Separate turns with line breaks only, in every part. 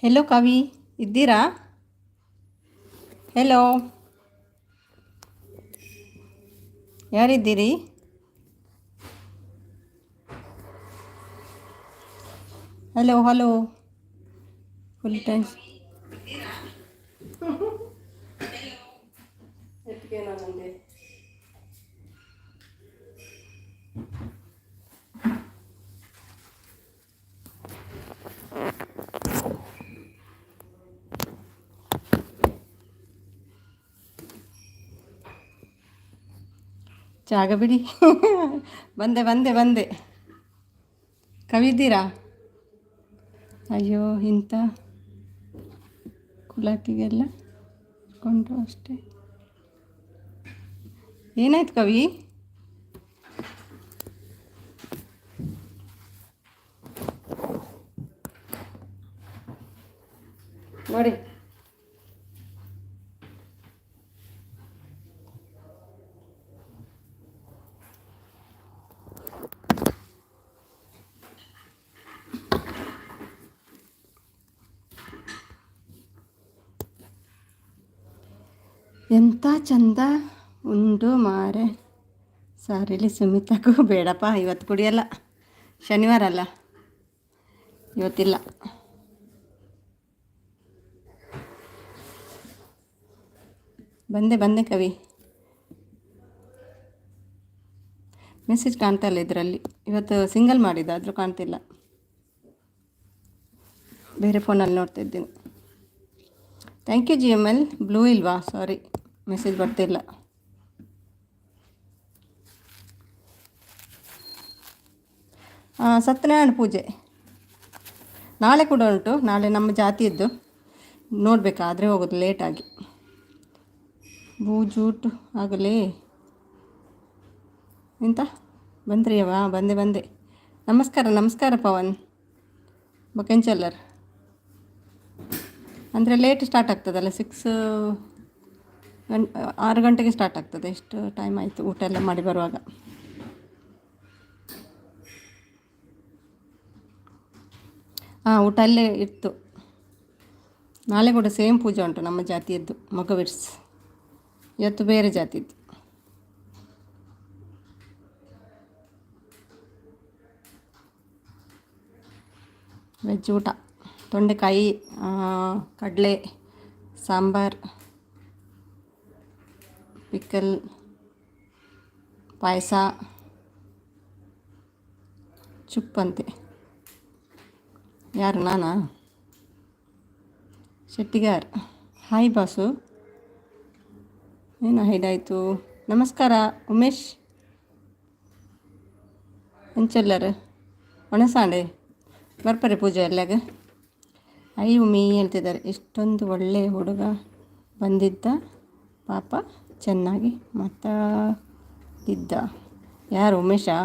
Hello Kavi, ಇದ್ದೀರಾ? Hello, ಯಾರಿದ್ದೀರಿ? Hello hello, full time ಜಾಗ ಬಿಡಿ. ಬಂದೆ ಬಂದೆ ಬಂದೆ. ಕವಿದ್ದೀರಾ? ಅಯ್ಯೋ, ಇಂಥ ಕುಲಾಕಿಗೆಲ್ಲ ಕೊಂಡ್ರು ಅಷ್ಟೇ. ಏನಾಯ್ತು ಕವಿ? ನೋಡಿ, ಎಂಥ ಚಂದ ಉಂಡು ಮಾರೆ. ಸಾರಿಲಿ ಸುಮಿತಾಗೂ ಬೇಡಪ್ಪ, ಇವತ್ತು ಕುಡಿಯಲ್ಲ, ಶನಿವಾರ ಅಲ್ಲ, ಇವತ್ತಿಲ್ಲ. ಬಂದೆ ಬಂದೆ ಕವಿ. ಮೆಸೇಜ್ ಕಾಣ್ತಾ ಇಲ್ಲ ಇದರಲ್ಲಿ. ಇವತ್ತು ಸಿಂಗಲ್ ಮಾಡಿದ್ದ, ಆದರೂ ಕಾಣ್ತಿಲ್ಲ. ಬೇರೆ ಫೋನಲ್ಲಿ ನೋಡ್ತಾ ಇದ್ದೀನಿ. Thank U G M L. Blue ಇಲ್ವಾ? ಸಾರಿ, ಮೆಸೇಜ್ ಬರ್ತಿಲ್ಲ. ಸತ್ಯನಾರಾಯಣ ಪೂಜೆ ನಾಳೆ ಕೂಡ ಉಂಟು. ನಾಳೆ ನಮ್ಮ ಜಾತಿಯದ್ದು, ನೋಡಬೇಕಾದ್ರೆ ಹೋಗೋದು ಲೇಟಾಗಿ. ಬೂಜೂಟು ಆಗಲೇ ಎಂತ ಬಂದ್ರಿ ಅವ? ಬಂದೆ ಬಂದೆ. ನಮಸ್ಕಾರ ನಮಸ್ಕಾರ ಪವನ್ ಬಕೆಂಚಲ್ಲರ್. ಅಂದರೆ ಲೇಟ್ ಸ್ಟಾರ್ಟ್ ಆಗ್ತದಲ್ಲ, 6 ಗಂಟೆಗೆ ಸ್ಟಾರ್ಟ್ ಆಗ್ತದೆ. ಎಷ್ಟು ಟೈಮ್ ಆಯಿತು ಊಟ ಎಲ್ಲ ಮಾಡಿ ಬರುವಾಗ. ಊಟ ಅಲ್ಲೇ ಇತ್ತು. ನಾಳೆ ಕೂಡ ಸೇಮ್ ಪೂಜೆ ಉಂಟು ನಮ್ಮ ಜಾತಿಯದ್ದು, ಮೊಗವಿರ್ಸ್. ಇವತ್ತು ಬೇರೆ ಜಾತಿದ್ದು. ವೆಜ್ ಊಟ, ತೊಂಡೆಕಾಯಿ, ಕಡಲೆ ಸಾಂಬಾರ್, ಪಿಕಲ್, ಪಾಯಸ, ಚುಪ್ಪಂತೆ. ಯಾರು? ನಾನಾ? ಶೆಟ್ಟಿಗಾರ್. Hi boss. ಏನು ಹೈಡಾಯಿತು? ನಮಸ್ಕಾರ ಉಮೇಶ್ ಎಂಚಲ್ಲರ್. ಒಣಸಾಂಡೆ ಬರ್ಪರೆ ಪೂಜೆ ಎಲ್ಲಾಗ. ಐ ಉಮಿ ಹೇಳ್ತಿದ್ದಾರೆ. ಇಷ್ಟೊಂದು ಒಳ್ಳೆಯ ಹುಡುಗ ಬಂದಿದ್ದ ಪಾಪ, ಚೆನ್ನಾಗಿ ಮಾತಾಡಿದ್ದ. ಯಾರು? ಉಮೇಶಾ?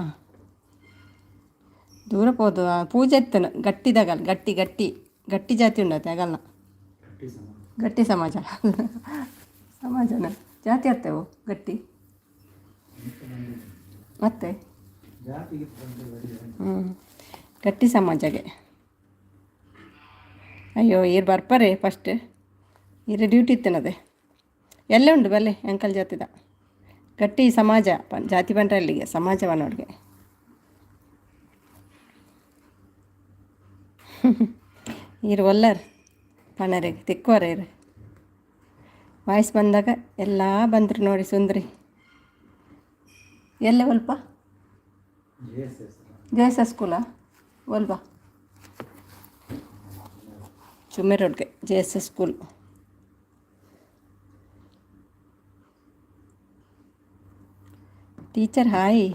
ದೂರ ಹೋದು ಪೂಜೆ ಇತ್ತನು. ಗಟ್ಟಿದಾಗಲ್ಲ, ಗಟ್ಟಿ ಗಟ್ಟಿ ಗಟ್ಟಿ ಜಾತಿ ಉಂಡತ್ತೆ ಆಗಲ್ಲ. ಗಟ್ಟಿ ಸಮಾಜ ಸಮಾಜನ ಜಾತಿ ಆಗ್ತೇವೆ ಗಟ್ಟಿ ಮತ್ತೆ. ಗಟ್ಟಿ ಸಮಾಜಗೆ. ಅಯ್ಯೋ, ಈರು ಬರ್ಪರೆ ಫಸ್ಟ್. ಈರು ಡ್ಯೂಟಿ ಇತ್ತೇನದೆ. ಎಲ್ಲ ಉಂಟು ಬಲ್ಲೆ ಅಂಕಲ್ ಜಾತಿದ. ಗಟ್ಟಿ ಸಮಾಜ ಜಾತಿ ಬಂದ್ರೆ ಅಲ್ಲಿಗೆ ಸಮಾಜವನ್ನೋಡಿಗೆ. ಈರು ಒಲ್ಲರ್ ಪಣರಿಗೆ ತಿಕ್ಕೋರ. ಇರು ವಾಯ್ಸ್ ಬಂದಾಗ ಎಲ್ಲ ಬಂದರು ನೋಡಿ. ಸುಂದ್ರಿ ಎಲ್ಲೇ ಒಲ್ಪ? ಜೆ ಎಸ್ ಎಸ್ ಸ್ಕೂಲಾ? ಒಲ್ವಾ ಚುಮ್ಮೆ ರೋಡ್ಗೆ J S S school. Teacher hi.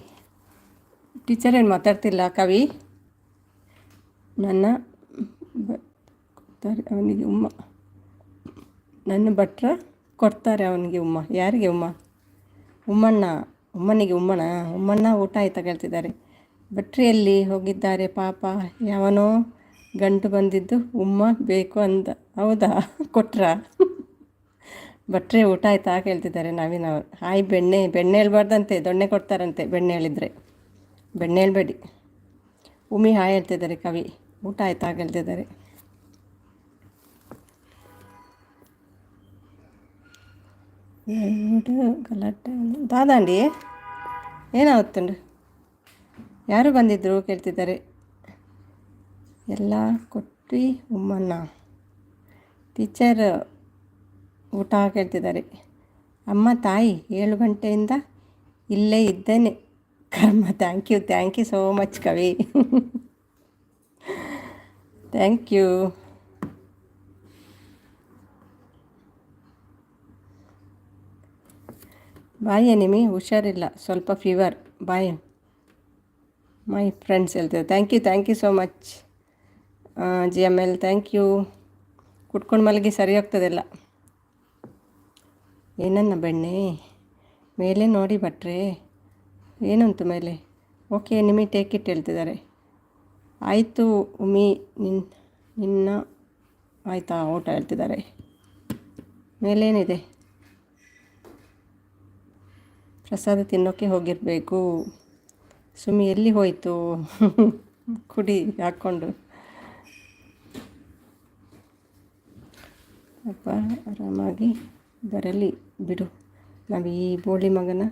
Teacher ಏನು ಮಾತಾಡ್ತಿಲ್ಲ ಕವಿ. ನನ್ನ ಕೊಡ್ತಾರೆ ಅವನಿಗೆ ಉಮ್ಮ. ನನ್ನ ಭಟ್ರ ಕೊಡ್ತಾರೆ ಅವನಿಗೆ ಉಮ್ಮ. ಯಾರಿಗೆ ಉಮ್ಮ? ಉಮ್ಮಣ್ಣ. ಉಮ್ಮನಿಗೆ ಉಮ್ಮಣ್ಣ. ಉಮ್ಮಣ್ಣ ಊಟ ಆಯ್ತಾ ಕೇಳ್ತಿದ್ದಾರೆ. ಭಟ್ರಿಯಲ್ಲಿ ಹೋಗಿದ್ದಾರೆ ಪಾಪ. ಯಾವನೋ ಗಂಟು ಬಂದಿದ್ದು ಉಮ್ಮ ಬೇಕು ಅಂದ. ಹೌದಾ? ಕೊಟ್ರ? ಭಟ್ರೆ ಊಟ ಆಯ್ತಾ ಕೇಳ್ತಿದ್ದಾರೆ ನಾವಿನವರು. ಹಾಯ್ ಬೆಣ್ಣೆ. ಬೆಣ್ಣೆ ಹೇಳ್ಬಾರ್ದಂತೆ, ದೊಣ್ಣೆ ಕೊಡ್ತಾರಂತೆ ಬೆಣ್ಣೆ ಹೇಳಿದರೆ. ಬೆಣ್ಣೆ ಹೇಳ್ಬೇಡಿ. ಉಮಿ ಹಾಯ್ ಹೇಳ್ತಿದ್ದಾರೆ. ಕವಿ ಊಟ ಆಯ್ತಾ ಕೇಳ್ತಿದ್ದಾರೆ. ಎರಡು ಗಲಾಟೆ ದಾದಾಂಡಿ ಏನಾಗುತ್ತುಂಡು ಯಾರು ಬಂದಿದ್ದರು ಕೇಳ್ತಿದ್ದಾರೆ. ಎಲ್ಲ ಕೊಟ್ಟಿ ಉಮ್ಮಣ್ಣ ಟೀಚರ್ ಊಟ ಕೇಳ್ತಿದ್ದಾರೆ. ಅಮ್ಮ ತಾಯಿ 7 ಗಂಟೆಯಿಂದ ಇಲ್ಲೇ ಇದ್ದೇನೆ ಕರ್ಮ. Thank you so much Kavi. Thank you. Bye ನಿಮಿ ಹುಷಾರಿಲ್ಲ, ಸ್ವಲ್ಪ ಫೀವರ್. ಬಾಯ್ ಮೈ ಫ್ರೆಂಡ್ಸ್ ಹೇಳ್ತಾರೆ. Thank you so much GML. Thank you. ಕುಟ್ಕೊಂಡು ಮಲಗಿ ಸರಿ ಹೋಗ್ತದೆಲ್ಲ. ಏನನ್ನ ಬೆಣ್ಣೆ ಮೇಲೆ ನೋಡಿ ಭಟ್ರೆ, ಏನಂತು ಮೇಲೆ? ಓಕೆ ನಿಮಿ ಟೇಕ್ ಇಟ್ ಹೇಳ್ತಿದ್ದಾರೆ. ಆಯಿತು ಉಮಿ, ನಿನ್ನ ಆಯಿತಾ ಊಟ ಹೇಳ್ತಿದ್ದಾರೆ. ಮೇಲೇನಿದೆ? ಪ್ರಸಾದ ತಿನ್ನೋಕ್ಕೆ ಹೋಗಿರಬೇಕು. ಸುಮ್ಮಿ ಎಲ್ಲಿ ಹೋಯಿತು? ಕುಡಿ ಹಾಕ್ಕೊಂಡು. ಅಪ್ಪ ಆರಾಮಾಗಿ ಬರಲಿ ಬಿಡು. ನಾವು ಈ ಬೋಳಿ ಮಗನ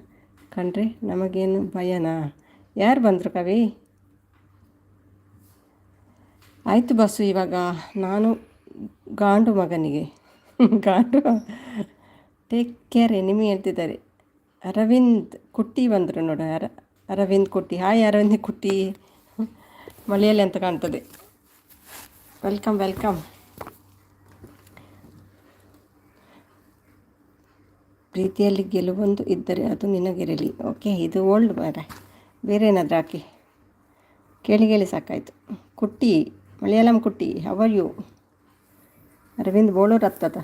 ಕಂಡ್ರೆ ನಮಗೇನು ಭಯನಾ? ಯಾರು ಬಂದರು ಕವಿ? ಆಯಿತು ಬಸ್ಸು, ಇವಾಗ ನಾನು ಗಾಂಡು ಮಗನಿಗೆ ಗಾಂಡು ಟೇಕ್ ಕೇರ್ ನಿಮಗೆ ಹೇಳ್ತಿದ್ದಾರೆ. ಅರವಿಂದ್ ಕುಟ್ಟಿ ಬಂದರು ನೋಡು. ಅರವಿಂದ್ ಕುಟ್ಟಿ. ಹಾಯ್ ಅರವಿಂದ್ ಕುಟ್ಟಿ, ಮಳೆಯಲ್ಲಿ ಅಂತ ಕಾಣ್ತದೆ. ವೆಲ್ಕಮ್. ಪ್ರೀತಿಯಲ್ಲಿ ಗೆಲುವೊಂದು ಇದ್ದರೆ ಅದು ನಿನಗಿರಲಿ. ಓಕೆ, ಇದು ಓಲ್ಡ್ ಮಾರ, ಬೇರೆ ಏನಾದರೂ ಹಾಕಿ. ಕೇಳಿ ಸಾಕಾಯಿತು. ಕುಟ್ಟಿ, ಮಲಯಾಳಂ ಕುಟ್ಟಿ, how are you? Aravind Bolur ಹತ್ತದ.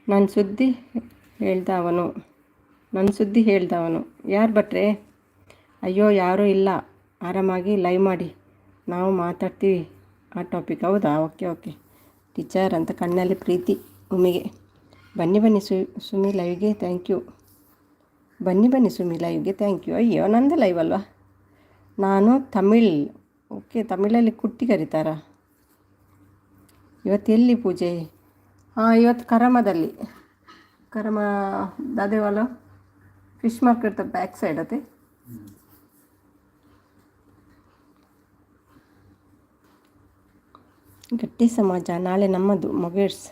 ನನ್ನ ಸುದ್ದಿ ಹೇಳ್ದವನು ಯಾರು ಭಟ್ರೆ? ಅಯ್ಯೋ ಯಾರೂ ಇಲ್ಲ, ಆರಾಮಾಗಿ ಲೈವ್ ಮಾಡಿ, ನಾವು ಮಾತಾಡ್ತೀವಿ ಆ ಟಾಪಿಕ್. ಹೌದಾ? ಓಕೆ ಟೀಚರ್ ಅಂತ ಕಣ್ಣಲ್ಲಿ ಪ್ರೀತಿ ಉಮ್ಮಿಗೆ. ಬನ್ನಿ ಸುಮಿ ಲೈವ್ಗೆ. Thank you. ಬನ್ನಿ ಸುಮಿ ಲೈವ್ಗೆ. Thank you. ಅಯ್ಯೋ ನಂದು ಲೈವ್ ಅಲ್ವಾ? ನಾನು ತಮಿಳ್. ಓಕೆ, ತಮಿಳಲ್ಲಿ ಕುಟ್ಟಿ ಕರೀತಾರಾ? ಇವತ್ತು ಎಲ್ಲಿ ಪೂಜೆ? ಇವತ್ತು ಕರಮದಲ್ಲಿ. ಕರಮ ದಾದೇವಾಲ ಫಿಶ್ ಮಾರ್ಕೆಟ್ ಬ್ಯಾಕ್ ಸೈಡ್ ಅದೇ. ಗಟ್ಟಿ ಸಮಾಜ ನಾಳೆ ನಮ್ಮದು ಮೊಗೇಡ್ಸ್.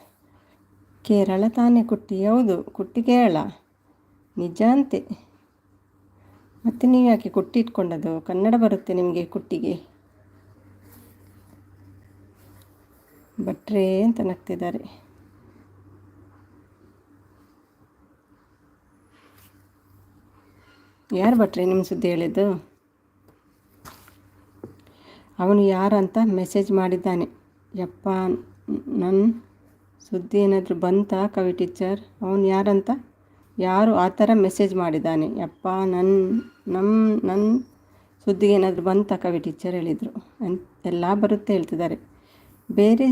ಕೇರಳ ತಾನೇ ಕುಟ್ಟಿ? ಹೌದು ಕುಟ್ಟಿ ಕೇರಳ, ನಿಜ ಅಂತೆ. ಮತ್ತು ನೀವು ಯಾಕೆ ಕುಟ್ಟಿ ಇಟ್ಕೊಂಡದು? ಕನ್ನಡ ಬರುತ್ತೆ ನಿಮಗೆ ಕುಟ್ಟಿಗೆ? ಭಟ್ರೆ ಅಂತ ನಗ್ತಿದ್ದಾರೆ. ಯಾರು ಭಟ್ರೆ ನಿಮ್ಮ ಸುದ್ದಿ ಹೇಳಿದ್ದು? ಅವನು ಯಾರಂತ ಮೆಸೇಜ್ ಮಾಡಿದ್ದಾನೆ. ಯಪ್ಪ, ನನ್ನ ಸುದ್ದಿ ಏನಾದರೂ ಬಂತಾ ಕವಿ ಟೀಚರ್? ಅವನು ಯಾರು ಆ ಥರ ಮೆಸೇಜ್ ಮಾಡಿದ್ದಾನೆ? ಯಪ್ಪ, ನನ್ನ ಸುದ್ದಿಗೆ ಏನಾದರೂ ಬಂತಾ ಕವಿ ಟೀಚರ್ ಹೇಳಿದರು. ಎಲ್ಲ ಬರುತ್ತೆ ಹೇಳ್ತಿದ್ದಾರೆ. ಬೇರೆ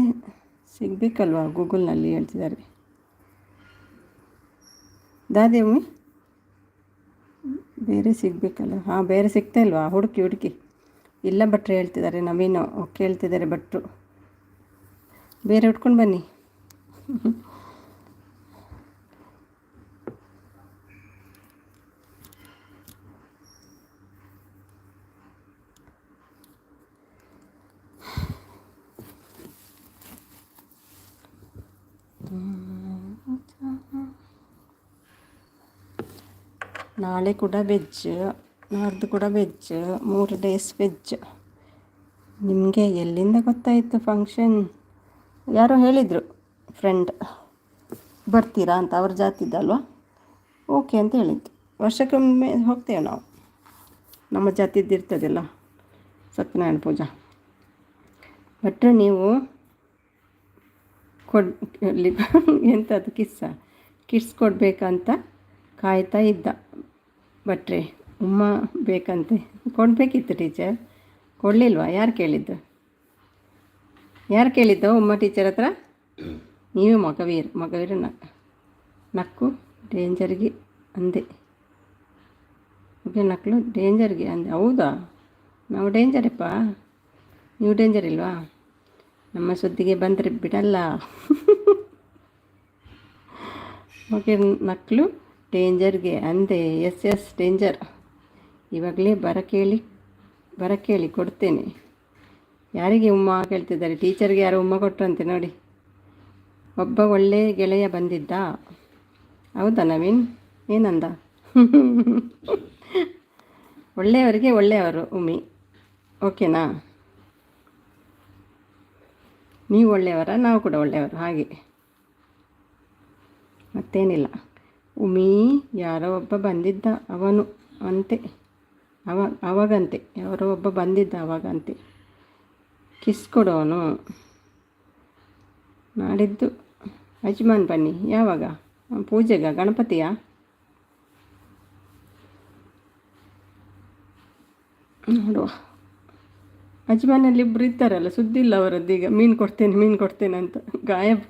ಸಿಗಬೇಕಲ್ವ ಗೂಗಲ್ನಲ್ಲಿ ಹೇಳ್ತಿದ್ದಾರೆ. ದಾದೇವಿ ಬೇರೆ ಸಿಗಬೇಕಲ್ಲ? ಬೇರೆ ಸಿಗ್ತಾ ಇಲ್ವಾ? ಹುಡುಕಿ. ಇಲ್ಲ ಭಟ್ರೆ ಹೇಳ್ತಿದ್ದಾರೆ. ನವೀನು ಓಕೆ ಹೇಳ್ತಿದ್ದಾರೆ ಭಟ್ರು. ಬೇರೆ ಹುಡ್ಕೊಂಡು ಬನ್ನಿ. ನಾಳೆ ಕೂಡ ವೆಜ್, ನಾಡ್ದು ಕೂಡ ವೆಜ್, 3 ಡೇಸ್ ವೆಜ್. ನಿಮಗೆ ಎಲ್ಲಿಂದ ಗೊತ್ತಾಯಿತು ಫಂಕ್ಷನ್? ಯಾರೋ ಹೇಳಿದರು ಫ್ರೆಂಡ್ ಬರ್ತೀರಾ ಅಂತ, ಅವ್ರ ಜಾತಿದ್ದಲ್ವಾ? ಓಕೆ ಅಂತ ಹೇಳಿದ್ದು. ವರ್ಷಕ್ಕೊಮ್ಮೆ ಹೋಗ್ತೇವೆ ನಾವು, ನಮ್ಮ ಜಾತಿದ್ದು ಇರ್ತದಲ್ಲ ಸತ್ಯನಾರಾಯಣ ಪೂಜಾ. ಭಟ್ರೆ ನೀವು ಎಂಥದ್ದು ಕಿಟ್ಸ್ ಕೊಡಬೇಕಂತ ಕಾಯ್ತಾ ಇದ್ದ ಭಟ್ರೆ. ಉಮ್ಮ ಬೇಕಂತೆ. ಕೊಡಬೇಕಿತ್ತು ಟೀಚರ್, ಕೊಡಲಿಲ್ವಾ? ಯಾರು ಕೇಳಿದ್ದು ಉಮ್ಮ ಟೀಚರ್ ಹತ್ರ? ನೀವೇ ಮಗವೀರ ನಕ್ಕು ಡೇಂಜರ್ಗೆ ಅಂದೆ. ಓಕೆ, ನಕ್ಲು ಡೇಂಜರ್ಗೆ ಅಂದೆ. ಹೌದಾ? ನಾವು ಡೇಂಜರಪ್ಪ, ನೀವು ಡೇಂಜರ್ ಇಲ್ವಾ? ನಮ್ಮ ಸುದ್ದಿಗೆ ಬಂದರೆ ಬಿಡಲ್ಲ. ಓಕೆ ಮಕ್ಕಳು, ಡೇಂಜರ್ಗೆ ಅಂದೆ. Yes danger. ಇವಾಗಲೇ ಬರಕೇಳಿ ಕೊಡ್ತೇನೆ. ಯಾರಿಗೆ ಉಮ್ಮ ಕೇಳ್ತಿದ್ದಾರೆ? ಟೀಚರ್ಗೆ ಯಾರು ಉಮ್ಮ ಕೊಟ್ರಂತೆ ನೋಡಿ. ಒಬ್ಬ ಒಳ್ಳೆ ಗೆಳೆಯ ಬಂದಿದ್ದ. ಹೌದಾ ನವೀನ್? ಏನಂದ? ಒಳ್ಳೆಯವರಿಗೆ ಒಳ್ಳೆಯವರು ಉಮ್ಮಿ, ಓಕೆನಾ? ನೀವು ಒಳ್ಳೆಯವರ, ನಾವು ಕೂಡ ಒಳ್ಳೆಯವರು, ಹಾಗೆ ಮತ್ತೇನಿಲ್ಲ. ಉಮಿ ಯಾರೋ ಒಬ್ಬ ಬಂದಿದ್ದ, ಅವನು ಅಂತೆ. ಅವಾಗಂತೆ ಯಾರೋ ಒಬ್ಬ ಬಂದಿದ್ದ ಅವಾಗಂತೆ. ಕಿಸ್ ಕೊಡೋನು. ನಾಡಿದ್ದು ಯಜಮಾನ್ ಬನ್ನಿ. ಯಾವಾಗ? ಪೂಜೆಗ? ಗಣಪತಿಯ? ನೋಡುವ. ಯಜಮಾನಲ್ಲಿ ಇಬ್ಬರು ಇದ್ದಾರಲ್ಲ, ಸುದ್ದಿ ಇಲ್ಲ ಅವರದ್ದೀಗ. ಮೀನು ಕೊಡ್ತೇನೆ ಅಂತ ಗಾಯಬ್.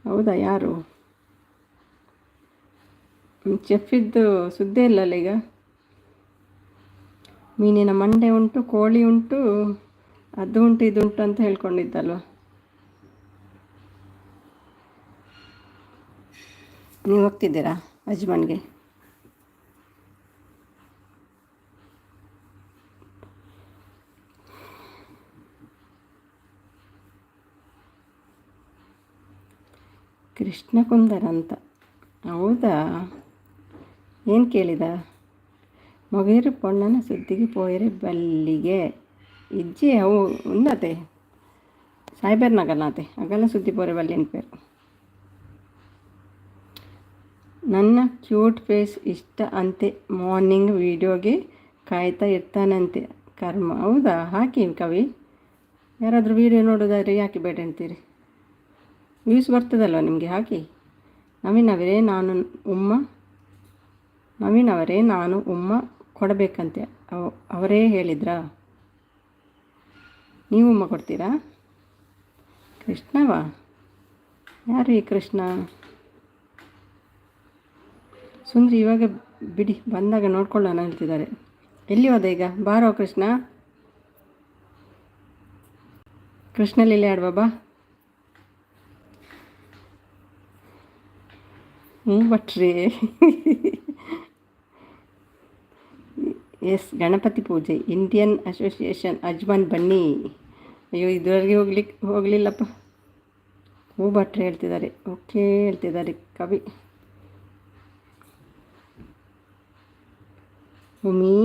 ಹೌದಾ? ಯಾರು? ಚೆಫಿದ್ದು ಸುದ್ದಿ ಇಲ್ಲಲ್ಲ ಈಗ. ಮೀನಿನ ಮಂಡೆ ಉಂಟು, ಕೋಳಿ ಉಂಟು, ಅದು ಉಂಟು ಇದು ಉಂಟು ಅಂತ ಹೇಳ್ಕೊಂಡಿದ್ದಲ್ವ. ನೀವು ಹೋಗ್ತಿದ್ದೀರಾ ಯಜಮಾನ್ಗೆ? ಕೃಷ್ಣ ಕುಂದರ ಅಂತ. ಹೌದಾ? ಏನು ಕೇಳಿದ? ಮೊಗೇರು ಪೊಣ್ಣನ ಸುದ್ದಿಗೆ ಪೋಯರೆ ಬಲ್ಲಿಗೆ ಇಜ್ಜಿ ಅವು ಉಂದತೆ ಸಾಯ್ಬೇರ್ನಾಗಲ್ಲತೆ ಅಗಲ್ಲ ಸುದ್ದಿ ಪೋರೆ ಬಲ್ಲಿ ಅನ್ಪೇರು. ನನ್ನ ಕ್ಯೂಟ್ ಫೇಸ್ ಇಷ್ಟ ಅಂತೆ. ಮಾರ್ನಿಂಗ್ ವೀಡಿಯೋಗೆ ಕಾಯ್ತಾ ಇರ್ತಾನಂತೆ. ಕರ್ಮ. ಹೌದಾ? ಹಾಕಿ ಕವಿ. ಯಾರಾದರೂ ವೀಡಿಯೋ ನೋಡೋದಾದ್ರೆ ಯಾಕೆ ಬೇಡ ಅಂತೀರಿ? ವ್ಯೂಸ್ ಬರ್ತದಲ್ವ ನಿಮಗೆ, ಹಾಕಿ. ನವೀನ್ ಅವರೇ ನಾನು ಉಮ್ಮ ಕೊಡಬೇಕಂತೆ ಅವರೇ ಹೇಳಿದ್ರಾ? ನೀವು ಉಮ್ಮ ಕೊಡ್ತೀರಾ? ಕೃಷ್ಣವಾ? ಯಾರು ಈ ಕೃಷ್ಣ? ಸುಂದ್ರಿ ಇವಾಗ ಬಿಡಿ, ಬಂದಾಗ ನೋಡ್ಕೊಳ್ಳೋಣ ಹೇಳ್ತಿದ್ದಾರೆ. ಎಲ್ಲಿ ಹೋದ ಈಗ? ಬಾರೋ ಕೃಷ್ಣಲ್ಲಿ ಆಡುವ ಬಾ. ಭಟ್ರಿ. ಎಸ್, ಗಣಪತಿ ಪೂಜೆ, ಇಂಡಿಯನ್ ಅಸೋಸಿಯೇಷನ್. ಯಜಮಾನ್ ಬನ್ನಿ. ಅಯ್ಯೋ, ಇದುವರೆಗೆ ಹೋಗಲಿಲ್ಲಪ್ಪ. ಭಟ್ರಿ ಹೇಳ್ತಿದ್ದಾರೆ. ಓಕೆ ಹೇಳ್ತಿದ್ದಾರೆ ಕವಿ. ಉಮಿ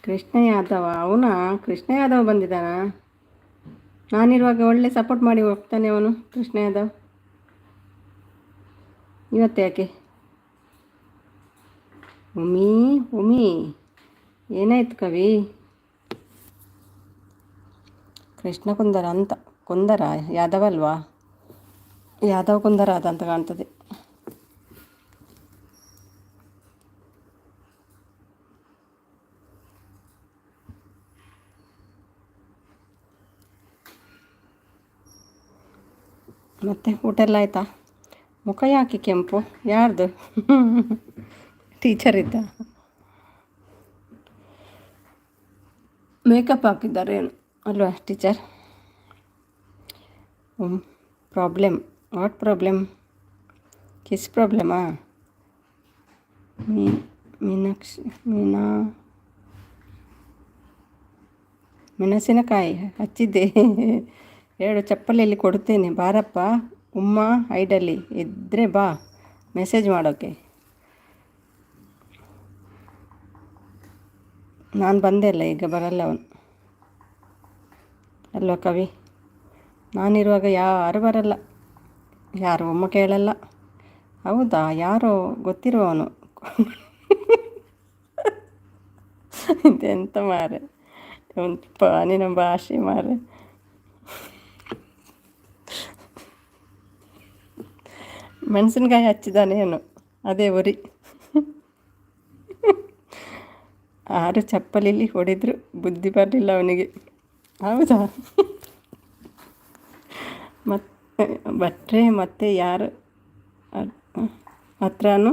ಕೃಷ್ಣ ಯಾದವ? ಅವನಾ? ಕೃಷ್ಣ ಯಾದವ್ ಬಂದಿದ್ದಾನ? ನಾನಿರುವಾಗ ಒಳ್ಳೆ ಸಪೋರ್ಟ್ ಮಾಡಿ ಹೋಗ್ತಾನೆ ಅವನು, ಕೃಷ್ಣ ಯಾದವ್. ಇವತ್ತು ಯಾಕೆ? ಉಮಿ ಏನಾಯ್ತು ಕವಿ? ಕೃಷ್ಣ ಕುಂದರ ಅಂತ. ಕುಂದರ ಯಾದವ್ ಅಲ್ವಾ? ಯಾದವ್ ಕುಂದರ ಅದಂತ ಕಾಣ್ತದೆ. ಮತ್ತೆ ಊಟ ಎಲ್ಲ ಆಯಿತಾ? ಮುಖ ಯಾಕೆ ಕೆಂಪು? ಯಾರ್ದು? ಟೀಚರ್ ಇದ್ದ? ಮೇಕಪ್ ಹಾಕಿದ್ದಾರೆ ಏನು ಅಲ್ವಾ teacher? Problem? What problem? Kiss ಪ್ರಾಬ್ಲಮಾ? ಮೆಣಸಿನಕಾಯಿ ಹಚ್ಚಿದ್ದೆ. ಎರಡು ಚಪ್ಪಲಿಯಲ್ಲಿ ಕೊಡ್ತೇನೆ, ಬಾರಪ್ಪ. ಉಮ್ಮ ಐಡಲ್ಲಿ ಇದ್ದರೆ ಬಾ, ಮೆಸೇಜ್ ಮಾಡೋಕ್ಕೆ. ನಾನು ಬಂದೆ ಅಲ್ಲ, ಈಗ ಬರಲ್ಲ ಅವನು ಅಲ್ವಾ ಕವಿ? ನಾನಿರುವಾಗ ಯಾರು ಬರಲ್ಲ, ಯಾರು ಉಮ್ಮ ಕೇಳಲ್ಲ. ಹೌದಾ? ಯಾರೋ ಗೊತ್ತಿರುವವನು. ಇದೆಂತ ಮಾರೆ, ಒಂದು ಪಾನಿನ ಭಾಷೆ ಮಾರೆ. ಮೆಣಸಿನ್ಕಾಯಿ ಹಚ್ಚಿದಾನೇನು, ಅದೇ ಉರಿ. 6 ಚಪ್ಪಲಿಲಿ ಹೊಡೆದ್ರು ಬುದ್ಧಿ ಬರಲಿಲ್ಲ ಅವನಿಗೆ. ಹೌದಾ? ಭಟ್ರೆ ಮತ್ತೆ ಯಾರು ಹತ್ರನೂ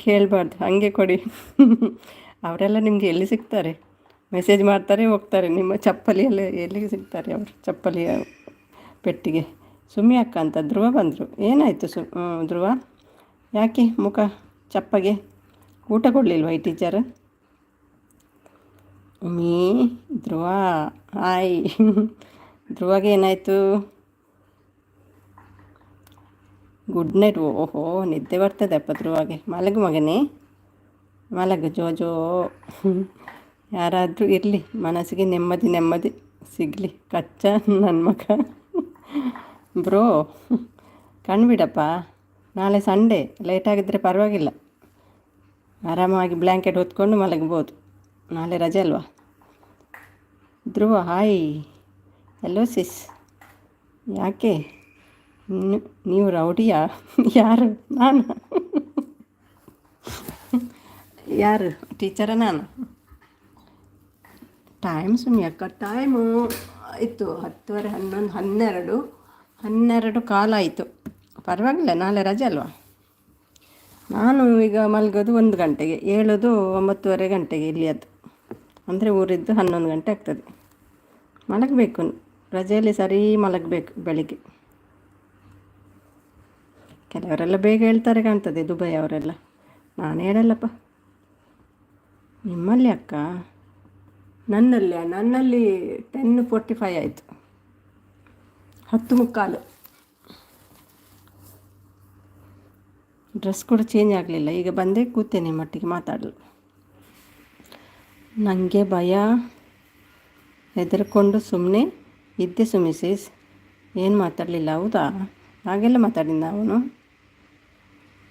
ಕೇಳಬಾರ್ದು, ಹಾಗೆ ಕೊಡಿ. ಅವರೆಲ್ಲ ನಿಮಗೆ ಎಲ್ಲಿ ಸಿಗ್ತಾರೆ? ಮೆಸೇಜ್ ಮಾಡ್ತಾರೆ ಹೋಗ್ತಾರೆ. ನಿಮ್ಮ ಚಪ್ಪಲಿಯಲ್ಲ ಎಲ್ಲಿಗೆ ಸಿಗ್ತಾರೆ ಅವರು ಚಪ್ಪಲಿಯ ಪೆಟ್ಟಿಗೆ. ಸುಮ್ಮಿ ಅಕ್ಕ ಅಂತ ಧ್ರುವ ಬಂದರು. ಏನಾಯಿತು ಧ್ರುವ, ಯಾಕೆ ಮುಖ ಚಪ್ಪಗೆ? ಊಟ ಕೊಡಲಿಲ್ವ ಈ ಟೀಚರ್? ಮೀ ಧ್ರುವ ಹಾಯ್. ಧ್ರುವಗೆ ಏನಾಯಿತು? Good night. ಓಹೋ ನಿದ್ದೆ ಬರ್ತದೆ ಅಪ್ಪ ಧ್ರುವಗೆ. ಮಲಗು ಮಗನೇ, ಮಲಗು ಜೋ. ಯಾರಾದರೂ ಇರಲಿ, ಮನಸ್ಸಿಗೆ ನೆಮ್ಮದಿ ಸಿಗಲಿ. ಕಚ್ಚ ನನ್ನ ಮಗ. ಬ್ರೋ ಕಣ್ಬಿಡಪ್ಪ, ನಾಳೆ ಸಂಡೇ, ಲೇಟಾಗಿದ್ದರೆ ಪರವಾಗಿಲ್ಲ, ಆರಾಮಾಗಿ ಬ್ಲ್ಯಾಂಕೆಟ್ ಹೊತ್ಕೊಂಡು ಮಲಗ್ಬೋದು. ನಾಳೆ ರಜೆ ಅಲ್ವಾ? ಧ್ರುವ ಹಾಯ್. ಹಲೋ ಸಿಸ್. ಯಾಕೆ ನೀವು ರೌಡಿಯಾ? ಯಾರು? ನಾನು? ಯಾರು ಟೀಚರ? ನಾನು? ಟೈಮ್ ಸುಮ್ಮನೆ ಅಕ್ಕ, ಟೈಮು ಆಯಿತು 10:30, 11, 12 ಕಾಲ ಆಯಿತು. ಪರವಾಗಿಲ್ಲ, ನಾಳೆ ರಜೆ ಅಲ್ವಾ? ನಾನು ಈಗ ಮಲಗೋದು 1 ಗಂಟೆಗೆ, ಏಳೋದು 9:30 ಗಂಟೆಗೆ ಇಲ್ಲಿಯದ್ದು. ಅಂದರೆ ಊರಿದ್ದು 11 ಗಂಟೆ ಆಗ್ತದೆ. ಮಲಗಬೇಕು, ರಜೆಯಲ್ಲಿ ಸರಿ ಮಲಗಬೇಕು ಬೆಳಿಗ್ಗೆ. ಕೆಲವರೆಲ್ಲ ಬೇಗ ಹೇಳ್ತಾರೆ ಕಾಣ್ತದೆ, ದುಬೈ ಅವರೆಲ್ಲ. ನಾನು ಹೇಳಲ್ಲಪ್ಪ. ನಿಮ್ಮಲ್ಲಿ ಅಕ್ಕ? ನನ್ನಲ್ಲಿ 10:45 ಆಯಿತು, 10:45. ಡ್ರೆಸ್ ಕೂಡ ಚೇಂಜ್ ಆಗಲಿಲ್ಲ. ಈಗ ಬಂದೇ ಕೂತೇನೆ ಮಟ್ಟಿಗೆ ಮಾತಾಡಲು. ನನಗೆ ಭಯ, ಹೆದರ್ಕೊಂಡು ಸುಮ್ಮನೆ ಇದ್ದೆ ಸುಮಿಸಿಸ್. ಏನು ಮಾತಾಡಲಿಲ್ಲ? ಹೌದಾ? ಹಾಗೆಲ್ಲ ಮಾತಾಡಿದ್ದ ಅವನು?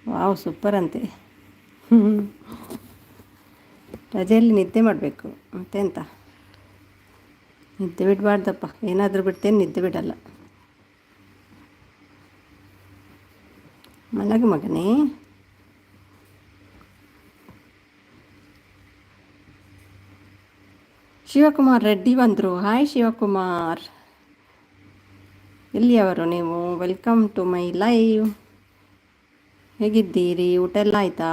ವಾವ್, ಸೂಪರ್ ಅಂತೆ. ರಜೆಯಲ್ಲಿ ನಿದ್ದೆ ಮಾಡಬೇಕು, ಮತ್ತೆಂತ? ನಿದ್ದೆ ಬಿಡಬಾರ್ದಪ್ಪ. ಏನಾದರೂ ಬಿಡ್ತೇನೆ, ನಿದ್ದೆ ಬಿಡಲ್ಲ. ಮಲಗು ಮಗನೇ. ಶಿವಕುಮಾರ್ ರೆಡ್ಡಿ ಬಂದರು. ಹಾಯ್ ಶಿವಕುಮಾರ್, ಎಲ್ಲಿಯವರು ನೀವು? Welcome to my live. ಹೇಗಿದ್ದೀರಿ? ಊಟ ಎಲ್ಲ ಆಯಿತಾ?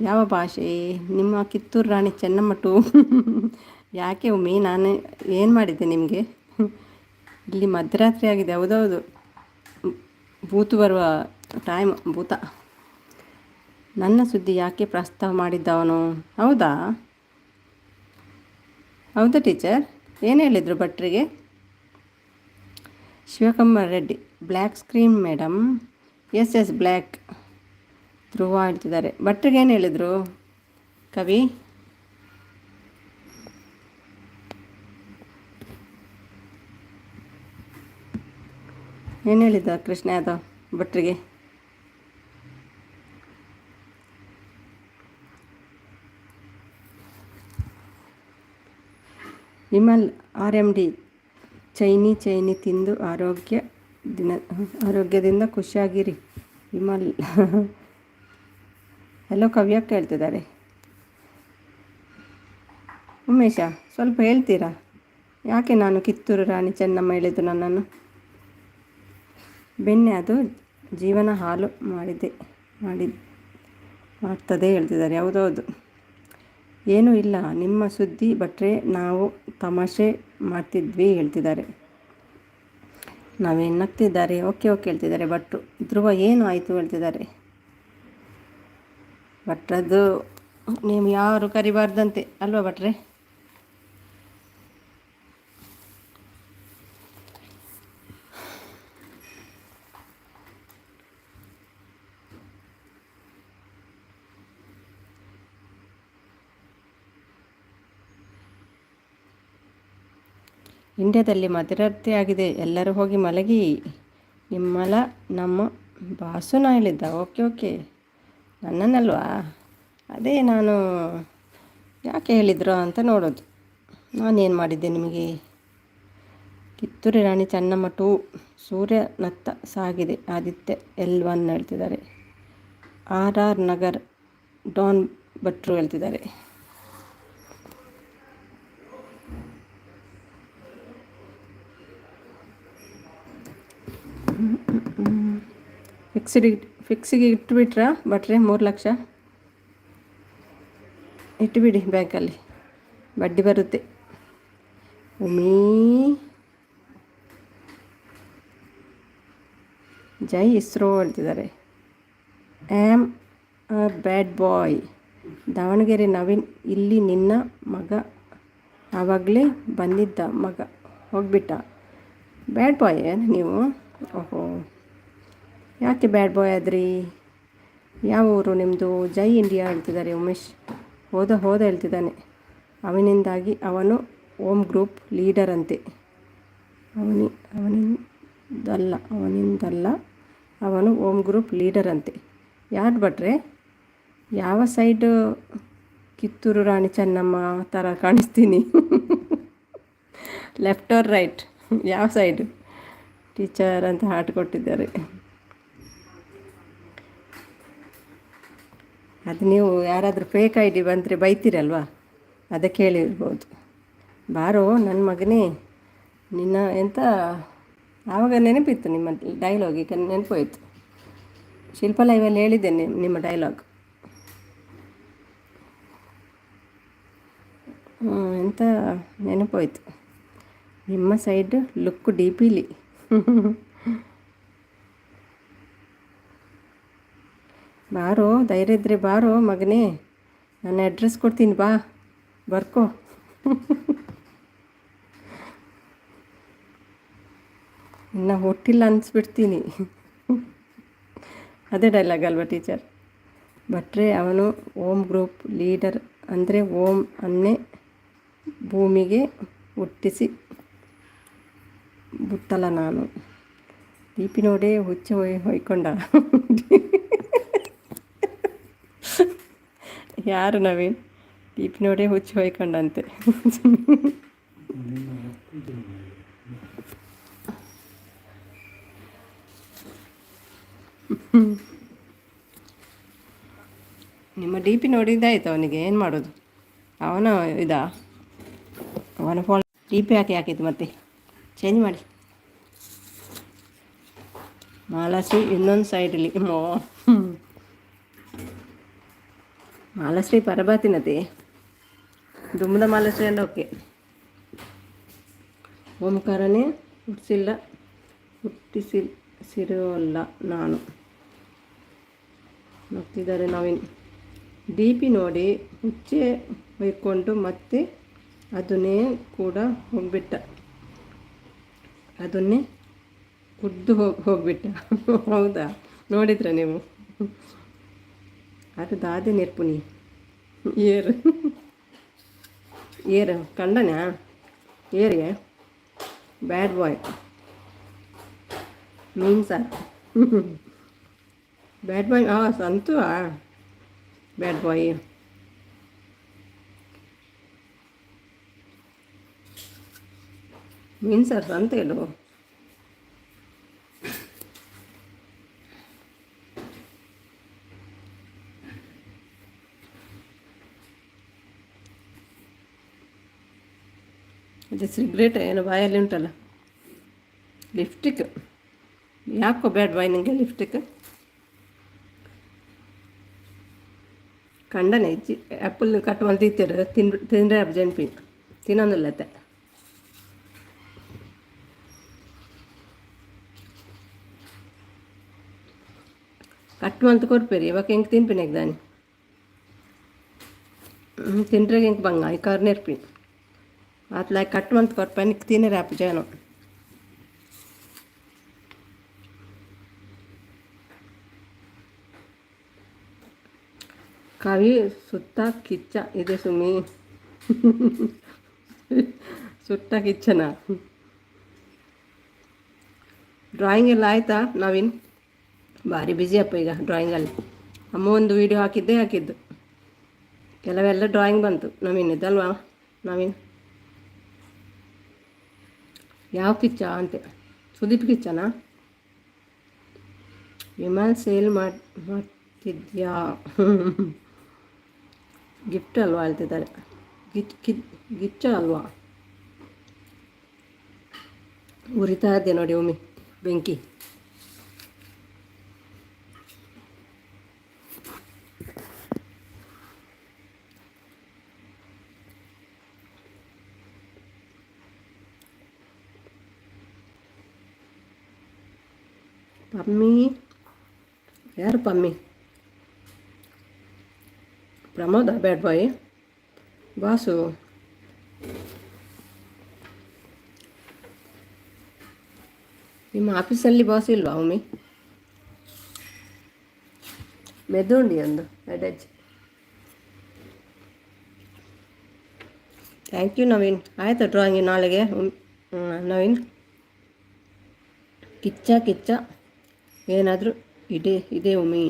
ಯಾವ ಭಾಷೆ? ನಿಮ್ಮ ಕಿತ್ತೂರು ರಾಣಿ ಚೆನ್ನಮ್ಮ ಟು. ಯಾಕೆ ಒಮ್ಮೆ ನಾನು ಏನು ಮಾಡಿದ್ದೆ ನಿಮಗೆ? ಇಲ್ಲಿ ಮಧ್ಯರಾತ್ರಿ ಆಗಿದೆ. ಹೌದೌದು, ಭೂತು ಬರುವ ಟೈಮ್. ಭೂತ. ನನ್ನ ಸುದ್ದಿ ಯಾಕೆ ಪ್ರಸ್ತಾವ ಮಾಡಿದ್ದವನು? ಹೌದಾ ಟೀಚರ್? ಏನು ಹೇಳಿದರು ಭಟ್ರಿಗೆ? Shivakumar Reddy, black screen madam. Yes black. Dhruva ಹೇಳ್ತಿದ್ದಾರೆ. ಭಟ್ರಿಗೆ ಏನು ಹೇಳಿದರು ಕವಿ? ಏನು ಹೇಳಿದ್ದ ಕೃಷ್ಣ ಯಾದವ್ ಭಟ್ರಿಗೆ? ವಿಮಲ್ RMD, ಚೈನಿ ತಿಂದು ಆರೋಗ್ಯದಿಂದ ಖುಷಿಯಾಗಿರಿ ವಿಮಲ್. ಹಲೋ ಕವ್ಯಕ್ಕೆ ಹೇಳ್ತಿದ್ದಾರೆ. ಉಮೇಶ, ಸ್ವಲ್ಪ ಹೇಳ್ತೀರಾ ಯಾಕೆ ನಾನು ಕಿತ್ತೂರು ರಾಣಿ ಚೆನ್ನಮ್ಮ ಹೇಳಿದ್ದು ನನ್ನನ್ನು? ಬೆನ್ನೆ ಅದು ಜೀವನ ಹಾಳು ಮಾಡ್ತದೆ ಹೇಳ್ತಿದ್ದಾರೆ. ಹೌದೌದು, ಏನೂ ಇಲ್ಲ ನಿಮ್ಮ ಸುದ್ದಿ ಭಟ್ರೆ, ನಾವು ತಮಾಷೆ ಮಾಡ್ತಿದ್ವಿ ಹೇಳ್ತಿದ್ದಾರೆ. ನಾವೇನು ನಗ್ತಿದ್ದಾರೆ? ಓಕೆ ಹೇಳ್ತಿದ್ದಾರೆ ಭಟ್ರು. ಧ್ರುವ ಏನು ಆಯಿತು ಹೇಳ್ತಿದ್ದಾರೆ. ಭಟ್ರದ್ದು ನೀವು ಯಾರು ಕರಿಬಾರ್ದಂತೆ ಅಲ್ವಾ ಭಟ್ರೆ? ಇಂಡ್ಯಾದಲ್ಲಿ ಮಧ್ಯರಾತ್ರಿ ಆಗಿದೆ, ಎಲ್ಲರೂ ಹೋಗಿ ಮಲಗಿ. ನಮ್ಮ ಬಾಸುನ ಹೇಳಿದ್ದ. ಓಕೆ ನನ್ನನ್ನಲ್ವಾ? ಅದೇ ನಾನು ಯಾಕೆ ಹೇಳಿದ್ರು ಅಂತ ನೋಡೋದು. ನಾನೇನು ಮಾಡಿದ್ದೆ ನಿಮಗೆ? ಕಿತ್ತೂರು ರಾಣಿ ಚೆನ್ನಮ್ಮ 2 ಸೂರ್ಯನತ್ತ ಸಾಗಿದೆ. ಆದಿತ್ಯ L1 ಹೇಳ್ತಿದ್ದಾರೆ. RR ನಗರ್ ಡಾನ್ ಭಟ್ರು ಹೇಳ್ತಿದ್ದಾರೆ. ಫಿಕ್ಸಿಗೆ ಇಟ್ಟುಬಿಟ್ರಾ ಭಟ್ರೆ? 3 ಲಕ್ಷ ಇಟ್ಟುಬಿಡಿ ಬ್ಯಾಂಕಲ್ಲಿ, ಬಡ್ಡಿ ಬರುತ್ತೆ. ಉಮೀ ಜೈ ಇಸ್ರೋ ಹೇಳ್ತಿದ್ದಾರೆ. ಆ್ಯಮ್ ಅ ಬ್ಯಾಡ್ ಬಾಯ್. ದಾವಣಗೆರೆ ನವೀನ್, ಇಲ್ಲಿ ನಿನ್ನ ಮಗ ಆವಾಗಲೇ ಬಂದಿದ್ದ, ಮಗ ಹೋಗ್ಬಿಟ್ಟ. ಬ್ಯಾಡ್ ಬಾಯ್ ನೀವು? ಓಹೋ, ಯಾಕೆ ಬ್ಯಾಡ್ ಬಾಯ್ ಆದ್ರಿ? ಯಾವ ಊರು ನಿಮ್ಮದು? ಜೈ ಇಂಡಿಯಾ ಹೇಳ್ತಿದ್ದಾರೆ ಉಮೇಶ್. ಹೋದ ಹೇಳ್ತಿದ್ದಾನೆ. ಅವನಿಂದಾಗಿ ಅವನು ಓಮ್ ಗ್ರೂಪ್ ಲೀಡರ್ ಅಂತೆ. ಅವನಿಂದಲ್ಲ, ಅವನು ಓಮ್ ಗ್ರೂಪ್ ಲೀಡರ್ ಅಂತೆ. ಯಾರು ಭಟ್ರೆ? ಯಾವ ಸೈಡು? ಕಿತ್ತೂರು ರಾಣಿ ಚೆನ್ನಮ್ಮ ಥರ ಕಾಣಿಸ್ತೀನಿ. Left or right? ಯಾವ ಸೈಡು? ಟೀಚರ್ ಅಂತ ಹಾಟ್ ಕೊಟ್ಟಿದ್ದಾರೆ. ಅದು ನೀವು ಯಾರಾದರೂ ಫೇಕ್ ಐ ಡಿ ಬಂದರೆ ಬೈತೀರಲ್ವಾ, ಅದಕ್ಕೆ ಹೇಳಿರ್ಬೋದು. ಬಾರೋ ನನ್ನ ಮಗನೇ, ನಿನ್ನ ಎಂತ ಆವಾಗ ನೆನಪಿತ್ತು ನಿಮ್ಮ ಡೈಲಾಗ್, ಈಗ ನೆನಪೋಯ್ತು. ಶಿಲ್ಪ ಲೈವಲ್ಲಿ ಹೇಳಿದ್ದೇನೆ ನಿಮ್ಮ ಡೈಲಾಗ್. ಎಂತ ನೆನಪೋಯ್ತು. ನಿಮ್ಮ ಸೈಡ್ ಲುಕ್ ಡಿ ಪಿಲಿ. ಬಾರೋ, ಧೈರ್ಯ ಇದ್ದರೆ ಬಾರೋ ಮಗನೇ, ನಾನು ಅಡ್ರೆಸ್ ಕೊಡ್ತೀನಿ, ಬಾ ಬರ್ಕೋ. ಇನ್ನು ಹುಟ್ಟಿಲ್ಲ ಅನಿಸ್ಬಿಡ್ತೀನಿ. ಅದೇ ಡೈಲಾಗ್ ಅಲ್ವಾ ಟೀಚರ್? ಭಟ್ರೆ ಅವನು ಓಮ್ ಗ್ರೂಪ್ ಲೀಡರ್ ಅಂದರೆ ಓಮ್ ಅನ್ನೇ ಭೂಮಿಗೆ ಹುಟ್ಟಿಸಿ ಬಿಟ್ಟಲ್ಲ ನಾನು. ದೀಪಿ ನೋಡೇ ಹುಚ್ಚ ಹೊಯ್ಕೊಂಡ. ಯಾರು ನವೀನ್? ದೀಪಿ ನೋಡೇ ಹುಚ್ಚು ಹೊಯ್ಕೊಂಡಂತೆ. ನಿಮ್ಮ ಡಿ ಪಿ ನೋಡಿದ್ದಾಯ್ತು ಅವನಿಗೆ, ಏನು ಮಾಡೋದು? ಅವನ ಅವನ ಫೋನ್ ಡಿ ಪಿ ಹಾಕಿದ್ದು ಮತ್ತೆ ಚೇಂಜ್ ಮಾಡಿ. ಮಾಲಾಶ್ರೀ ಇನ್ನೊಂದು ಸೈಡಲ್ಲಿ ಮಾಲಾಶ್ರೀ ಪರಬಾತಿನತೆ ದುಮ್ಮದ ಮಾಲಾಶ್ರೀ ಅಂದ ಓಕೆ. ಓಂಕಾರನೇ ಹುಟ್ಟಿಸಿರೋಲ್ಲ ನಾನು. ನೋಡ್ತಿದ್ದಾರೆ ನವೀನ್. ಡಿ ಪಿ ನೋಡಿ ಹುಚ್ಚೆ ಹೊಯ್ಕೊಂಡು ಮತ್ತೆ ಅದನ್ನೇ ಕೂಡ ಹೋಗ್ಬಿಟ್ಟ, ಅದನ್ನೇ ಕುದ್ದು ಹೋಗ್ಬಿಟ್ಟ. ಹೌದಾ, ನೋಡಿದ್ರ ನೀವು? ಅದು ದಾದೆ ನೆರ್ಪುನಿ ಏರು ಕಂಡನಾ ಏರಿಗೆ ಬ್ಯಾಡ್ ಬಾಯ್ ಮೀನ್ಸಾ? ಬ್ಯಾಡ್ ಬಾಯ್ ಸಂತು ಬ್ಯಾಡ್ ಬಾಯ್. ಮೀನ್ಸರ್ ಅಂತ ಹೇಳು. ಅದು ಸಿಗ್ರೇಟ್ ಏನೋ ಬಾಯಲ್ಲಿ ಉಂಟಲ್ಲ, ಲಿಪ್ಸ್ಟಿಕ್. ಯಾಕೋ ಬ್ಯಾಡ್ ಬಾಯ್ ನನಗೆ ಲಿಪ್ಸ್ಟಿಕ್? ಕಂಡನೆ ಆ್ಯಪಲ್ ಕಟ್ ಮಾಡಿ ತಿಂದರೆ ಜನ್ಪಿ ತಿನ್ನೊಂದಿಲ್ಲತ್ತೆ. ಕಟ್ ಮಂತ್ ಕೊಡ್ಪೇರಿ ಇವಾಗ ಹೆಂಗೆ ತಿನ್ಪಿನಿ ದಾನಿ ತಿಂದ್ರೆ ಹೆಂಗೆ ಬಂಗ ಈ ಕಾರ್ನೇರ್ಪಿ ಅತ್ಲ ಕಟ್ ಮಂತ್ ಕೊಡ್ಪನಿಕ್ ತಿನ್ನರೆ ಆಪ್ ಜನ. ಕವಿ ಸುತ್ತ ಕಿಚ್ಚ ಇದೆ ಸುಮಿ. ಸುಟ್ಟ ಕಿಚ್ಚನ ಡ್ರಾಯಿಂಗ್ ಎಲ್ಲ ಆಯಿತಾ ನವೀನ್? ಭಾರಿ ಬ್ಯುಸಿ ಅಪ್ಪ ಈಗ ಡ್ರಾಯಿಂಗಲ್ಲಿ. ಅಮ್ಮ ಒಂದು ವೀಡಿಯೋ ಹಾಕಿದ್ದು, ಕೆಲವೆಲ್ಲ ಡ್ರಾಯಿಂಗ್ ಬಂತು ನವೀನ್ ಇದ್ದಲ್ವಾ? ನವೀನ್ ಯಾವ ಕಿಚ್ಚ ಅಂತೆ? ಸುದೀಪ್ ಕಿಚ್ಚನಾ? ವಿಮಲ್ ಸೇಲ್ ಮಾಡ್ತಿದ್ಯಾ? ಗಿಫ್ಟ್ ಅಲ್ವಾ ಹೇಳ್ತಿದ್ದಾರೆ. ಗಿಚ್ಚ ಅಲ್ವಾ? ಉರಿತಾ ಇದ್ದೆ ನೋಡಿ ಒಮ್ಮೆ ಬೆಂಕಿ. ಪಮ್ಮಿ ಯಾರು ಪಮ್ಮಿ? ಪ್ರಮೋದ ಬ್ಯಾಡ್ ಬಾಯ್ ಬಾಸು. ನಿಮ್ಮ ಆಫೀಸಲ್ಲಿ ಬಾಸ್ ಇಲ್ವಾ ಒಮ್ಮೆ? ಮೆದುಂಡಿ ಒಂದು ಅಡ್ಜ್. Thank you Naveen. ಆಯಿತಾ ಡ್ರಾಯಿಂಗ್ ನಾಳೆಗೆ? ನವೀನ್ ಕಿಚ್ಚ ಏನಾದರೂ ಇದೆ ಒಮ್ಮೆ.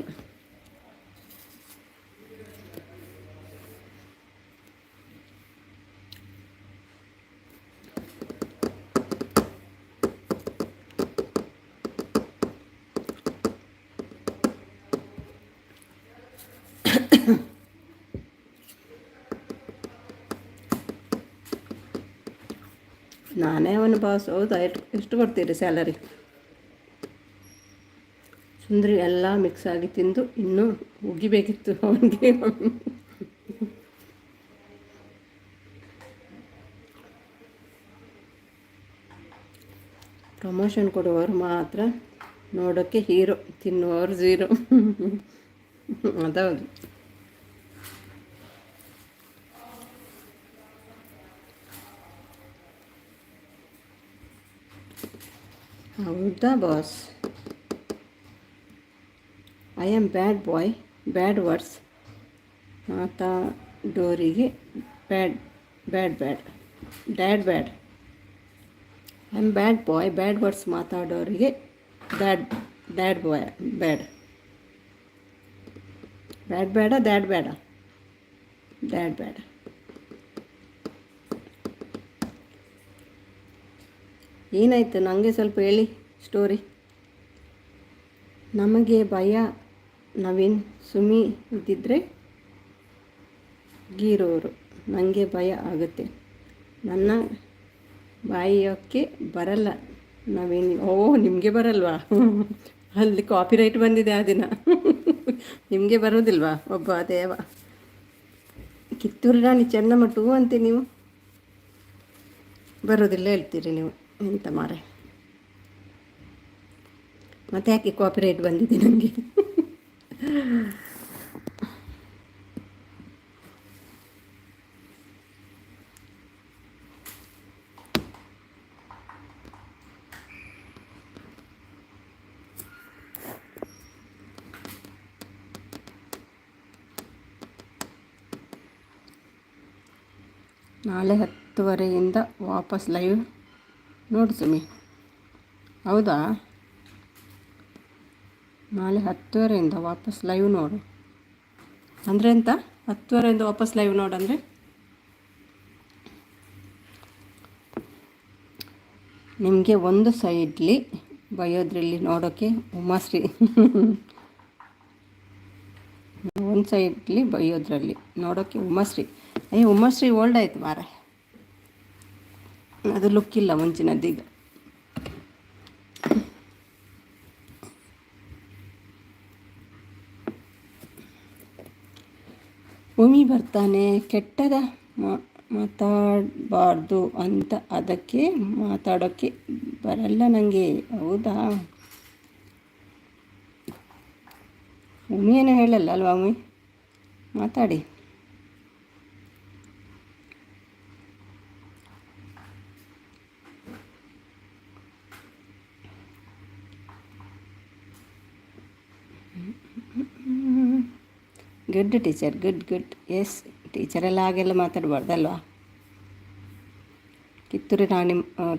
ನಾನೇ ಅವನು ಬಾಸ್. ಹೌದಾ? ಎಷ್ಟು ಕೊಡ್ತೀರಿ ಸ್ಯಾಲರಿ? ಸುಂದ್ರಿ ಎಲ್ಲ ಮಿಕ್ಸ್ ಆಗಿ ತಿಂದು ಇನ್ನೂ ಉಗಿಬೇಕಿತ್ತು ಅವನಿಗೆ. ಪ್ರಮೋಷನ್ ಕೊಡುವವರು ಮಾತ್ರ ನೋಡೋಕ್ಕೆ ಹೀರೋ, ತಿನ್ನುವವರು ಝೀರೋ. ಅದೌದು. ಹೌದಾ boss? I am bad boy. Bad words ಮಾತಾಡೋರಿಗೆ dad bad. I am bad boy. Bad words ಮಾತಾಡೋರಿಗೆ ಡ್ಯಾಡ್ ಬಾಯ್ ಬ್ಯಾಡ್. ಬ್ಯಾಡ್ ಬೇಡ ಡ್ಯಾಡ್ ಬೇಡ. ಡ್ಯಾಡ್ ಬೇಡ. ಏನಾಯಿತು ನನಗೆ ಸ್ವಲ್ಪ ಹೇಳಿ ಸ್ಟೋರಿ. ನಮಗೆ ಭಯ ನವೀನ್. ಸುಮಿ ಇದ್ದಿದ್ದರೆ ಗೀರೋರು. ನನಗೆ ಭಯ ಆಗುತ್ತೆ. ನನ್ನ ಬಾಯೋಕ್ಕೆ ಬರಲ್ಲ ನವೀನ್. ನಿಮಗೆ ಬರಲ್ವಾ? ಅಲ್ಲಿ ಕಾಪಿರೈಟ್ ಬಂದಿದೆ ಆ ದಿನ. ನಿಮಗೆ ಬರೋದಿಲ್ವಾ? ಒಬ್ಬ ದೇವ. ಕಿತ್ತೂರು ರಾಣಿ ಚೆನ್ನಮ್ಮ 2 ಅಂತೆ ನೀವು. ಬರೋದಿಲ್ಲ ಹೇಳ್ತೀರಿ ನೀವು. ಎಂತ ಮಾರೆ, ಮತ್ತೆ ಯಾಕೆ ಕಾಪಿರೈಟ್ ಬಂದಿದೆ ನನಗೆ? ನಾಳೆ 10:30 ವಾಪಸ್ ಲೈವ್ ನೋಡು ಸುಮಿ. ಹೌದಾ? ನಾಳೆ 10:30 ವಾಪಸ್ ಲೈವ್ ನೋಡು ಅಂದರೆ ಎಂತ? 10:30 ವಾಪಸ್ ಲೈವ್ ನೋಡಂದರೆ ನಿಮಗೆ ಒಂದು ಸೈಡ್ಲಿ ಬಯೋದ್ರಲ್ಲಿ ನೋಡೋಕ್ಕೆ ಉಮಾಶ್ರೀ. ಒಂದು ಸೈಡ್ಲಿ ಬೈಯೋದ್ರಲ್ಲಿ ನೋಡೋಕ್ಕೆ ಉಮಾಶ್ರೀ. ಉಮಾಶ್ರೀ ಓಲ್ಡ್ ಆಯ್ತು ಮಾರ. ಅದು ಲುಕ್ ಇಲ್ಲ ಮುಂಚಿನದ್ದೀಗ. ಉಮಿ ಬರ್ತಾನೆ. ಕೆಟ್ಟದ ಮಾತಾಡಬಾರ್ದು ಅಂತ ಅದಕ್ಕೆ ಮಾತಾಡೋಕ್ಕೆ ಬರಲ್ಲ ನನಗೆ. ಹೌದಾ? ಉಮಿ ಏನೋ ಹೇಳಲ್ಲ ಅಲ್ವಾ? ಉಮಿ ಮಾತಾಡಿ. Good teacher, good. ಎಸ್ ಟೀಚರೆಲ್ಲ ಹಾಗೆಲ್ಲ ಮಾತಾಡಬಾರ್ದಲ್ವಾ? ಕಿತ್ತೂರು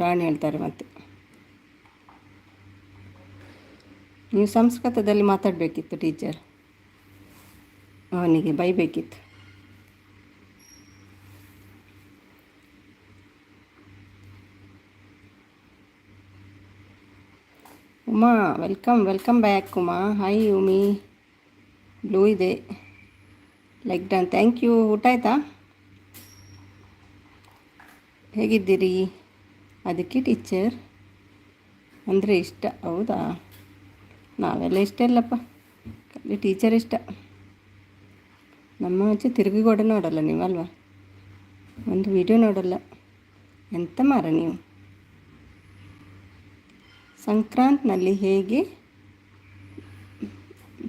ರಾಣಿ ಹೇಳ್ತಾರೆ. ಮತ್ತೆ ನೀವು ಸಂಸ್ಕೃತದಲ್ಲಿ ಮಾತಾಡಬೇಕಿತ್ತು ಟೀಚರ್. ಅವನಿಗೆ ಬೈಬೇಕಿತ್ತು. Uma welcome back Uma. Hi Umi. Blue ಇದೆ ಲೈಕ್ ಡನ್. Thank you. ಊಟ ಆಯಿತಾ? ಹೇಗಿದ್ದೀರಿ? ಅದಕ್ಕೆ ಟೀಚರ್ ಅಂದರೆ ಇಷ್ಟ. ಹೌದಾ? ನಾವೆಲ್ಲ ಇಷ್ಟ ಇಲ್ಲಪ್ಪ, ಖಾಲಿ ಟೀಚರ್ ಇಷ್ಟ. ನಮ್ಮ ಆಚೆ ತಿರುಗಿ ಕೂಡ ನೋಡಲ್ಲ ನೀವಲ್ವಾ? ಒಂದು ವಿಡಿಯೋ ನೋಡಲ್ಲ. ಎಂತ ಮಾರ ನೀವು? ಸಂಕ್ರಾಂತಿನಲ್ಲಿ ಹೇಗೆ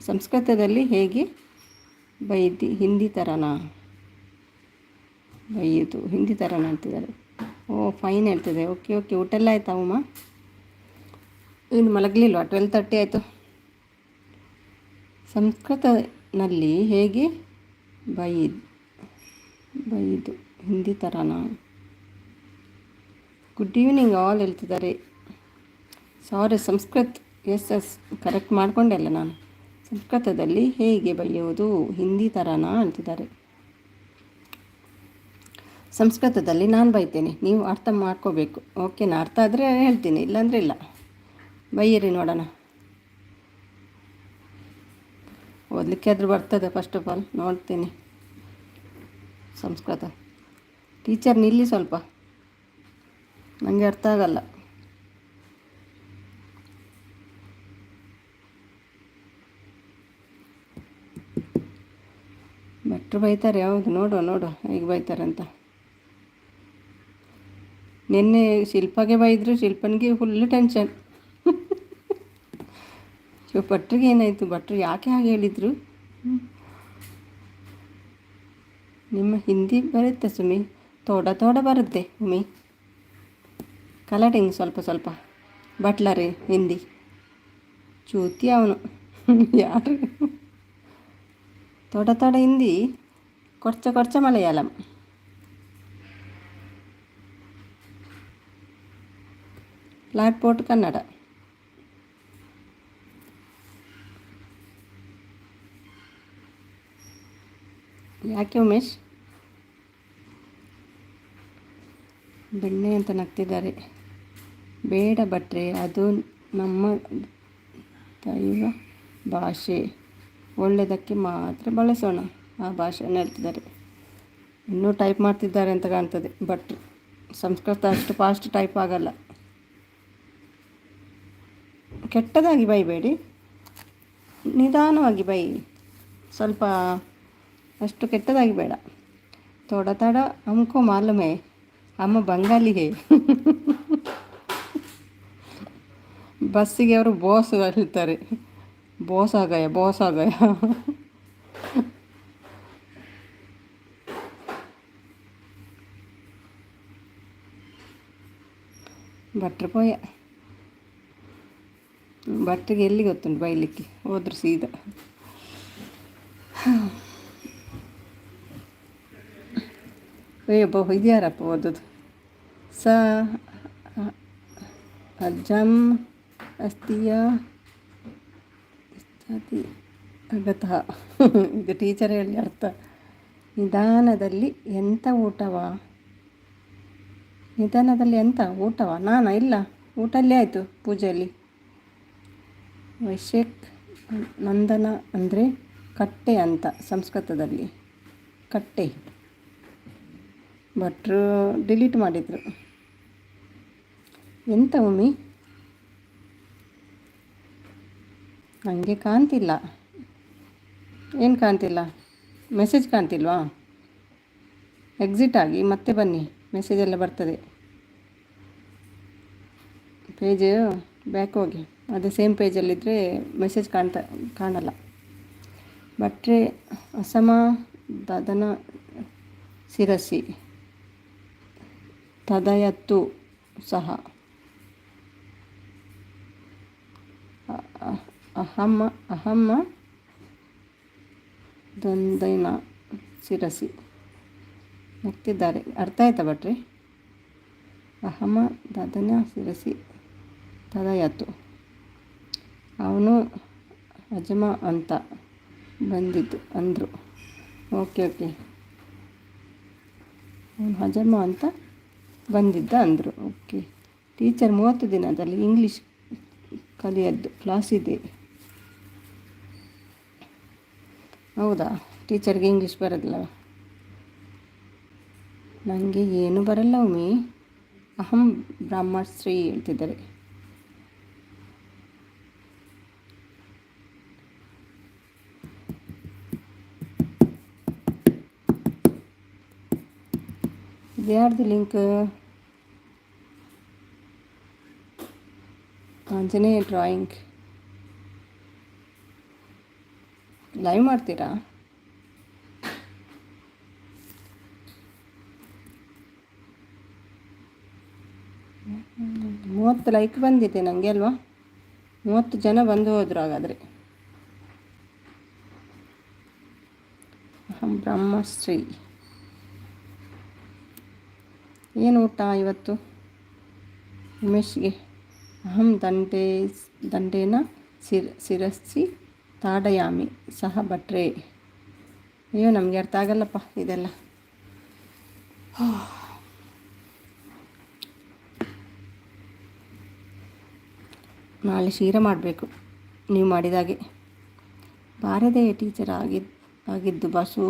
ಸಂಸ್ಕೃತದಲ್ಲಿ ಹೇಗೆ ಬೈದಿ ಹಿಂದಿ ಥರನಾ? ಬೈಯೋದು ಹಿಂದಿ ಥರನ ಅಂತಿದ್ದಾರೆ. ಓ ಫೈನ್ ಹೇಳ್ತಿದೆ. ಓಕೆ ಓಕೆ, ಊಟ ಎಲ್ಲ ಆಯ್ತಾ ಉಮ್ಮ? ಇನ್ನು ಮಲಗಲಿಲ್ವಾ? 12:30 ಆಯಿತು. ಸಂಸ್ಕೃತನಲ್ಲಿ ಹೇಗೆ ಬೈದು ಹಿಂದಿ ಥರನಾ? ಗುಡ್ ಈವ್ನಿಂಗ್ ಆಲ್ ಹೇಳ್ತಿದ್ದಾರೆ. ಸಾರಿ, ಸಂಸ್ಕೃತ್. ಎಸ್ ಕರೆಕ್ಟ್ ಮಾಡಿಕೊಂಡೆ ಅಲ್ಲ ನಾನು. ಸಂಸ್ಕೃತದಲ್ಲಿ ಹೇಗೆ ಬೈಯೋದು ಹಿಂದಿ ಥರನಾ ಅಂತಿದ್ದಾರೆ. ಸಂಸ್ಕೃತದಲ್ಲಿ ನಾನು ಬೈತೇನೆ, ನೀವು ಅರ್ಥ ಮಾಡ್ಕೋಬೇಕು. ಓಕೆನಾ? ಅರ್ಥ ಆದರೆ ಹೇಳ್ತೀನಿ, ಇಲ್ಲಾಂದರೆ ಇಲ್ಲ. ಬೈಯಿರಿ ನೋಡೋಣ. ಓದಲಿಕ್ಕೆ ಆದರೂ ಬರ್ತದೆ ಫಸ್ಟ್ ಆಫ್ ಆಲ್. ನೋಡ್ತೀನಿ ಸಂಸ್ಕೃತ. ಟೀಚರ್ ನಿಲ್ಲಿ ಸ್ವಲ್ಪ, ನನಗೆ ಅರ್ಥ ಆಗಲ್ಲ. ಭಟ್ರು ಬೈತಾರೆ. ಹೌದು, ನೋಡು ಹೇಗೆ ಬೈತಾರೆ ಅಂತ. ನಿನ್ನೆ ಶಿಲ್ಪಾಗೆ ಬೈದರು, ಶಿಲ್ಪನಿಗೆ ಫುಲ್ಲು ಟೆನ್ಷನ್. ಭಟ್ರಿಗೆ ಏನಾಯಿತು? ಭಟ್ರು ಯಾಕೆ ಹಾಗೆ ಹೇಳಿದರು? ನಿಮ್ಮ ಹಿಂದಿ ಬರುತ್ತೆ ಸುಮಿ, ತೋಡ ಬರುತ್ತೆ ಉಮಿ. ಕಲಟಿಂಗ್ ಸ್ವಲ್ಪ ಬಟ್ಲರಿ ಹಿಂದಿ ಚೂತಿ ಅವನು. ಯಾರು ತೋಡ ಹಿಂದಿ, ಕೊರ್ಚ ಮಲಯಾಳಂ. Flat port Kannada. ಯಾಕೆ ಉಮೇಶ್? ಬೆಣ್ಣೆ ಅಂತ ನಗ್ತಿದ್ದಾರೆ. ಬೇಡ ಭಟ್ರೆ, ಅದು ನಮ್ಮ ದೈವ ಭಾಷೆ, ಒಳ್ಳೆಯದಕ್ಕೆ ಮಾತ್ರ ಬಳಸೋಣ ಆ ಭಾಷೆಯನ್ನು ಹೇಳ್ತಿದ್ದಾರೆ. ಇನ್ನೂ ಟೈಪ್ ಮಾಡ್ತಿದ್ದಾರೆ ಅಂತ ಕಾಣ್ತದೆ ಭಟ್ರು. ಸಂಸ್ಕೃತ ಅಷ್ಟು ಫಾಸ್ಟ್ ಟೈಪ್ ಆಗಲ್ಲ. ಕೆಟ್ಟದಾಗಿ ಬೈಬೇಡಿ, ನಿಧಾನವಾಗಿ ಬೈ. ಸ್ವಲ್ಪ ಅಷ್ಟು ಕೆಟ್ಟದಾಗಿ ಬೇಡ. ತೋಡ ಹಮ್ಕೋ ಮಾಲೂಮೆ, ಅಮ್ಮ ಬಂಗಾಲಿ ಹೇ. ಬಸ್ಸಿಗೆ ಅವರು ಬಾಸ್ ಹೇಳ್ತಾರೆ. ಬಾಸ್ ಆಗಯ. ಭಟ್ರು ಪೋಯ. ಭಟ್ರಿಗೆ ಎಲ್ಲಿ ಗೊತ್ತುಂಟು ಬೈಲಿಕ್ಕೆ? ಹೋದ್ರು ಸೀದಾ. ಇದ್ಯಾರಪ್ಪ ಓದೋದು? ಅಜ್ಜಂ ಅಸ್ತಿಯ ಅಗತಃ. ಇದು ಟೀಚರ್ ಹೇಳಿ ಅರ್ಥ. ನಿಧಾನದಲ್ಲಿ ಎಂಥ ಊಟವಾ? ನಿಧಾನದಲ್ಲಿ ಎಂಥ ಊಟವಾ? ನಾನಾ? ಇಲ್ಲ, ಊಟಲ್ಲೇ ಆಯಿತು ಪೂಜೆಯಲ್ಲಿ. ವೈಶೇಖ್ ನಂದನ ಅಂದರೆ ಕಟ್ಟೆ ಅಂತ ಸಂಸ್ಕೃತದಲ್ಲಿ. ಕಟ್ಟೆ. ಭಟ್ರು ಡಿಲೀಟ್ ಮಾಡಿದರು. ಎಂತ ಉಮ್ಮಿ? ನನಗೆ ಕಾಣ್ತಿಲ್ಲ. ಏನು ಕಾಣ್ತಿಲ್ಲ? ಮೆಸೇಜ್ ಕಾಣ್ತಿಲ್ವಾ? ಎಕ್ಸಿಟ್ ಆಗಿ ಮತ್ತೆ ಬನ್ನಿ, ಮೆಸೇಜ್ ಎಲ್ಲ ಬರ್ತದೆ. ಪೇಜ್ ಬ್ಯಾಕ್ ಹೋಗಿ, ಅದೇ ಸೇಮ್ ಪೇಜಲ್ಲಿದ್ದರೆ ಮೆಸೇಜ್ ಕಾಣಲ್ಲ. ಭಟ್ರೆ ಅಸಮ ದದನ ಶಿರಸಿ ತದಯತ್ತು ಸಹ ಅಹಮ್ಮ ದಂದೈನ ಶಿರಸಿ ನಗ್ತಿದ್ದಾರೆ. ಅರ್ಥ ಆಯ್ತಾ ಭಟ್ರೆ? ಅಹಮ್ಮ ದದನ ಶಿರಸಿ ತದಯತ್ತು. ಅವನು ಅಜಮ ಅಂತ ಬಂದಿದ್ದು ಅಂದರು. ಓಕೆ, ಅವನು ಹಜಮ ಅಂತ ಬಂದಿದ್ದ ಅಂದರು. ಓಕೆ. ಟೀಚರ್ 30 ದಿನದಲ್ಲಿ ಇಂಗ್ಲೀಷ್ ಕಲಿಯೋದು ಕ್ಲಾಸ್ ಇದೆ. ಹೌದಾ? ಟೀಚರ್ಗೆ ಇಂಗ್ಲೀಷ್ ಬರೋದಿಲ್ಲ? ನನಗೆ ಏನು ಬರಲ್ಲ ಉಮಿ. ಅಹಂ ಬ್ರಹ್ಮಶ್ರೀ ಹೇಳ್ತಿದ್ದಾರೆ. ಯಾರ್ದು ಲಿಂಕ್? ಆಂಜನೇಯ ಡ್ರಾಯಿಂಗ್. ಲೈವ್ ಮಾಡ್ತೀರಾ? ಮೂವತ್ತು ಲೈಕ್ ಬಂದಿದೆ ನನಗೆ ಅಲ್ವಾ? 30 ಜನ ಬಂದು ಹೋದರು ಹಾಗಾದರೆ. ಬ್ರಹ್ಮಶ್ರೀ. ಏನು ಊಟ ಇವತ್ತು ಉಮೇಶ್ಗೆ? ಅಹಂ ದಂಡೇನ ಶಿರಸ್ಸಿ ತಾಡಯಾಮಿ ಸಹ ಭಟ್ರೆ. ಅಯ್ಯೋ ನಮಗೆ ಅರ್ಥ ಆಗಲ್ಲಪ್ಪ ಇದೆಲ್ಲ. ನಾಳೆ ಶೀರ ಮಾಡಬೇಕು ನೀವು ಮಾಡಿದಾಗೆ. ಭಾರತೀಯ ಟೀಚರ್ ಆಗಿದ್ದು ಬಾಸು.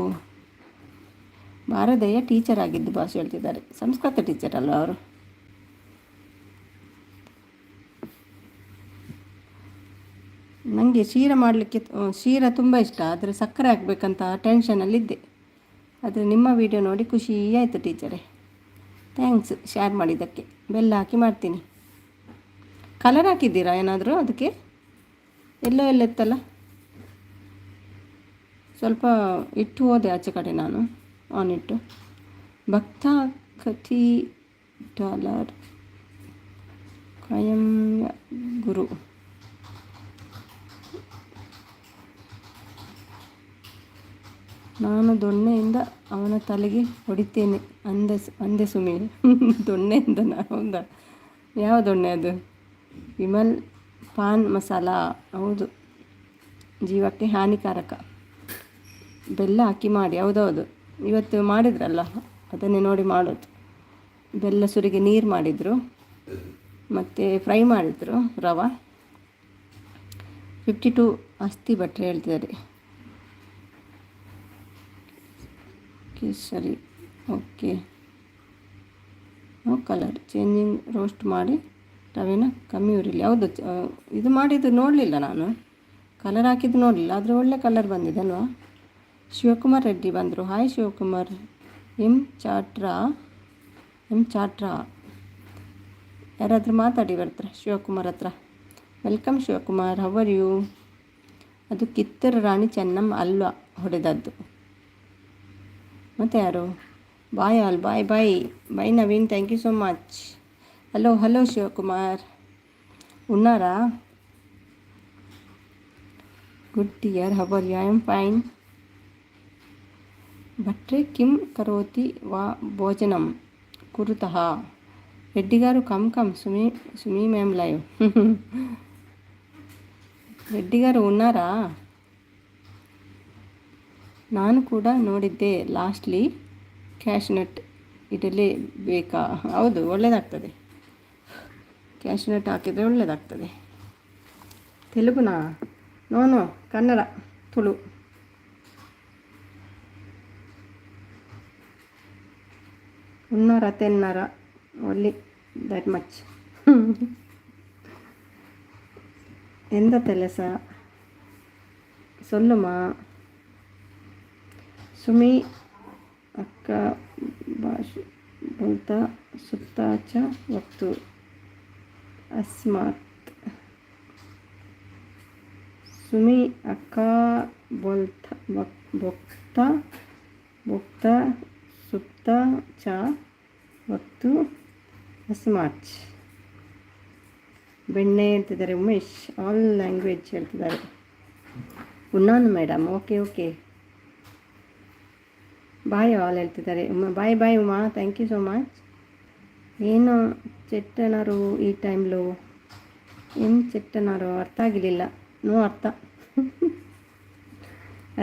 ಭಾರತೀಯ ಟೀಚರ್ ಆಗಿದ್ದು ಬಾಸು ಹೇಳ್ತಿದ್ದಾರೆ. ಸಂಸ್ಕೃತ ಟೀಚರ್ ಅಲ್ವ ಅವರು? ನನಗೆ ಶೀರ ಮಾಡಲಿಕ್ಕೆ ಶೀರ ತುಂಬ ಇಷ್ಟ, ಆದರೆ ಸಕ್ಕರೆ ಹಾಕಬೇಕಂತ ಟೆನ್ಷನಲ್ಲಿದ್ದೆ. ಆದರೆ ನಿಮ್ಮ ವಿಡಿಯೋ ನೋಡಿ ಖುಷಿ ಆಯಿತು ಟೀಚರೇ. ಥ್ಯಾಂಕ್ಸ್ ಶೇರ್ ಮಾಡಿದ್ದಕ್ಕೆ. ಬೆಲ್ಲ ಹಾಕಿ ಮಾಡ್ತೀನಿ. ಕಲರ್ ಹಾಕಿದ್ದೀರಾ ಏನಾದರೂ ಅದಕ್ಕೆ? ಎಲ್ಲೋ ಇತ್ತಲ್ಲ, ಸ್ವಲ್ಪ ಇಟ್ಟು ಹೋದೆ ಆಚೆ ಕಡೆ ನಾನು ಆನ್ ಇಟ್ಟು. ಭಕ್ತ ಕಥಿ ಡಾಲರ್ ಕಾಯಂ ಗುರು. ನಾನು ದೊಣ್ಣೆಯಿಂದ ಅವನ ತಲೆಗೆ ಹೊಡಿತೇನೆ ಅಂದೆ ಸುಮಿ. ದೊಣ್ಣೆಯಿಂದ ಹೌದಾ? ಯಾವ ದೊಣ್ಣೆ ಅದು? ವಿಮಲ್ ಪಾನ್ ಮಸಾಲ. ಹೌದು, ಜೀವಕ್ಕೆ ಹಾನಿಕಾರಕ. ಬೆಲ್ಲ ಹಾಕಿ ಮಾಡಿ. ಹೌದೌದು, ಇವತ್ತು ಮಾಡಿದ್ರಲ್ಲ ಅದನ್ನೇ ನೋಡಿ ಮಾಡೋದು. ಬೆಲ್ಲ ಸುರಿಗೆ ನೀರು ಮಾಡಿದರು, ಮತ್ತು ಫ್ರೈ ಮಾಡಿದರು ರವೆ. 52 ಅಸ್ತಿ ಭಟ್ರೆ ಹೇಳ್ತಿದ್ದಾರೆ. ಸರಿ, ಓಕೆ. ಕಲರ್ ಚೇಂಜಿಂಗ್ ರೋಸ್ಟ್ ಮಾಡಿ ರವೆನ ಕಮ್ಮಿ ಉರಿಲಿ. ಹೌದು, ಇದು ಮಾಡಿದ್ದು ನೋಡಲಿಲ್ಲ ನಾನು, ಕಲರ್ ಹಾಕಿದ್ದು ನೋಡಲಿಲ್ಲ, ಆದರೆ ಒಳ್ಳೆ ಕಲರ್ ಬಂದಿದೆ ಅಲ್ವಾ? ಶಿವಕುಮಾರ್ ರೆಡ್ಡಿ ಬಂದರು. ಹಾಯ್ ಶಿವಕುಮಾರ್. ಎಂ ಚಾಟ್ರಾ ಯಾರಾದರೂ ಮಾತಾಡಿ ಬರ್ತಾರೆ ಶಿವಕುಮಾರ್ ಹತ್ರ. Welcome Shivakumar, how are you? ಅದು ಕಿತ್ತೂರು ರಾಣಿ ಚೆನ್ನಮ್ಮ ಅಲ್ವಾ ಹೊಡೆದದ್ದು? ಮತ್ತು ಯಾರು? Bye all, bye bye bye Naveen, thank you so much. Hello Shivakumar, ఉన్నారా? Good dear, how are you? I am fine. ಭಟ್ರೆ ಕಿಂ ಕರೋತಿ ವಾ ಭೋಜನಂ ಕುರುತಃ? రెడ్డి గారు కమ్ సుమీ మ్యామ్ లైవ్. రెడ్డి గారు ఉన్నారా? ನಾನು ಕೂಡ ನೋಡಿದ್ದೆ ಲಾಸ್ಟ್ಲಿ. ಕ್ಯಾಶ್ನಟ್ ಇಡಲೇ ಬೇಕಾ? ಹೌದು, ಒಳ್ಳೆಯದಾಗ್ತದೆ. ಕ್ಯಾಶ್ನಟ್ ಹಾಕಿದರೆ ಒಳ್ಳೆಯದಾಗ್ತದೆ. ತೆಲುಗುನಾ? ನೋ ಕನ್ನಡ, ತುಳು. ఉన్నారా తిన్నారా? Only that much. ఎంత తెలుసా? సొల్లుమా. సుమి అక్క భాష బోల్తా సుత్తాచ వక్తు అస్మాత్. సుమి అక్క బోల్తా బోక్తా ಸುತ್ತ ಚ ಮತ್ತು ಅಸ್ಮಾಚ್. ಬೆಣ್ಣೆ ಹೇಳ್ತಿದ್ದಾರೆ ಉಮೇಶ್. ಆಲ್ ಲ್ಯಾಂಗ್ವೇಜ್ ಹೇಳ್ತಿದ್ದಾರೆ. ಉನ್ನಾನು ಮೇಡಮ್. ಓಕೆ. ಬಾಯ್ ಆಲ್ ಹೇಳ್ತಿದ್ದಾರೆ. Bye Uma, thank you so much. ಏನು చెట్టనరు ಈ ಟೈಮ್ಲು? ಏನು చెట్టనరు? ಅರ್ಥ ಆಗಲಿಲ್ಲ. ನೋ ಅರ್ಥ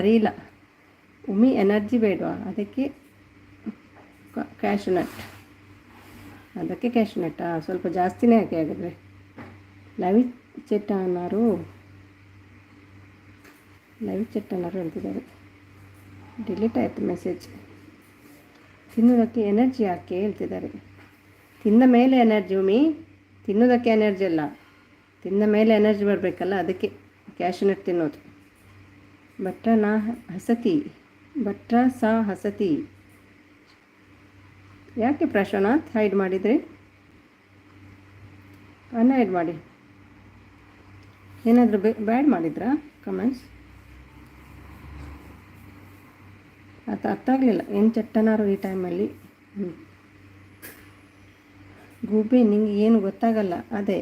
ಅರಿಯಿಲ್ಲ. ಉಮಿ ಎನರ್ಜಿ ಬೇಡವಾ? ಅದಕ್ಕೆ ಕ್ಯಾಶ್ನಟ್. ಅದಕ್ಕೆ ಕ್ಯಾಶ್ನಟ್ಟಾ? ಸ್ವಲ್ಪ ಜಾಸ್ತಿನೇ ಹಾಕಿ ಆಗಿದ್ರೆ. ಲೈವ್ ಚೆಟ್ಟನರು ಹೇಳ್ತಿದ್ದಾರೆ. ಡಿಲೀಟ್ ಆಯಿತು ಮೆಸೇಜ್. ತಿನ್ನೋದಕ್ಕೆ ಎನರ್ಜಿ ಹಾಕಿ ಹೇಳ್ತಿದ್ದಾರೆ. ತಿಂದ ಮೇಲೆ ಎನರ್ಜಿ ಉಮಿ, ತಿನ್ನೋದಕ್ಕೆ ಎನರ್ಜಿ ಅಲ್ಲ, ತಿಂದ ಮೇಲೆ ಎನರ್ಜಿ ಬರಬೇಕಲ್ಲ, ಅದಕ್ಕೆ ಕ್ಯಾಶ್ನಟ್ ತಿನ್ನೋದು. ಭಟ್ರ ಸಾ ಹಸತಿ. ಯಾಕೆ ಪ್ರಶಾಂತ್ ಹೈಡ್ ಮಾಡಿದ್ರಿ? ಅನ್ಹೈಡ್ ಮಾಡಿ. ಏನಾದರೂ ಬ್ಯಾಡ್ ಮಾಡಿದ್ರಾ ಕಮೆಂಟ್ಸ್? ಅದು ಅರ್ಥ ಆಗಲಿಲ್ಲ ಏನು ಚಟ್ಟನಾರು ಈ ಟೈಮಲ್ಲಿ. ಗೂಬೆ ನಿಂಗೆ ಏನು ಗೊತ್ತಾಗಲ್ಲ, ಅದೇ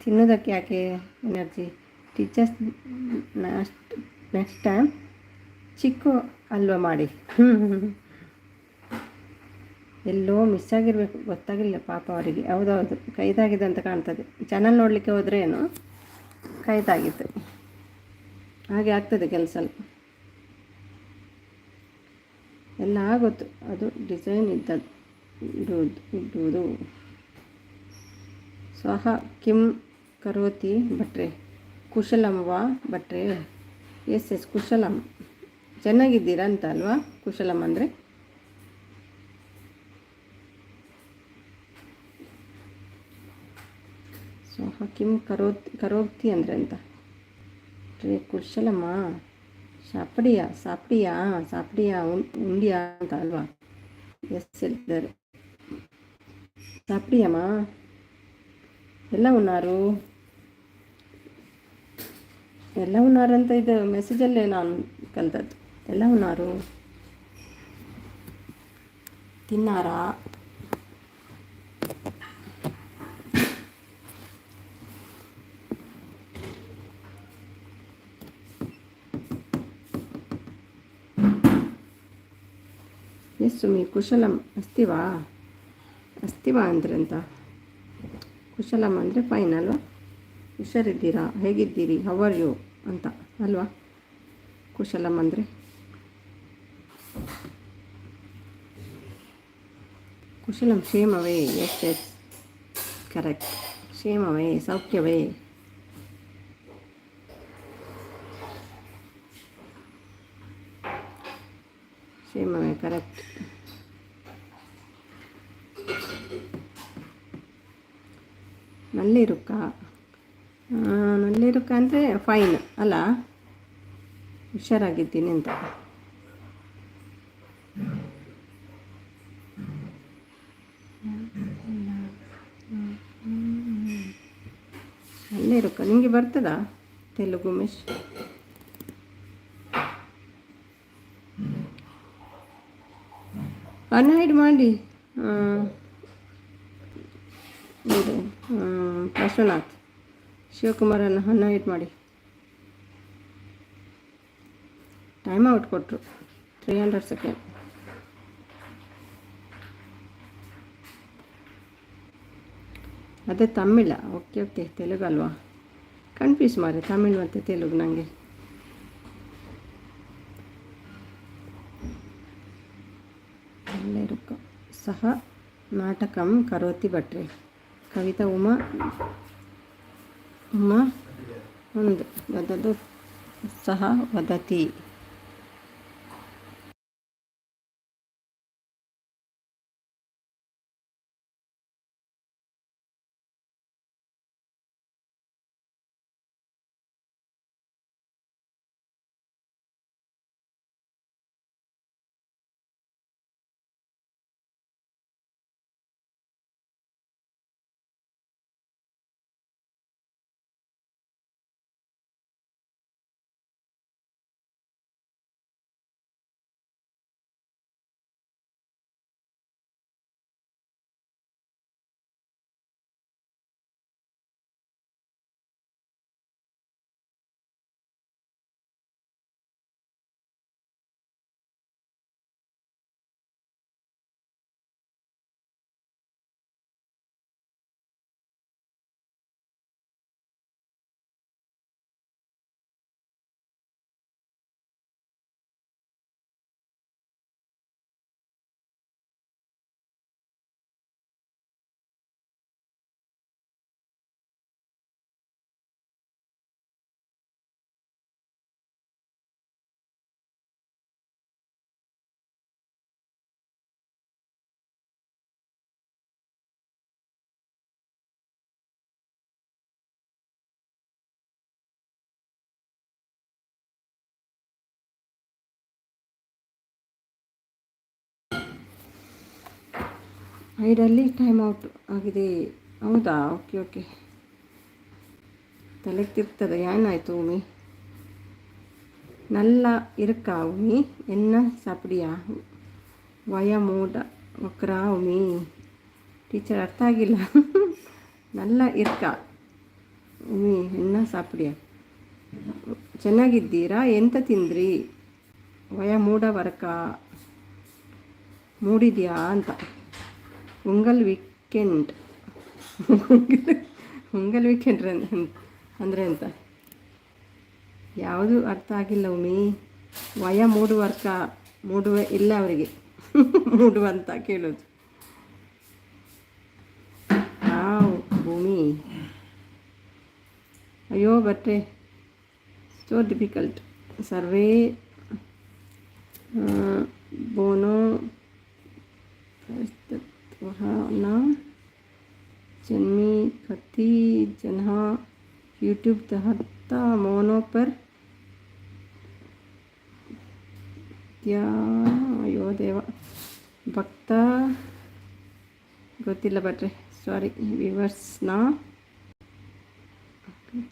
ತಿನ್ನೋದಕ್ಕೆ ಯಾಕೆ ಎನರ್ಜಿ. ಟೀಚರ್ಸ್ ನೆಕ್ಸ್ಟ್ ಟೈಮ್ ಚಿಕ್ಕ ಅಲ್ವಾ ಮಾಡಿ. ಎಲ್ಲೋ ಮಿಸ್ ಆಗಿರಬೇಕು, ಗೊತ್ತಾಗಿಲ್ಲ ಪಾಪ ಅವರಿಗೆ. ಹೌದೌದು, ಕೈದಾಗಿದೆ ಅಂತ ಕಾಣ್ತದೆ. ಚಾನಲ್ ನೋಡಲಿಕ್ಕೆ ಹೋದರೆ ಏನು ಕೈದಾಗಿತ್ತು, ಹಾಗೆ ಆಗ್ತದೆ ಕೆಲಸ ಎಲ್ಲ ಆಗೋತ್ತು. ಅದು ಡಿಸೈನ್ ಇಡುವುದು. ಸ್ವಹ ಕಿಂ ಕರೋತಿ ಭಟ್ರೆ, ಕುಶಲಂ ವಾ ಭಟ್ರೆ. ಎಸ್ ಕುಶಲಂ, ಚೆನ್ನಾಗಿದ್ದೀರಾ ಅಂತ ಅಲ್ವಾ ಕುಶಲಂ ಅಂದರೆ. ಸ್ವಹ ಕಿಂ ಕರೋತಿ ಅಂದರೆ ಅಂತ ರೇ ಕುಶಲಮ್ಮ. ಸಾಪಡಿಯಾ ಉಂಡಿಯಾ ಅಂತ ಅಲ್ವಾ. ಎಸ್ ಹೇಳ್ತಿದ್ದಾರೆ. ಸಾಪಡಿಯಮ್ಮ ಎಲ್ಲ ಉన్నారు ಅಂತ ಇದು ಮೆಸೇಜಲ್ಲೇ ನಾನು ಕಲ್ತದ್ದು. ಎಲ್ಲ ಉన్నారు ತಿನ್ನಾರಾ. ಎಸ್ ಸುಮಿ, ಕುಶಲಂ ಅಸ್ತಿವಾ ಅಂದರೆ ಅಂತ. ಕುಶಲಂ ಅಂದರೆ ಫೈನ್ ಅಲ್ವಾ. ಹುಷಾರಿದ್ದೀರಾ, ಹೇಗಿದ್ದೀರಿ, ಹೌ ಆರ್ ಯು ಅಂತ ಅಲ್ವಾ ಕುಶಲಂ ಅಂದರೆ. ಕುಶಲಂ ಕ್ಷೇಮವೇ. Yes correct. ಕ್ಷೇಮವೇ, ಸೌಖ್ಯವೇ. ಕ್ಷೇಮವೇ ಕರೆಕ್ಟ್. ನಲ್ಲಿರುಕ್ಕ ಅಂದರೆ ಫೈನ್ ಅಲ್ಲ, ಹುಷಾರಾಗಿದ್ದೀನಿ ಅಂತ. ನಲ್ಲಿರುಕ್ಕ ನಿಮಗೆ ಬರ್ತದಾ ತೆಲುಗು ಮಿಸ್? ಅನ್ಹೈಡ್ ಮಾಡಿ ಇದು ಪ್ರಶ್ವನಾಥ್ ಶಿವಕುಮಾರನ್ನು ಅನ್ಹೈಡ್ ಮಾಡಿ. ಟೈಮ್ ಔಟ್ ಕೊಟ್ಟರು 300 ಸೆಕೆಂಡ್. ಅದೇ ತಮಿಳ. ಓಕೆ ತೆಲುಗು ಅಲ್ವಾ, ಕನ್ಫ್ಯೂಸ್ ಮಾಡಿ ತಮಿಳ್ ಮತ್ತು ತೆಲುಗು ನನಗೆ. ಎಲ್ಲರಿಗೂ ಸಹ ನಾಟಕಂ ಕರೋತಿ ಭಟ್ರೆ. ಕವಿತಾ ಉಮಾ ಒಂದು ವದದು ಸಹ ವದತಿ. ಐಡಲ್ಲಿ ಟೈಮ್ ಔಟ್ ಆಗಿದೆ. ಹೌದಾ, ಓಕೆ ತಲೆಗೆ ತಿರ್ತದೆ. ಏನಾಯಿತು ಉಮಿ? நல்லா இருக்கா உமி? என்ன சாப்பிಡಿಯಾ? ವಯ ಮೂಡ ವಕ್ರ ಉಮಿ. ಟೀಚರ್ ಅರ್ಥ ಆಗಿಲ್ಲ. ನಲ್ಲ ಇರ್ಕ ಉಮಿ ಎನ್ನ ಸಾಪಿಡಿಯಾ? ಚೆನ್ನಾಗಿದ್ದೀರಾ? ಎಂತ ತಿಂದ್ರಿ? ವಯ ಮೂಡ ವರ್ಕ ಮೂಡಿದ್ಯಾ ಅಂತ. ಉಂಗಲ್ ವೀಕೆಂಡ್ ಉಂಗಲ್ ವೀಕೆಂಡ್ ಅಂದರೆ ಅಂತ ಯಾವುದು ಅರ್ಥ ಆಗಿಲ್ಲ ಉಮಿ. ವಯ ಮೂಡುವರ್ಕ ಮೂಡುವ ಇಲ್ಲ ಅವರಿಗೆ ಮೂಡುವಂತ ಕೇಳೋದು. ಹಾಂ ಭೂಮಿ. ಅಯ್ಯೋ ಬಟ್ರೆ ಸೋ ಡಿಫಿಕಲ್ಟ್. ಸರ್ವೇ ಬೋನೋ ನ जन्मी कति जन यूट्यूब तहता मोनो पर क्या अयो देव भक्त ಗೊತ್ತಿಲ್ಲ ಬಟ್ರೆ ಸಾರಿ ವಿವರ್ಸ್ನ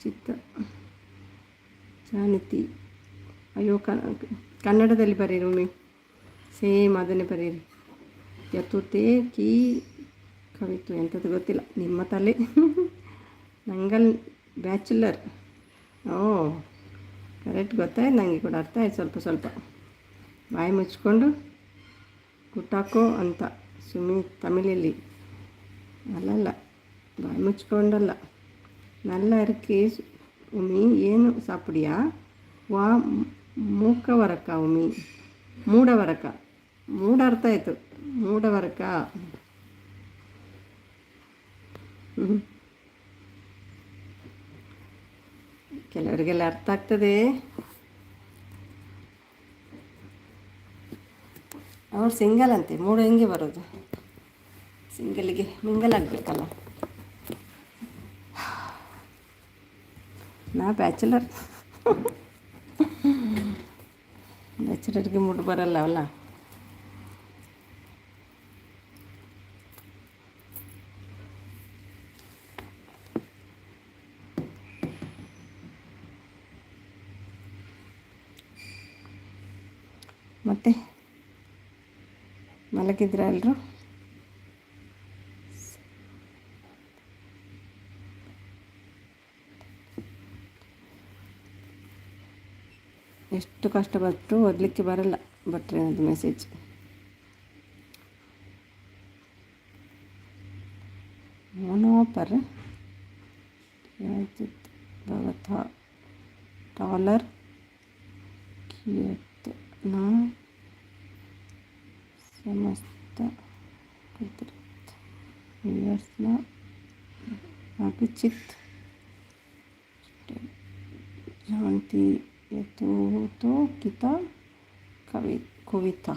ಚಿತ್ತ ಜಾನತಿ. ಅಯ್ಯೋ ಕನ್ನಡದಲ್ಲಿ ಬರೀರಿ ಒಮ್ಮೆ, ಸೇಮ್ ಅದನ್ನೇ ಬರೀರಿ. ಯತುತೆ ಕಿ ಕವಿತು ಎಂಥದ್ದು ಗೊತ್ತಿಲ್ಲ ನಿಮ್ಮ ತಲೆ. ನಂಗಲ್ ಬ್ಯಾಚುಲರ್. ಓ ಕರೆಕ್ಟ್ ಗೊತ್ತಾಯ್ತು ನನಗೆ ಕೂಡ ಅರ್ಥ ಆಯ್ತು ಸ್ವಲ್ಪ ಸ್ವಲ್ಪ. ಬಾಯಿ ಮುಚ್ಕೊಂಡು ಕುಟ್ಟಾಕೋ ಅಂತ ಸುಮ್ಮನೆ ತಮಿಳಲ್ಲಿ ಅಲ್ಲಲ್ಲ, ಬಾಯಿ ಮುಚ್ಕೊಂಡಲ್ಲ. ನಲ್ಲ ಇರಕ್ಕೆ ಉಮಿ ಏನು ಸಾಪಿಡಿಯಾ? ವಾ ಮೂಕವರಕ ಉಮಿ. ಮೂಡವರಕ. ಮೂಡ ಅರ್ಥ ಆಯಿತು, ಮೂಡವರಕ. ಕೆಲವರಿಗೆಲ್ಲ ಅರ್ಥ ಆಗ್ತದೆ. ಅವ್ರು ಸಿಂಗಲ್ ಅಂತೆ, ಮೂಡು ಹೆಂಗೆ ಬರೋದು? ಸಿಂಗಲಿಗೆ ಮಿಂಗಲ್ ಆಗಬೇಕಲ್ಲ. ನಾ ಬ್ಯಾಚುಲರ್. ಬ್ಯಾಚುಲರ್ಗೆ ಮೂಡು ಬರಲ್ಲ ಅಲ್ಲ. ಮತ್ತೆ ಮಲಗಿದ್ರ ಎಲ್ಲರೂ? ಎಷ್ಟು ಕಷ್ಟಪಟ್ಟು ಓದಲಿಕ್ಕೆ ಬರಲ್ಲ ಬಟ್ರೆ ಅದು ಮೆಸೇಜ್. ಮೋನೋಪರ್ ಭವತಃ ಡಾಲರ್ ಕಿಯತ್ ನಾ ಸಮಸ್ತ ವ್ಯೂವರ್ಸ್ನ ಅಭಿಚಿತ್ ಜಾಂತಿ ಯಥೋ ಕಿತ ಕವಿತಾ.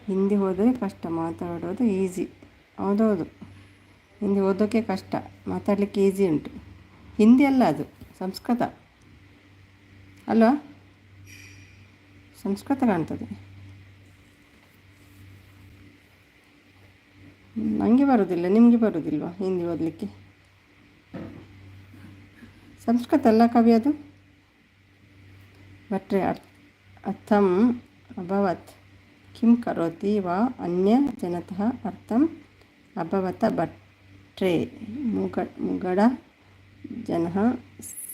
ಹಿಂದಿ ಹೋದರೆ ಕಷ್ಟ, ಮಾತಾಡೋದು ಈಸಿ. ಹೌದೌದು, ಹಿಂದಿ ಓದೋಕ್ಕೆ ಕಷ್ಟ, ಮಾತಾಡಲಿಕ್ಕೆ ಈಸಿ ಉಂಟು. ಹಿಂದಿ ಅಲ್ಲ ಅದು, ಸಂಸ್ಕೃತ ಅಲ್ವಾ? ಸಂಸ್ಕೃತ ಕಾಣ್ತದೆ. ನನಗೆ ಬರೋದಿಲ್ಲ, ನಿಮಗೆ ಬರೋದಿಲ್ವಾ ಹಿಂದಿ ಓದಲಿಕ್ಕೆ? ಸಂಸ್ಕೃತ ಅಲ್ಲ ಕವಿ ಅದು. ಭಟ್ರೆ ಅರ್ಥಂ ಅಭವತ್ ಕಿಂ ಕರೋತಿ ವಾ ಅನ್ಯ ಜನತಃ ಅರ್ಥಂ ಅಭವತ ಭಟ್ರೆ ಮುಗಡ ಜನ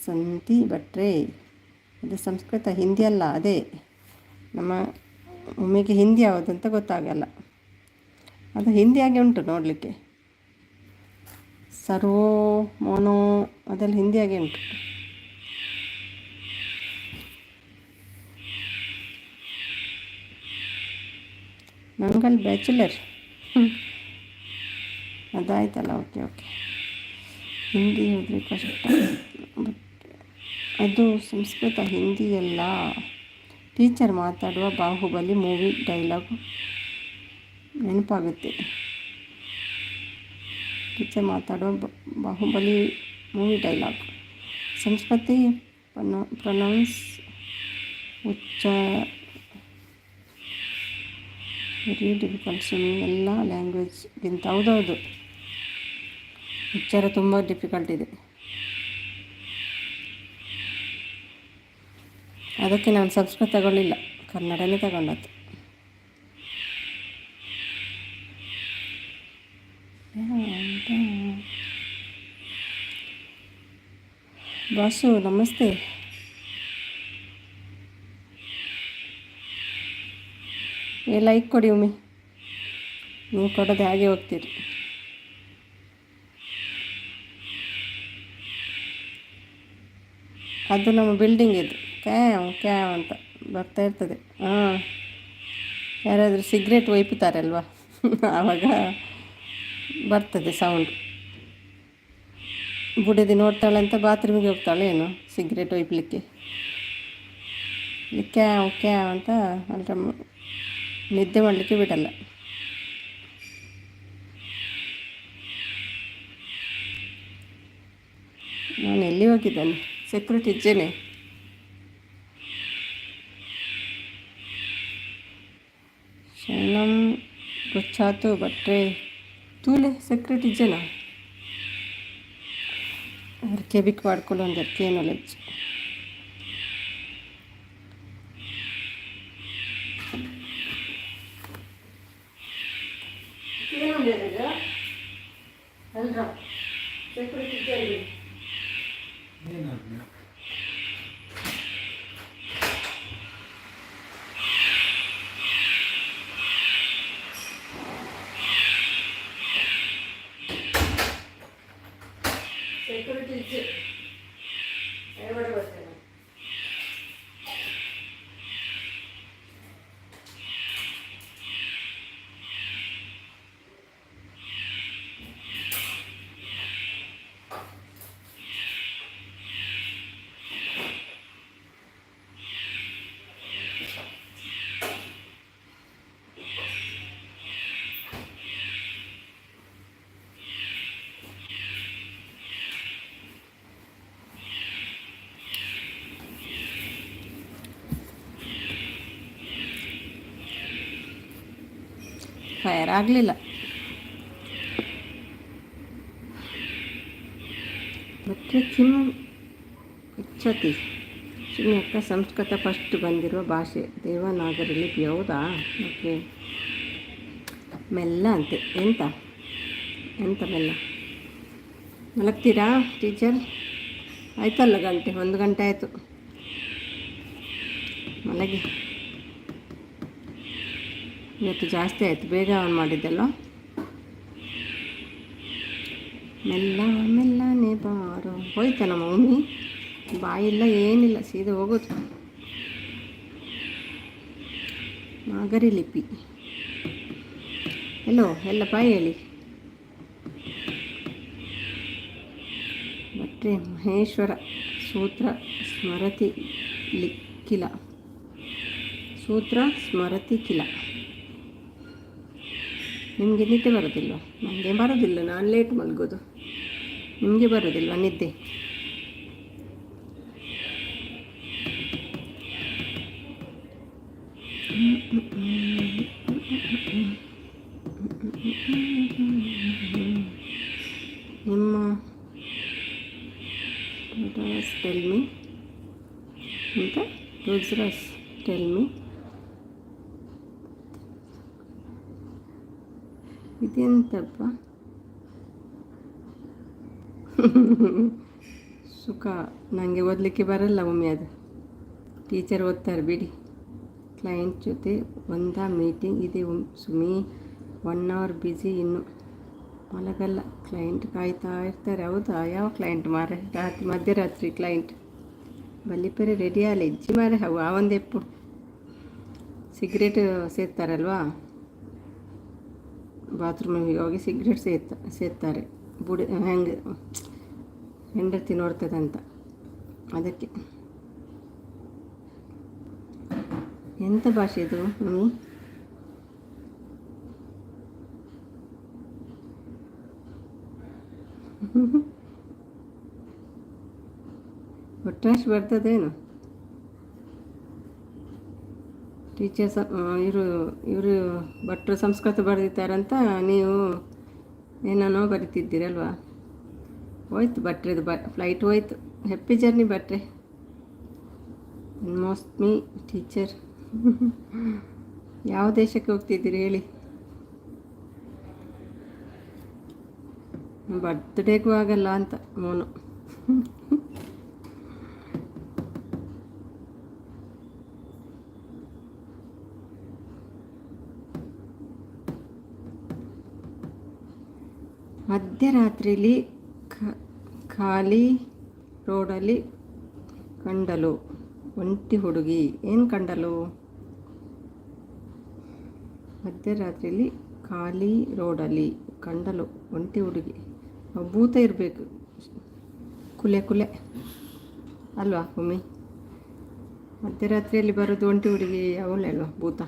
ಸಂತಿ ಭಟ್ರೆ. ಅದು ಸಂಸ್ಕೃತ, ಹಿಂದಿ ಅಲ್ಲ. ಅದೇ ನಮ್ಮ ಒಮ್ಮೆಗೆ ಹಿಂದಿ ಯಾವುದಂತ ಗೊತ್ತಾಗಲ್ಲ. ಅದು ಹಿಂದಿಯಾಗೆ ಉಂಟು ನೋಡಲಿಕ್ಕೆ. ಸರ್ವೋ ಮೋನೋ ಅದೆಲ್ಲ ಹಿಂದಿಯಾಗೆ ಉಂಟು. ನಂಗಲ್ ಬ್ಯಾಚುಲರ್ ಅದಾಯ್ತಲ್ಲ. Okay okay. ಹಿಂದಿ ಹೋದರೆ ಕಷ್ಟ, ಬಟ್ ಅದು ಸಂಸ್ಕೃತ, ಹಿಂದಿ ಎಲ್ಲ. ಟೀಚರ್ ಮಾತಾಡುವ ಬಾಹುಬಲಿ ಮೂವಿ ಡೈಲಾಗು ನೆನಪಾಗುತ್ತೆ. ಟೀಚರ್ ಮಾತಾಡುವ ಬಾಹುಬಲಿ ಮೂವಿ ಡೈಲಾಗ್ ಸಂಸ್ಕೃತಿ ಪ್ರೊನೌನ್ಸ್ ವೆರಿ ಡಿಫಿಕಲ್ಟ್ ಸ್ವಿಮ್ಮಿಂಗ್ ಎಲ್ಲ ಲ್ಯಾಂಗ್ವೇಜ್ಗಿಂತ. ಹೌದೌದು, ಉಚ್ಚಾರ ತುಂಬ ಡಿಫಿಕಲ್ಟ್ ಇದೆ. ಅದಕ್ಕೆ ನಾನು ಸಂಸ್ಕೃತ ತಗೊಳ್ಳಿಲ್ಲ, ಕನ್ನಡನೇ ತಗೊಂಡದ್ದು. ಬಾಸು ನಮಸ್ತೆ. ಲೈಕ್ ಕೊಡಿ ಒಮ್ಮೆ, ನೀವು ಕೊಡೋದು ಹಾಗೆ ಹೋಗ್ತೀರಿ. ಅದು ನಮ್ಮ ಬಿಲ್ಡಿಂಗ್ ಇದು, ಕ್ಯಾವ್ ಕ್ಯಾವ್ ಅಂತ ಬರ್ತಾ ಇರ್ತದೆ. ಹಾಂ, ಯಾರಾದರೂ ಸಿಗ್ರೆಟ್ ಒಯ್ಪುತ್ತಾರಲ್ವ ಆವಾಗ ಬರ್ತದೆ ಸೌಂಡ್. ಬುಡದಿ ನೋಡ್ತಾಳೆ ಅಂತ ಬಾತ್ರೂಮಿಗೆ ಹೋಗ್ತಾಳೆ ಏನು ಸಿಗ್ರೆಟ್ ಒಯ್ಪಲಿಕ್ಕೆ, ಕ್ಯಾವ್ ಕ್ಯಾವ್ ಅಂತ ಅಲ್ರ ನಿದ್ದೆ ಮಾಡಲಿಕ್ಕೆ ಬಿಡಲ್ಲ. ನಾನು ಎಲ್ಲಿ ಹೋಗಿದ್ದಾನೆ, ಸೆಕ್ಯೂರಿಟಿ ಇದ್ದೇನೆ. ಶರಣಂ ಗೊಚ್ಚಾತು ಬಟ್ರೆ ತೂಲೆ ಸೆಕ್ಯೂರಿಟಿ ಇದ್ದೇನಾ, ಅದಕ್ಕೆ ಬಿಕ್ ಮಾಡ್ಕೊಳ್ಳೋ ಒಂದಕ್ಕೆ ನಾಲೆಡ್ಜ್. ಅಲ್ರ ಸೆಕ್ಯೂರಿಟಿ ಇದ್ದೇನೆ. ಸೆಕ್ಯೂರಿಟಿ ಇದ್ದೆ ಬರ್ತೇನೆ. ಫೈರ್ ಆಗಲಿಲ್ಲ. ಬಟ್ಟೆ ಕಿಮ್ ಇಚ್ಛತಿ ಸುಮ್ಮನೆ ಸಂಸ್ಕೃತ ಫಸ್ಟ್ ಬಂದಿರುವ ಭಾಷೆ, ದೇವನಾಗರಿ ಲಿಪಿ. ಹೌದಾ? ಓಕೆ. ಮೆಲ್ಲ ಅಂತೆ. ಎಂತ ಮೆಲ್ಲ? ಮಲಗ್ತೀರಾ ಟೀಚರ್? ಆಯ್ತಲ್ಲ ಗಂಟೆ, 1 ಗಂಟೆ ಆಯಿತು, ಮಲಗಿ. ಇವತ್ತು ಜಾಸ್ತಿ ಆಯಿತು, ಬೇಗ ಆನ್ ಮಾಡಿದ್ದಲ್ಲ. ಮೆಲ್ಲ ಮೆಲ್ಲನೆ ಬಾರೋ. ಹೋಯ್ತಾ ನಮ್ಮ ಮಮ್ಮಿ? ಬಾಯಿಲ್ಲ ಏನಿಲ್ಲ, ಸೀದಾ ಹೋಗೋದು. ನಾಗರಿ ಲಿಪಿ. ಎಲ್ಲೋ ಎಲ್ಲ ಬಾಯಿ ಹೇಳಿ. ಭಟ್ರೆ ಮಹೇಶ್ವರ ಸೂತ್ರ ಸ್ಮರತಿ ಕಿಲ. ಸೂತ್ರ ಸ್ಮರತಿ ಕಿಲ. ನಿಮಗೆ ನಿದ್ದೆ ಬರೋದಿಲ್ವ? ನನಗೆ ಬರೋದಿಲ್ಲ, ನಾನು ಲೇಟ್ ಮಲಗೋದು. ನಿಮಗೆ ಬರೋದಿಲ್ವ ನಿದ್ದೆ? ನಿಮ್ಮ ಟೆಲ್ ಮಿ ಅಂತ ರುದ್ರಸ್ ಟೆಲ್ ಮಿ. ಇದೆಂತಪ್ಪ? ಸುಖ. ನನಗೆ ಓದಲಿಕ್ಕೆ ಬರಲ್ಲ ಒಮ್ಮೆ, ಅದು ಟೀಚರ್ ಓದ್ತಾರೆ ಬಿಡಿ. ಕ್ಲೈಂಟ್ ಜೊತೆ ಒಂದಾ ಮೀಟಿಂಗ್ ಇದೆ ಸುಮಿ, 1 ಅವರ್ ಬ್ಯುಸಿ, ಇನ್ನು ಮಲಗಲ್ಲ. ಕ್ಲೈಂಟ್ ಕಾಯ್ತಾ ಇರ್ತಾರೆ. ಹೌದಾ? ಯಾವ ಕ್ಲೈಂಟ್ ಮಾರೆ? ಮಧ್ಯರಾತ್ರಿ ಕ್ಲೈಂಟ್ ಬಲ್ಲಿಪರೆ ರೆಡಿ ಆಗಲಿ ಇಜ್ಜಿ ಮಾರೆ. ಅವು ಆ ಒಂದು ಎಪ್ಪು ಸಿಗರೇಟ್ ಸೇರ್ತಾರಲ್ವಾ, ಬಾತ್ರೂಮಿಗೆ ಹೋಗಿ ಸಿಗರೇಟ್ ಸೇರ್ತಾರೆ. ಬುಡಿ ಹೆಂಗೆ ಹೆಂಡತಿ ನೋಡ್ತದಂತ, ಅದಕ್ಕೆ. ಎಂಥ ಭಾಷೆ ಇದು ಮಮ್ಮಿ? ಒಟ್ರಾಶಿ ಬರ್ತದೇನು? ಟೀಚರ್ಸ್ ಇವರು ಭಟ್ರು ಸಂಸ್ಕೃತ ಬರೆದಿದ್ದಾರಂತ ನೀವು ಏನೇನೋ ಬರಿತಿದ್ದೀರಲ್ವಾ? ಹೋಯ್ತು ಭಟ್ರದು ಫ್ಲೈಟ್ ಹೋಯ್ತು. ಹ್ಯಾಪಿ ಜರ್ನಿ ಭಟ್ರೆ. Almost me teacher. ಯಾವ ದೇಶಕ್ಕೆ ಹೋಗ್ತಿದ್ದೀರಿ ಹೇಳಿ? ಬರ್ತ್ಡೇಗೂ ಆಗಲ್ಲ ಅಂತ ಮೋನು. ಮಧ್ಯರಾತ್ರಿಲಿ ಖಾಲಿ ರೋಡಲ್ಲಿ ಕಂಡಲು ಒಂಟಿ ಹುಡುಗಿ. ಏನು ಕಂಡಲು? ಮಧ್ಯರಾತ್ರಿಲಿ ಖಾಲಿ ರೋಡಲ್ಲಿ ಕಂಡಲು ಒಂಟಿ ಹುಡುಗಿ. ಭೂತ ಇರಬೇಕು, ಕುಲೆ ಕುಲೆ ಅಲ್ವಾ ಭೂಮಿ? ಮಧ್ಯರಾತ್ರಿಯಲ್ಲಿ ಬರೋದು ಒಂಟಿ ಹುಡುಗಿ ಅವಳೇ ಅಲ್ವಾ ಭೂತ?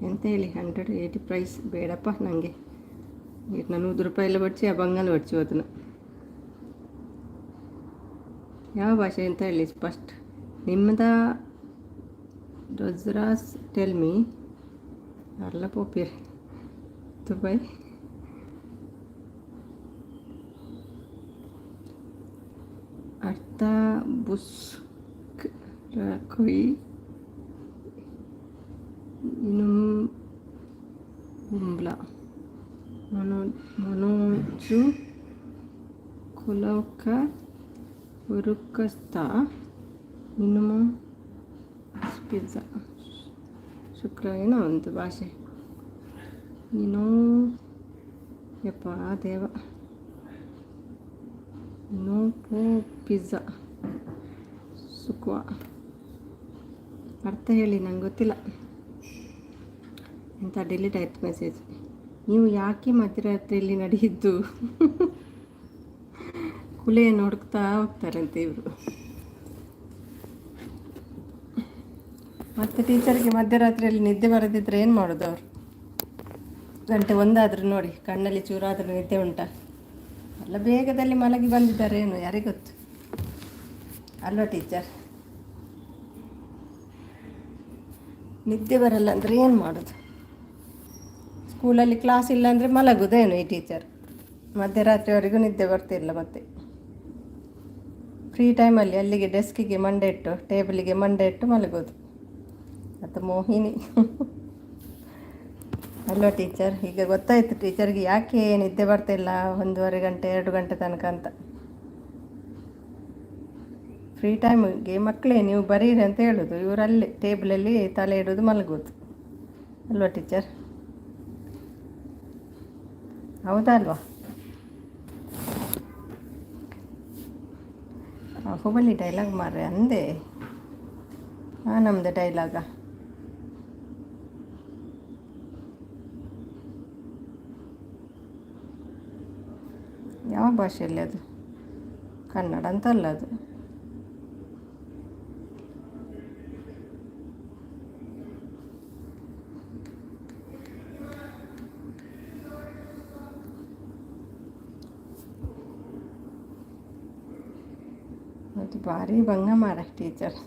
ಎಂತ ಹೇಳಿ 180 ಪ್ರೈಸ್ ಬೇಡಪ್ಪ ನನಗೆ. ನಾನು 100 ರೂಪಾಯಿ ಎಲ್ಲ ಬಡಿಸಿ ಆ ಬಂಗಾಲ ಬಡಿಸಿ ಅದನ್ನು. ಯಾವ ಭಾಷೆ ಅಂತ ಹೇಳಿ ಫಸ್ಟ್. ನಿಮ್ಮದ ಡೊಜ್ರಾಸ್ ಟೆಲ್ ಮೀ. ಅಲ್ಲ ಪೋಪಿರ್ ದುಬೈ. ಅರ್ಥ ಬುಸ್ ಕೊಯ್ ಇನ್ನು ಗುಂಬ್ಲಾ ಮನೋಜು ಕುಲೌಕ ಉರುಕಸ್ತ ಇನ್ನು ಪಿಜ್ಜಾ. ಶುಕ್ರ ಏನೋ ಒಂದು ಭಾಷೆ. ನೀನು ಯಪ್ಪ ದೇವ. ನೋಪೋ ಪಿಜ್ಜಾ ಸುಕ್ವ. ಅರ್ಥ ಹೇಳಿ, ನಂಗೆ ಗೊತ್ತಿಲ್ಲ. ಎಂತ ಡಿಲೀಟ್ ಆಯ್ತು ಮೆಸೇಜ್. ನೀವು ಯಾಕೆ ಮಧ್ಯರಾತ್ರಿಯಲ್ಲಿ ನಡೆಯಿದ್ದು? ಕುಲೆಯನ್ನು ಹುಡುಕ್ತಾ ಹೋಗ್ತಾರಂತೆ ಇವರು. ಮತ್ತು ಟೀಚರ್ಗೆ ಮಧ್ಯರಾತ್ರಿಯಲ್ಲಿ ನಿದ್ದೆ ಬರದಿದ್ದರೆ ಏನು ಮಾಡೋದು ಅವರು? 1 ನೋಡಿ, ಕಣ್ಣಲ್ಲಿ ಚೂರಾದರೂ ನಿದ್ದೆ ಉಂಟಾ? ಅಲ್ಲ ಬೇಗದಲ್ಲಿ ಮಲಗಿ ಬಂದಿದ್ದಾರೆ ಏನು, ಯಾರಿಗೊತ್ತು ಅಲ್ವಾ ಟೀಚರ್? ನಿದ್ದೆ ಬರಲ್ಲ ಅಂದರೆ ಏನು ಮಾಡೋದು? ಸ್ಕೂಲಲ್ಲಿ ಕ್ಲಾಸ್ ಇಲ್ಲ ಅಂದರೆ ಮಲಗೋದೇನು ಈ ಟೀಚರ್? ಮಧ್ಯರಾತ್ರಿವರೆಗೂ ನಿದ್ದೆ ಬರ್ತಿಲ್ಲ. ಮತ್ತೆ ಫ್ರೀ ಟೈಮಲ್ಲಿ ಅಲ್ಲಿಗೆ ಡೆಸ್ಕಿಗೆ ಮಂಡೆ ಇಟ್ಟು, ಟೇಬಲಿಗೆ ಮಂಡೆ ಇಟ್ಟು ಮಲಗೋದು. ಮತ್ತು ಮೋಹಿನಿ ಅಲ್ವಾ ಟೀಚರ್? ಈಗ ಗೊತ್ತಾಯಿತು ಟೀಚರ್ಗೆ ಯಾಕೆ ನಿದ್ದೆ ಬರ್ತಾಯಿಲ್ಲ 1.5 ಗಂಟೆ 2 ಗಂಟೆ ತನಕ ಅಂತ. ಫ್ರೀ ಟೈಮಿಗೆ ಮಕ್ಕಳೇ ನೀವು ಬರೀರಿ ಅಂತ ಹೇಳೋದು, ಇವರಲ್ಲಿ ಟೇಬಲಲ್ಲಿ ತಲೆ ಇಡೋದು ಮಲಗೋದು ಅಲ್ವಾ ಟೀಚರ್? ಹೌದಾ ಅಲ್ವಾ? ಹುಬ್ಬಳ್ಳಿ ಡೈಲಾಗ್ ಮಾರ್ರೆ ಅಂದೆ. ನಮ್ಮದು ಡೈಲಾಗ. ಯಾವ ಭಾಷೆಯಲ್ಲಿ ಅದು? ಕನ್ನಡ ಅಂತಲ್ಲ ಅದು. ಅದು ಭಾರಿ ಭಂಗ ಮಾರ ಟೀಚರ್.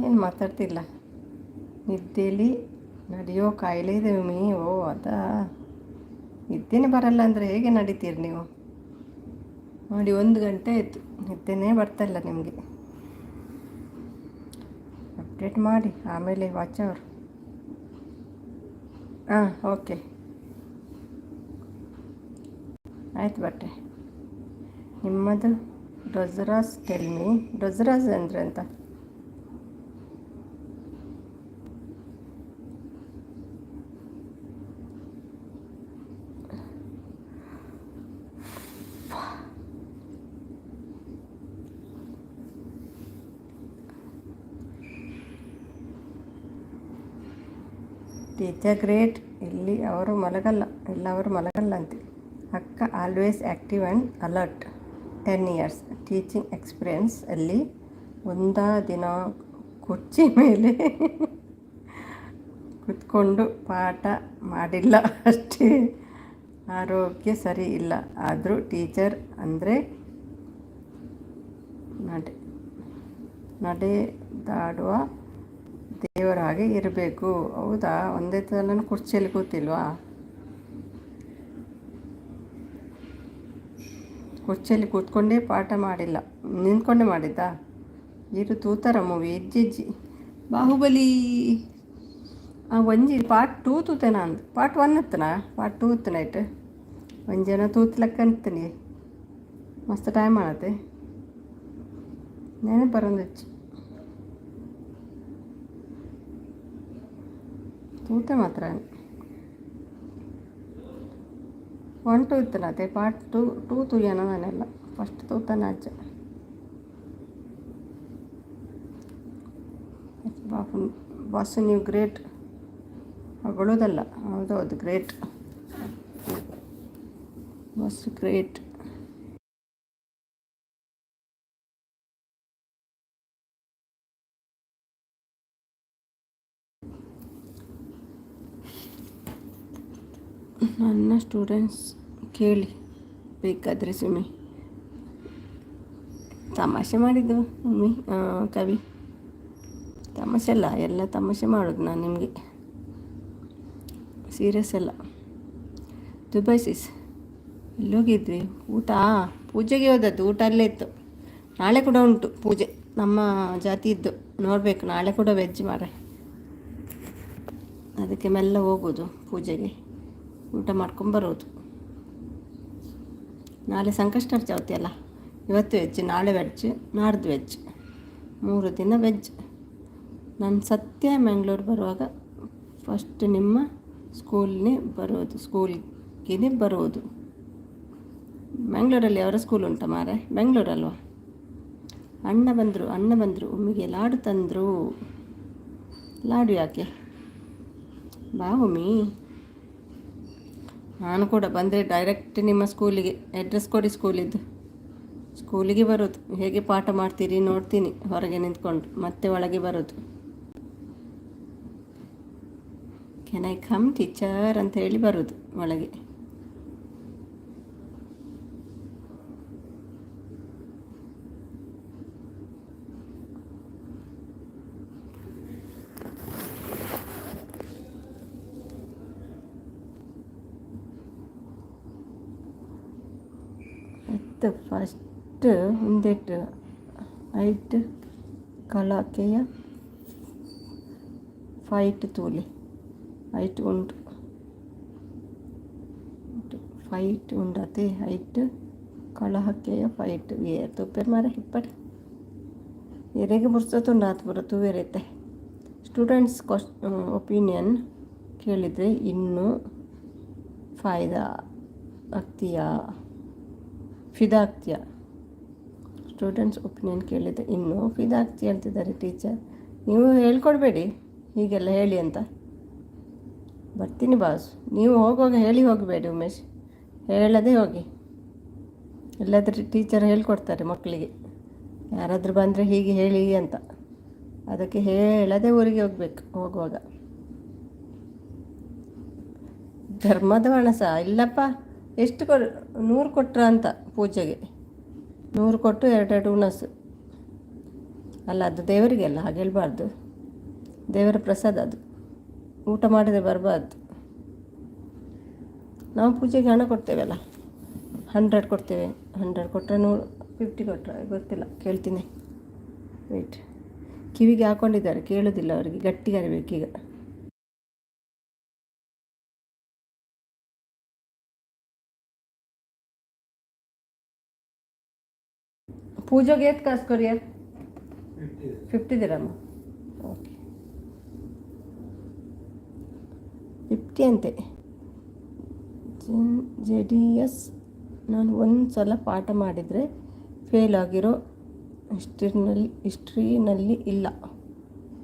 ಏನು ಮಾತಾಡ್ತಿಲ್ಲ. ನಿದ್ದೆಲಿ ನಡೆಯೋ ಕಾಯಿಲೆ ಇದೆ ಮೀ. ಓ ಅದಾ, ನಿದ್ದೆನೇ ಬರಲ್ಲ ಅಂದರೆ ಹೇಗೆ ನಡೀತೀರಿ ನೀವು? ನೋಡಿ 1 ಗಂಟೆ ಆಯಿತು, ನಿದ್ದೆನೇ ಬರ್ತಾಯಿಲ್ಲ ನಿಮಗೆ. ಅಪ್ಡೇಟ್ ಮಾಡಿ ಆಮೇಲೆ ವಾಚ್ ಅವರು. ಓಕೆ ಆಯ್ತು ಬಟ್ಟೆ. ನಿಮ್ಮದು ಡೊಜ್ರಾಸ್ ಟೆಲ್ ಮೀ. ಡೊಜ್ರಾಸ್ ಅಂದರೆ ಅಂತ? Teacher great. ಇಲ್ಲಿ ಅವರು ಮಲಗಲ್ಲ, ಇಲ್ಲ ಅವರು ಮಲಗಲ್ಲ ಅಂತೆ. ಅಕ್ಕ always active and alert. 10 years teaching experience ಅಲ್ಲಿ ದಿನ ಕುರ್ಚಿ ಮೇಲೆ ಕುತ್ಕೊಂಡು ಪಾಠ ಮಾಡಿಲ್ಲ ಅಷ್ಟೇ. ಆರೋಗ್ಯ ಸರಿ ಇಲ್ಲ, ಆದರೂ ಟೀಚರ್ ಅಂದರೆ ನಡೆದಾಡುವ ದೇವರ ಹಾಗೆ ಇರಬೇಕು. ಹೌದಾ? ಒಂದೇ ಸಲ ಕುರ್ಚಿಯಲ್ಲಿ ಕೂತಿಲ್ವಾ? ಕುರ್ಚಿಯಲ್ಲಿ ಕೂತ್ಕೊಂಡೇ ಪಾಠ ಮಾಡಿಲ್ಲ, ನಿಂತ್ಕೊಂಡೇ ಮಾಡಿದ್ದ? ಇರು ತೂತರ ಮೂವಿ ಇಜ್ಜಿಜ್ಜಿ ಬಾಹುಬಲಿ ಒಂಜಿ ಪಾರ್ಟ್ 2 ತೂತೆನ ಅಂದು ಪಾರ್ಟ್ 1 ಇತ್ತನ ಪಾರ್ಟ್ 2 ಇತ್ತನ ಇಟ್ಟು ಒಂಜನ ತೂತ್ಲಕ್ಕ ಅಂತೀನಿ ಮಸ್ತ್ ಟೈಮ್ ಮಾಡತ್ತೆ ನೆನಪು ಬರೋಂದಿಚ್ಚು ತೂತೆ ಮಾತ್ರ 1 2 ಇತ್ತನತೆ ಪಾರ್ಟ್ 2 ತೂಯನ ನಾನೆಲ್ಲ ಫಸ್ಟ್ ತೂತನ ಅಜ್ಜ ಬಾಸ್ ನೀವು ಗ್ರೇಟ್ ಹೊಗಳೋದಲ್ಲ ಹೌದೌದು ಗ್ರೇಟ್ ಬಾಸ್ ಗ್ರೇಟ್ ನನ್ನ ಸ್ಟೂಡೆಂಟ್ಸ್ ಕೇಳಿ ಬೇಕಾದರೆ ಸುಮ್ಮಿ ತಮಾಷೆ ಮಾಡಿದ್ದು ಮಮ್ಮಿ ಕವಿ ತಮಾಷೆ ಅಲ್ಲ ಎಲ್ಲ ತಮಾಷೆ ಮಾಡೋದು ನಾನು ನಿಮಗೆ ಸೀರಿಯಸ್ ಎಲ್ಲ ದುಬೈಸಿಸ್ ಎಲ್ಲೋಗಿದ್ವಿ ಊಟ ಪೂಜೆಗೆ ಹೋದದ್ದು ಊಟ ಅಲ್ಲೇ ಇತ್ತು ನಾಳೆ ಕೂಡ ಉಂಟು ಪೂಜೆ ನಮ್ಮ ಜಾತಿ ಇದ್ದು ನೋಡಬೇಕು ನಾಳೆ ಕೂಡ ವೆಜ್ ಮಾರೆ ಅದಕ್ಕೆ ಮೆಲ್ಲ ಹೋಗೋದು ಪೂಜೆಗೆ ಊಟ ಮಾಡ್ಕೊಂಬರೋದು ನಾಳೆ ಸಂಕಷ್ಟ ಚೌತಿ ಅಲ್ಲ ಇವತ್ತು ವೆಜ್ ನಾಳೆ ವೆಜ್ ನಾಡ್ದು ವೆಜ್ 3 ದಿನ ವೆಜ್ ನಾನು ಸತ್ಯ ಮ್ಯಾಂಗ್ಳೂರು ಬರುವಾಗ ಫಸ್ಟ್ ನಿಮ್ಮ ಸ್ಕೂಲ್ಗೆ ಬರೋದು ಮ್ಯಾಂಗ್ಳೂರಲ್ಲಿ ಅವರ ಸ್ಕೂಲ್ ಉಂಟ ಮಾರೆ ಬೆಂಗಳೂರಲ್ವ ಅಣ್ಣ ಬಂದರು ಒಮ್ಮಿಗೆ ಲಾಡು ತಂದರು ಲಾಡು ಯಾಕೆ ಬಾ ಒಮ್ಮಿ ನಾನು ಕೂಡ ಬಂದರೆ ಡೈರೆಕ್ಟ್ ನಿಮ್ಮ ಸ್ಕೂಲಿಗೆ ಅಡ್ರೆಸ್ ಕೊಡಿ ಸ್ಕೂಲಿಗೆ ಬರೋದು ಹೇಗೆ ಪಾಠ ಮಾಡ್ತೀರಿ ನೋಡ್ತೀನಿ ಹೊರಗೆ ನಿಂತ್ಕೊಂಡು ಮತ್ತೆ ಒಳಗೆ ಬರೋದು ಕೆನ್ ಐ ಕಮ್ ಟೀಚರ್ ಅಂತ ಹೇಳಿ ಬರೋದು ಒಳಗೆ ಫಸ್ಟ್ ಒಂದೆಟ್ಟು 8 ಕಲಾಕೆಯ ಫೈಟ್ ತೂಲಿ 8 ಉಂಟು ಫೈಟ್ ಉಂಡತೆ 8 ಕಳಹಕ್ಕೆಯ ಫೈಟ್ ಏರ್ ತುಪ್ಪೇರು ಮಾರೆ ಹಿಪ್ಪಡೆ ಎರೆಗೆ ಬುರ್ಸತ್ತುಂಡಾತು ಬರತ್ತು ಬೇರೆತ್ತೆ ಸ್ಟೂಡೆಂಟ್ಸ್ ಒಪಿನಿಯನ್ ಕೇಳಿದರೆ ಇನ್ನೂ ಫಾಯ್ದಾ ಫಿದಾ ಆಗ್ತೀಯಾ ಸ್ಟೂಡೆಂಟ್ಸ್ ಒಪಿನಿಯನ್ ಕೇಳಿದರೆ ಇನ್ನೂ ಫಿದಾ ಆಗ್ತೀಯ ಅಂತಿದ್ದಾರೆ ಟೀಚರ್ ನೀವು ಹೇಳ್ಕೊಡ್ಬೇಡಿ ಹೀಗೆಲ್ಲ ಹೇಳಿ ಅಂತ ಬರ್ತೀನಿ ಬಾಸ್ ನೀವು ಹೋಗುವಾಗ ಹೇಳಿ ಹೋಗಬೇಡಿ ಉಮೇಶ್ ಹೇಳದೆ ಹೋಗಿ ಎಲ್ಲಾದರೂ ಟೀಚರ್ ಹೇಳ್ಕೊಡ್ತಾರೆ ಮಕ್ಕಳಿಗೆ ಯಾರಾದರೂ ಬಂದರೆ ಹೀಗೆ ಹೇಳಿ ಅಂತ ಅದಕ್ಕೆ ಹೇಳದೆ ಊರಿಗೆ ಹೋಗುವಾಗ ಧರ್ಮದ ಹಣಸ ಇಲ್ಲಪ್ಪ ಎಷ್ಟು 100 ಕೊಟ್ರ ಅಂತ ಪೂಜೆಗೆ 100 ಕೊಟ್ಟು 2 ಹುಣಸು ಅಲ್ಲ ಅದು ದೇವರಿಗೆಲ್ಲ ಹಾಗೆ ಹೇಳ್ಬಾರ್ದು ದೇವರ ಪ್ರಸಾದ ಅದು ಊಟ ಮಾಡಿದರೆ ಬರಬಾರ್ದು ನಾವು ಪೂಜೆಗೆ ಹಣ ಕೊಡ್ತೇವಲ್ಲ 100 ಕೊಡ್ತೇವೆ 100 ಕೊಟ್ಟರೆ 50 ಕೊಟ್ಟರೆ ಗೊತ್ತಿಲ್ಲ ಕೇಳ್ತೀನಿ ವೆಯ್ಟ್ ಕಿವಿಗೆ ಹಾಕ್ಕೊಂಡಿದ್ದಾರೆ ಕೇಳೋದಿಲ್ಲ ಅವರಿಗೆ ಗಟ್ಟಿಗೆ ಅರಿಬೇಕೀಗ ಪೂಜೆಗೆ ಏತ್ ಕಾಸು ಕೊರಿಯ 50 ದಿರಮ್ಮ ಓಕೆ 50 ಅಂತೆ JDS ನಾನು ಒಂದು ಸಲ ಪಾಠ ಮಾಡಿದರೆ ಫೇಲ್ ಆಗಿರೋ ಹಿಸ್ಟ್ರಿನಲ್ಲಿ ಇಲ್ಲ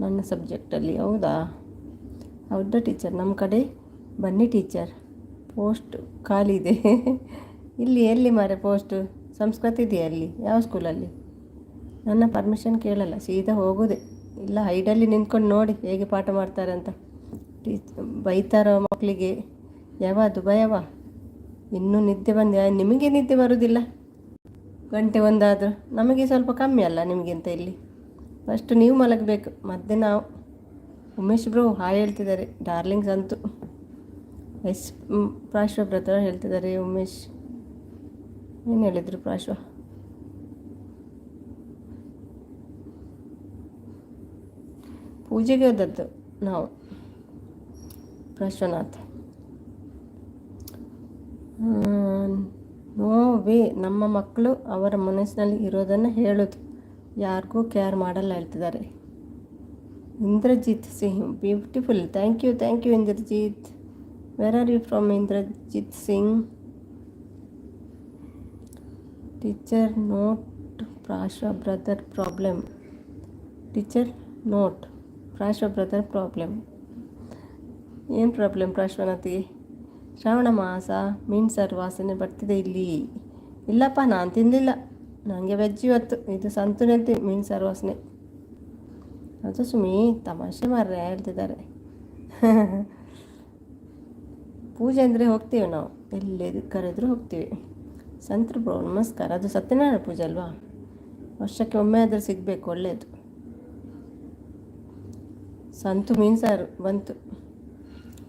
ನನ್ನ ಸಬ್ಜೆಕ್ಟಲ್ಲಿ ಹೌದಾ ಟೀಚರ್ ನಮ್ಮ ಕಡೆ ಬನ್ನಿ ಟೀಚರ್ ಪೋಸ್ಟ್ ಖಾಲಿ ಇದೆ ಇಲ್ಲಿ ಎಲ್ಲಿ ಮಾರೆ ಪೋಸ್ಟು ಸಂಸ್ಕೃತಿ ಇದೆಯಾ ಅಲ್ಲಿ ಯಾವ ಸ್ಕೂಲಲ್ಲಿ ನನ್ನ ಪರ್ಮಿಷನ್ ಕೇಳಲ್ಲ ಸೀದಾ ಹೋಗೋದೆ ಇಲ್ಲ ಹೈಡಲ್ಲಿ ನಿಂತ್ಕೊಂಡು ನೋಡಿ ಹೇಗೆ ಪಾಠ ಮಾಡ್ತಾರೆ ಅಂತ ಬೈತಾರೋ ಮಕ್ಕಳಿಗೆ ಯಾವುದು ಭಯವ ಇನ್ನೂ ನಿದ್ದೆ ನಿಮಗೆ ನಿದ್ದೆ ಬರೋದಿಲ್ಲ ಗಂಟೆ ಒಂದಾದರೂ ನಮಗೆ ಸ್ವಲ್ಪ ಕಮ್ಮಿ ಅಲ್ಲ ನಿಮಗಿಂತ ಇಲ್ಲಿ ಫಸ್ಟ್ ನೀವು ಮಲಗಬೇಕು ಮತ್ತೆ ನಾವು ಉಮೇಶ್ ಬ್ರೋ ಹಾಯ್ ಹೇಳ್ತಿದ್ದಾರೆ ಡಾರ್ಲಿಂಗ್ಸ್ ಅಂತೂ ಪ್ರಾಶ್ವ ಬ್ರದರ್ ಹೇಳ್ತಿದ್ದಾರೆ ಉಮೇಶ್ ಏನು ಹೇಳಿದರು ಪ್ರಾಶ್ವ ಪೂಜೆಗೆ ಹೋದದ್ದು ನಾವು ಪಾರ್ಶ್ವನಾಥ್. ನೋ ವೇ, ನಮ್ಮ ಮಕ್ಕಳು ಅವರ ಮನಸ್ಸಿನಲ್ಲಿ ಇರೋದನ್ನು ಹೇಳೋದು, ಯಾರಿಗೂ ಕೇರ್ ಮಾಡಲ್ಲ ಹೇಳ್ತಿದ್ದಾರೆ. Indrajit Singh, beautiful, thank you Indrajit. Where are you from Indrajit Singh? Teacher not Parshva brother problem. Teacher not Parshva brother problem. ಏನು ಪ್ರಾಬ್ಲಮ್ ಪಾರ್ಶ್ವನಾಥಿಗೆ? ಶ್ರಾವಣ ಮಾಸ ಮೀನು ಸಾರು ವಾಸನೆ ಬರ್ತಿದೆ ಇಲ್ಲಿ. ಇಲ್ಲಪ್ಪ, ನಾನು ತಿನ್ನಲಿಲ್ಲ, ನನಗೆ ವೆಜ್ ಇವತ್ತು. ಇದು ಸಂತುನಂತೆ ಮೀನು ಸಾರು ವಾಸನೆ. ಅದು ಸುಮ್ಮನೆ ತಮಾಷೆ ಮಾರ್ರೆ ಹೇಳ್ತಿದ್ದಾರೆ. ಪೂಜೆ ಅಂದರೆ ಹೋಗ್ತೀವಿ ನಾವು, ಎಲ್ಲಿ ಕರೆದ್ರೂ ಹೋಗ್ತೀವಿ. ಸಂತರು ಬ್ರೋ ನಮಸ್ಕಾರ. ಅದು ಸತ್ಯನಾರಾಯಣ ಪೂಜೆ ಅಲ್ವಾ, ವರ್ಷಕ್ಕೆ ಒಮ್ಮೆ ಆದರೂ ಸಿಗಬೇಕು, ಒಳ್ಳೆಯದು. ಸಂತು ಮೀನು ಸಾರು ಬಂತು.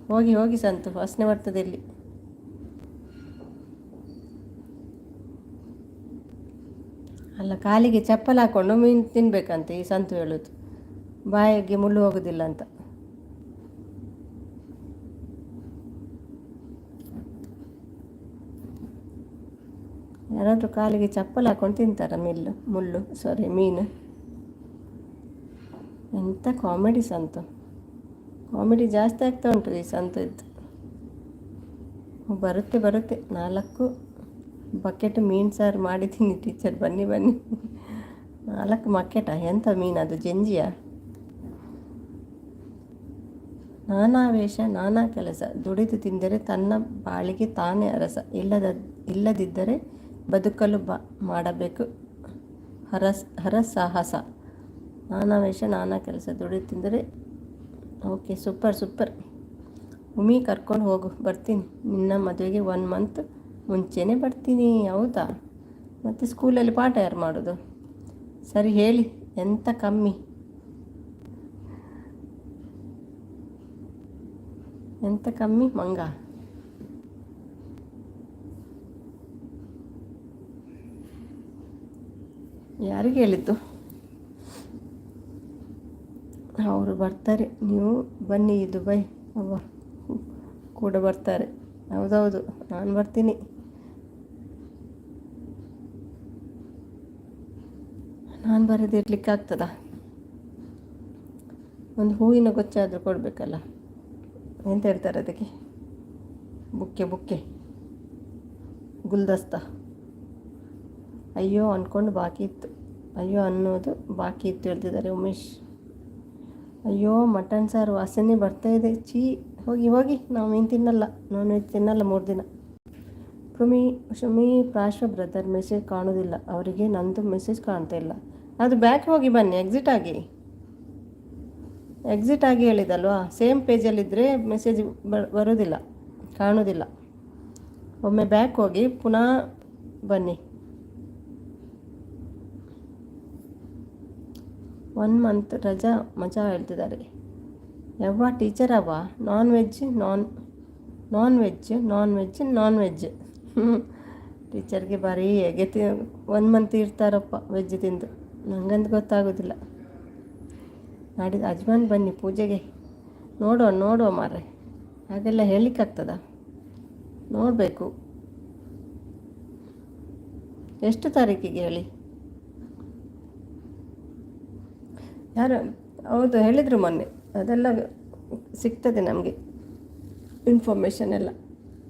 ಹೋಗಿ ಸಂತು, ವಾಸನೆ ಬರ್ತದೆ ಇಲ್ಲಿ. ಅಲ್ಲ, ಕಾಲಿಗೆ ಚಪ್ಪಲ್ ಹಾಕ್ಕೊಂಡು ಮೀನು ತಿನ್ಬೇಕಂತ ಈ ಸಂತು ಹೇಳೋದು, ಬಾಯಿಗೆ ಮುಳ್ಳು ಹೋಗೋದಿಲ್ಲ ಅಂತ. ಯಾರಾದರೂ ಕಾಲಿಗೆ ಚಪ್ಪಲ್ ಹಾಕ್ಕೊಂಡು ತಿಂತಾರ ಮೀನು. ಎಂಥ ಕಾಮಿಡಿ ಸಂತು, ಕಾಮಿಡಿ ಜಾಸ್ತಿ ಆಗ್ತಾ ಉಂಟು ಈ ಸಂತು ಇದ್ದು. ಬರುತ್ತೆ 4 ಬಕೆಟ್ ಮೀನು ಸಾರು ಮಾಡಿದ್ದೀನಿ ಟೀಚರ್, ಬನ್ನಿ 4 ಬಕೆಟಾ? ಎಂಥ ಮೀನು ಅದು, ಜಂಜಿಯಾ? ನಾನಾ ವೇಷ ನಾನಾ ಕೆಲಸ, ದುಡಿದು ತಿಂದರೆ ತನ್ನ ಬಾಳಿಗೆ ತಾನೇ ಅರಸ, ಇಲ್ಲದಿದ್ದರೆ ಬದುಕಲು ಮಾಡಬೇಕು ಹರಸಾಹಸ. ನಾನಾ ವೇಷ ನಾನಾ ಕೆಲಸ, ದುಡಿದು ತಿಂದರೆ. Okay, super. ಉಮಿ ಕರ್ಕೊಂಡು ಹೋಗು, ಬರ್ತೀನಿ. ನಿನ್ನ ಮದುವೆಗೆ 1 ಮಂತ್ ಮುಂಚೆನೇ ಬರ್ತೀನಿ. ಹೌದಾ? ಮತ್ತು ಸ್ಕೂಲಲ್ಲಿ ಪಾಠ ಯಾರು ಮಾಡೋದು? ಸರಿ ಹೇಳಿ, ಎಂತ ಕಮ್ಮಿ ಮಂಗ? ಯಾರಿಗೆ ಹೇಳಿದ್ದು? ಅವರು ಬರ್ತಾರೆ, ನೀವು ಬನ್ನಿ. ದುಬೈ ಅವ್ವ ಕೂಡ ಬರ್ತಾರೆ. ಹೌದೌದು, ನಾನು ಬರ್ತೀನಿ. ನಾನು ಬರೋದಿರ್ಲಿಕ್ಕಾಗ್ತದಾ? ಒಂದು ಹೂವಿನ ಗೊಚ್ಚಾದರೂ ಕೊಡಬೇಕಲ್ಲ. ಎಂತ ಹೇಳ್ತಾರೆ ಅದಕ್ಕೆ? ಬುಕ್ಕೆ ಗುಲ್ದಸ್ತ. ಅಯ್ಯೋ ಅನ್ನೋದು ಬಾಕಿ ಇತ್ತು ಹೇಳ್ತಿದ್ದಾರೆ ಉಮೇಶ್. ಅಯ್ಯೋ, ಮಟನ್ ಸಾರು ವಾಸನೆ ಬರ್ತಾಯಿದೆ, ಛೀ. ಹೋಗಿ, ನಾವು ಮೀನು ತಿನ್ನಲ್ಲ, ನಾನ್ ವೆಜ್ ತಿನ್ನಲ್ಲ 3 ದಿನ. ಶಮಿ ಪಾರ್ಶ್ವ ಬ್ರದರ್ ಮೆಸೇಜ್ ಕಾಣೋದಿಲ್ಲ ಅವರಿಗೆ, ನಂದು ಮೆಸೇಜ್ ಕಾಣ್ತಾ ಇಲ್ಲ. ಅದು ಬ್ಯಾಕ್ ಹೋಗಿ ಬನ್ನಿ, ಎಕ್ಸಿಟ್ ಆಗಿ ಹೇಳಿದಲ್ವಾ. ಸೇಮ್ ಪೇಜಲ್ಲಿದ್ದರೆ ಮೆಸೇಜ್ ಬರೋದಿಲ್ಲ, ಕಾಣೋದಿಲ್ಲ. ಒಮ್ಮೆ ಬ್ಯಾಕ್ ಹೋಗಿ ಪುನಃ ಬನ್ನಿ. 1 ಮಂತ್ ರಜಾ ಮಜಾ ಹೇಳ್ತಿದ್ದಾರೆ. ಯವ್ವ ಟೀಚರ್ ಅವ್ವ, ನಾನ್ ವೆಜ್ ಟೀಚರ್ಗೆ ಭಾರಿ ಹೇಗೆ 1 ಮಂತ್ ಇರ್ತಾರಪ್ಪ ವೆಜ್ ತಿಂದು, ನಂಗಂತ ಗೊತ್ತಾಗೋದಿಲ್ಲ. ನಾಡಿದ್ದು ಅಜ್ಮಾನ್ ಬನ್ನಿ ಪೂಜೆಗೆ. ನೋಡುವ ಮಾರ್ರೆ, ಹಾಗೆಲ್ಲ ಹೇಳಲಿಕ್ಕಾಗ್ತದ? ನೋಡಬೇಕು. ಎಷ್ಟು ತಾರೀಕಿಗೆ ಹೇಳಿ? ಯಾರು? ಹೌದು, ಹೇಳಿದರು ಮೊನ್ನೆ. ಅದೆಲ್ಲ ಸಿಗ್ತದೆ ನಮಗೆ ಇನ್ಫಾರ್ಮೇಷನ್ ಎಲ್ಲ.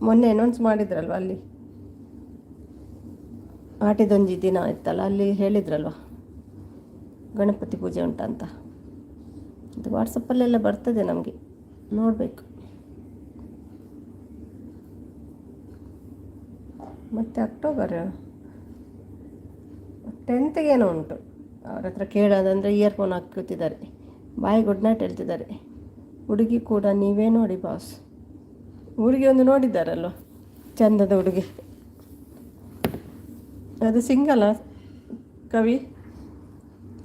ಮೊನ್ನೆ ಅನೌನ್ಸ್ ಮಾಡಿದ್ರಲ್ವ, ಅಲ್ಲಿ ಆಟಿದೊಂಜಿ ದಿನ ಇತ್ತಲ್ಲ, ಅಲ್ಲಿ ಹೇಳಿದ್ರಲ್ವ ಗಣಪತಿ ಪೂಜೆ ಉಂಟಂತ. ಅದು ವಾಟ್ಸಪ್ಪಲ್ಲೆಲ್ಲ ಬರ್ತದೆ ನಮಗೆ, ನೋಡಬೇಕು. ಮತ್ತು ಅಕ್ಟೋಬರ್ 10th ಉಂಟು. ಅವ್ರ ಹತ್ರ ಕೇಳೋದಂದರೆ ಇಯರ್ಫೋನ್ ಹಾಕ್ಕೊತಿದ್ದಾರೆ, ಬಾಯಿ ಗುಡ್ ನೈಟ್ ಹೇಳ್ತಿದ್ದಾರೆ. ಹುಡುಗಿ ಕೂಡ ನೀವೇ ನೋಡಿ ಬಾಸ್. ಹುಡುಗಿ ಒಂದು ನೋಡಿದ್ದಾರಲ್ವ, ಚಂದದ ಹುಡುಗಿ. ಅದು ಸಿಂಗಲ ಕವಿ,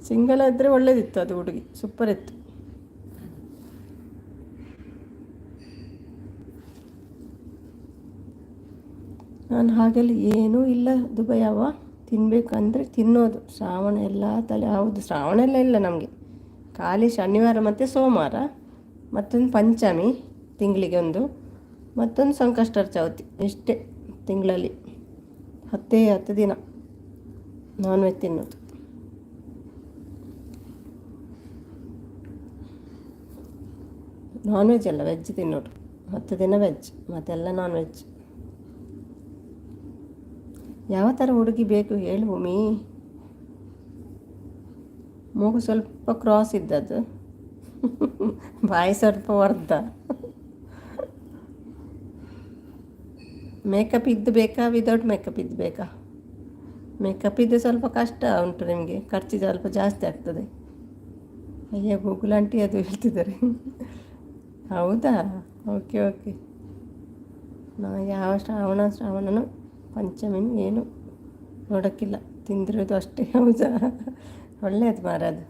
ಸಿಂಗಲ್ ಇದ್ದರೆ ಒಳ್ಳೇದಿತ್ತು. ಅದು ಹುಡುಗಿ ಸೂಪರ್ ಇತ್ತು. ನಾನು ಹಾಗೆಲ್ಲ ಏನೂ ಇಲ್ಲ ದುಬೈಯವ. ತಿನ್ನಬೇಕಂದ್ರೆ ತಿನ್ನೋದು. ಶ್ರಾವಣ ಎಲ್ಲ ತಲೆ, ಹೌದು ಶ್ರಾವಣ ಎಲ್ಲ ಇಲ್ಲ ನಮಗೆ, ಖಾಲಿ ಶನಿವಾರ ಮತ್ತು ಸೋಮವಾರ, ಮತ್ತೊಂದು ಪಂಚಮಿ ತಿಂಗಳಿಗೆ ಒಂದು, ಮತ್ತೊಂದು ಸಂಕಷ್ಟರ ಚೌತಿ. ಇಷ್ಟೇ ತಿಂಗಳಲ್ಲಿ 10 ದಿನ ನಾನ್ ವೆಜ್ ತಿನ್ನೋದು. ನಾನ್ ವೆಜ್ ಅಲ್ಲ, ವೆಜ್ ತಿನ್ನೋದು. 10 ದಿನ ವೆಜ್, ಮತ್ತೆಲ್ಲ ನಾನ್ ವೆಜ್. ಯಾವ ಥರ ಹುಡುಗಿ ಬೇಕು ಹೇಳು ಭೂಮಿ? ಮೂಗು ಸ್ವಲ್ಪ ಕ್ರಾಸ್ ಇದ್ದದ್ದು, ಬಾಯಿ ಸ್ವಲ್ಪ ಹೊರ್ದ, ಮೇಕಪ್ ಇದ್ದು ಬೇಕಾ ವಿದೌಟ್ ಮೇಕಪ್ ಇದ್ದು ಬೇಕಾ? ಮೇಕಪ್ ಇದ್ದು ಸ್ವಲ್ಪ ಕಷ್ಟ ಉಂಟು ನಿಮಗೆ, ಖರ್ಚು ಸ್ವಲ್ಪ ಜಾಸ್ತಿ ಆಗ್ತದೆ. ಅಯ್ಯ ಗೂಗಲ್ ಆಂಟಿ ಅದು ಹೇಳ್ತಿದ್ದಾರೆ. ಹೌದಾ? Okay okay. ನಾ ಯಾವ ಶ್ರಾವಣನೂ ಪಂಚಮಿನೂ ಏನು ನೋಡೋಕ್ಕಿಲ್ಲ, ತಿಂದಿರೋದು ಅಷ್ಟೇ. ಹೌದಾ? ಒಳ್ಳೆಯದು ಮಾರದು.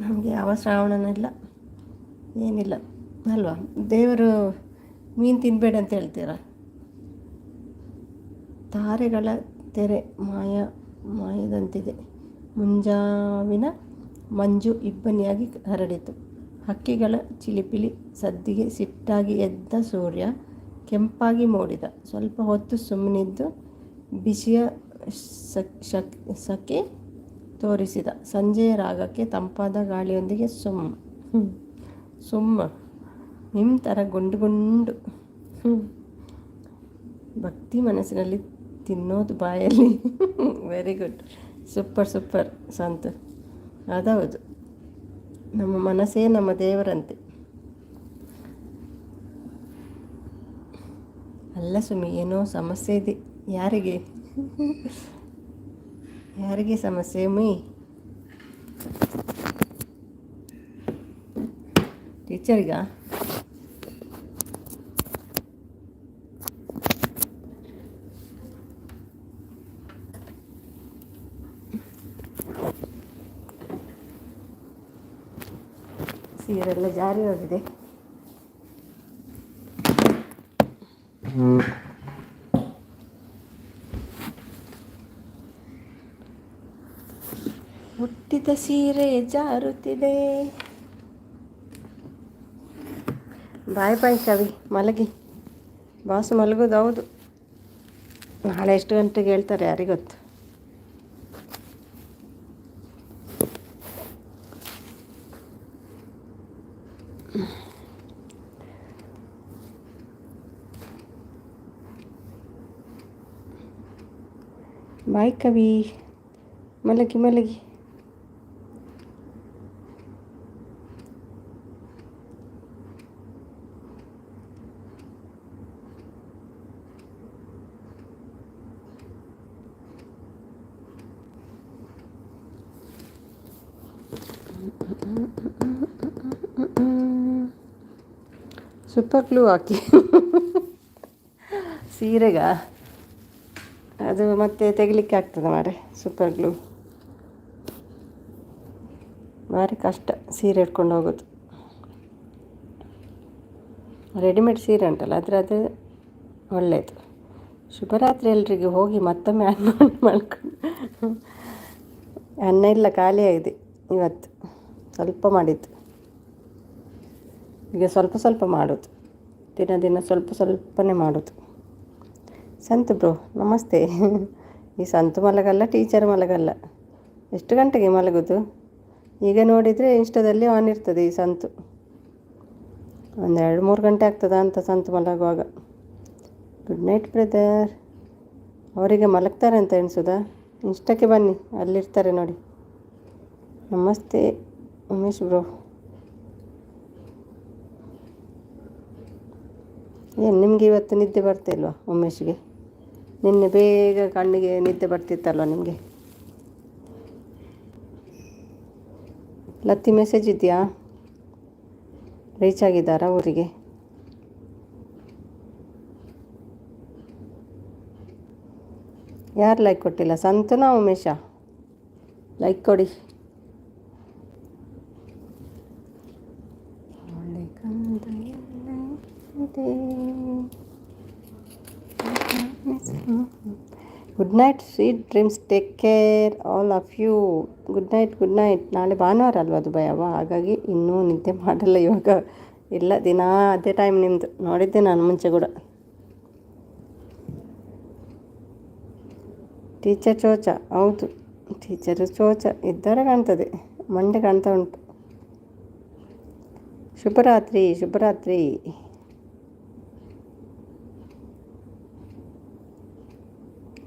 ನಮಗೆ ಯಾವ ಶ್ರಾವಣನೂ ಇಲ್ಲ, ಏನಿಲ್ಲ ಅಲ್ವಾ? ದೇವರು ಮೀನು ತಿನ್ನಬೇಡ ಅಂತ ಹೇಳ್ತೀರ. ತಾರೆಗಳ ತೆರೆ ಮಾಯದಂತಿದೆ, ಮುಂಜಾವಿನ ಮಂಜು ಇಬ್ಬನಿಯಾಗಿ ಹರಡಿತು. ಹಕ್ಕಿಗಳ ಚಿಲಿಪಿಲಿ ಸದ್ದಿಗೆ ಸಿಟ್ಟಾಗಿ ಎದ್ದ ಸೂರ್ಯ ಕೆಂಪಾಗಿ ಮೂಡಿದ. ಸ್ವಲ್ಪ ಹೊತ್ತು ಸುಮ್ಮನಿದ್ದು ಬಿಸಿಯ ಸಖೆ ತೋರಿಸಿದ. ಸಂಜೆಯ ರಾಗಕ್ಕೆ ತಂಪಾದ ಗಾಳಿಯೊಂದಿಗೆ ಸುಮ್ಮ ಥರ ಗುಂಡು ಭಕ್ತಿ ಮನಸ್ಸಿನಲ್ಲಿ, ತಿನ್ನೋದು ಬಾಯಲ್ಲಿ. Very good, super Santu. ಅದೌದು, ನಮ್ಮ ಮನಸ್ಸೇ ನಮ್ಮ ದೇವರಂತೆ. ಅಲ್ಲ ಸುಮಿ, ಏನೋ ಸಮಸ್ಯೆ ಇದೆ. ಯಾರಿಗೆ ಸಮಸ್ಯೆ ಮೀ? ಟೀಚರಿಗಾ? ಸೀರೆಲ್ಲ ಜಾರಿ ಹೋಗಿದೆ. ಹುಟ್ಟಿದ ಸೀರೆ ಜಾರುತ್ತಿದೆ. ಬಾಯ್ ಕವಿ, ಮಲಗಿ. ಬಾಸು ಮಲಗೋದು. ಹೌದು, ನಾಳೆ ಎಷ್ಟು ಗಂಟೆಗೆ ಹೇಳ್ತಾರೆ ಯಾರಿಗೊತ್ತು. ಬಾಯ್ ಕವಿ, ಮಲಗಿ. ಸೂಪರ್ ಗ್ಲೂ ಹಾಕಿ ಸೀರೆಗ, ಅದು ಮತ್ತೆ ತೆಗಿಲಿಕ್ಕೆ ಆಗ್ತದೆ ಮಾರೆ. ಸೂಪರ್ ಗ್ಲೂ ಭಾರಿ ಕಷ್ಟ ಸೀರೆ ಇಟ್ಕೊಂಡು ಹೋಗೋದು. ರೆಡಿಮೇಡ್ ಸೀರೆ ಉಂಟಲ್ಲ, ಅದು ಒಳ್ಳೆಯದು. ಶುಭರಾತ್ರಿ ಎಲ್ರಿಗೂ. ಹೋಗಿ ಮತ್ತೊಮ್ಮೆ ಅನ್ನ ಮಾಡ್ಕೊಂಡು. ಅನ್ನ ಇಲ್ಲ, ಖಾಲಿಯಾಗಿದೆ ಇವತ್ತು. ಸ್ವಲ್ಪ ಮಾಡಿದ್ದು, ಈಗ ಸ್ವಲ್ಪ ಮಾಡೋದು. ದಿನ ಸ್ವಲ್ಪನೇ ಮಾಡೋದು. ಸಂತು ಬ್ರೋ ನಮಸ್ತೆ. ಈ ಸಂತು ಮಲಗಲ್ಲ, ಟೀಚರ್ ಮಲಗಲ್ಲ. ಎಷ್ಟು ಗಂಟೆಗೆ ಮಲಗೋದು? ಈಗ ನೋಡಿದರೆ ಇನ್ಸ್ಟಾದಲ್ಲಿ ಆನ್ ಇರ್ತದೆ ಈ ಸಂತು. 1-2-3 ಗಂಟೆ ಆಗ್ತದ ಅಂತ ಸಂತು ಮಲಗುವಾಗ. Good night brother. ಅವರಿಗೆ ಮಲಗ್ತಾರೆ ಅಂತ ಎಣಿಸೋದಾ? ಇನ್ಸ್ಟಾಕ್ಕೆ ಬನ್ನಿ, ಅಲ್ಲಿರ್ತಾರೆ ನೋಡಿ. ನಮಸ್ತೆ ಉಮೇಶ್ ಬ್ರೋ. ಏನು ನಿಮಗೆ ಇವತ್ತು ನಿದ್ದೆ ಬರ್ತಿಲ್ವಾ ಉಮೇಶ್ಗೆ? ನಿನ್ನೆ ಬೇಗ ಕಣ್ಣಿಗೆ ನಿದ್ದೆ ಬರ್ತಿತ್ತಲ್ವ ನಿಮಗೆ? ಲತ್ತಿ ಮೆಸೇಜ್ ಇದೆಯಾ? ರೀಚ್ ಆಗಿದ್ದಾರಾ ಊರಿಗೆ? ಯಾರು ಲೈಕ್ ಕೊಟ್ಟಿಲ್ಲ? ಸಂತನಾ ಉಮೇಶ? ಲೈಕ್ ಕೊಡಿ. Good night, sweet dreams, take care all of you. Good night, good night. ನಾಳೆ ಭಾನುವಾರ ಅಲ್ವಾ ದುಬೈಯವ, ಹಾಗಾಗಿ ಇನ್ನೂ ನಿದ್ದೆ ಮಾಡಲ್ಲ ಇವಾಗ. ಇಲ್ಲ, ದಿನ ಅದೇ ಟೈಮ್ ನಿಮ್ಮದು, ನೋಡಿದ್ದೆ ನಾನು ಮುಂಚೆ ಕೂಡ. ಟೀಚರ್ ಚೋಚ, ಹೌದು ಟೀಚರು ಚೋಚ ಇದ್ದರೆ ಕಾಣ್ತದೆ, ಮಂಡೆ ಕಾಣ್ತಾ ಉಂಟು. ಶುಭರಾತ್ರಿ, ಶುಭರಾತ್ರಿ.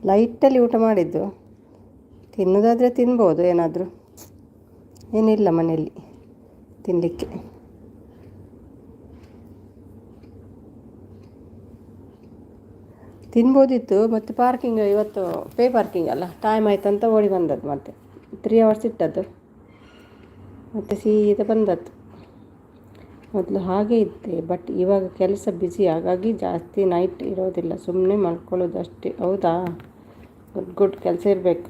ಲೈಟಲ್ಲಿ ಊಟ ಮಾಡಿದ್ದು, ತಿನ್ನೋದಾದರೆ ತಿನ್ಬೋದು, ಏನಾದರೂ ಏನಿಲ್ಲ ಮನೆಯಲ್ಲಿ ತಿನ್ನಲಿಕ್ಕೆ. ತಿನ್ಬೋದಿತ್ತು, ಮತ್ತು ಪಾರ್ಕಿಂಗ್ ಇವತ್ತು ಪೇ ಪಾರ್ಕಿಂಗ್ ಅಲ್ಲ, ಟೈಮ್ ಆಯ್ತಂತ ಓಡಿ ಬಂದದ್ದು, ಮತ್ತೆ 3 hours ಇಟ್ಟದ್ದು, ಮತ್ತು ಸೀದಾ ಬಂದದ್ದು. ಮೊದಲು ಹಾಗೆ ಇದ್ದೆ, ಬಟ್ ಇವಾಗ ಕೆಲಸ ಬ್ಯುಸಿ, ಹಾಗಾಗಿ ಜಾಸ್ತಿ ನೈಟ್ ಇರೋದಿಲ್ಲ, ಸುಮ್ಮನೆ ಮಲ್ಕೊಳ್ಳೋದು ಅಷ್ಟೇ. ಹೌದಾ, ಗುಡ್ ಗುಡ್, ಕೆಲಸ ಇರಬೇಕು.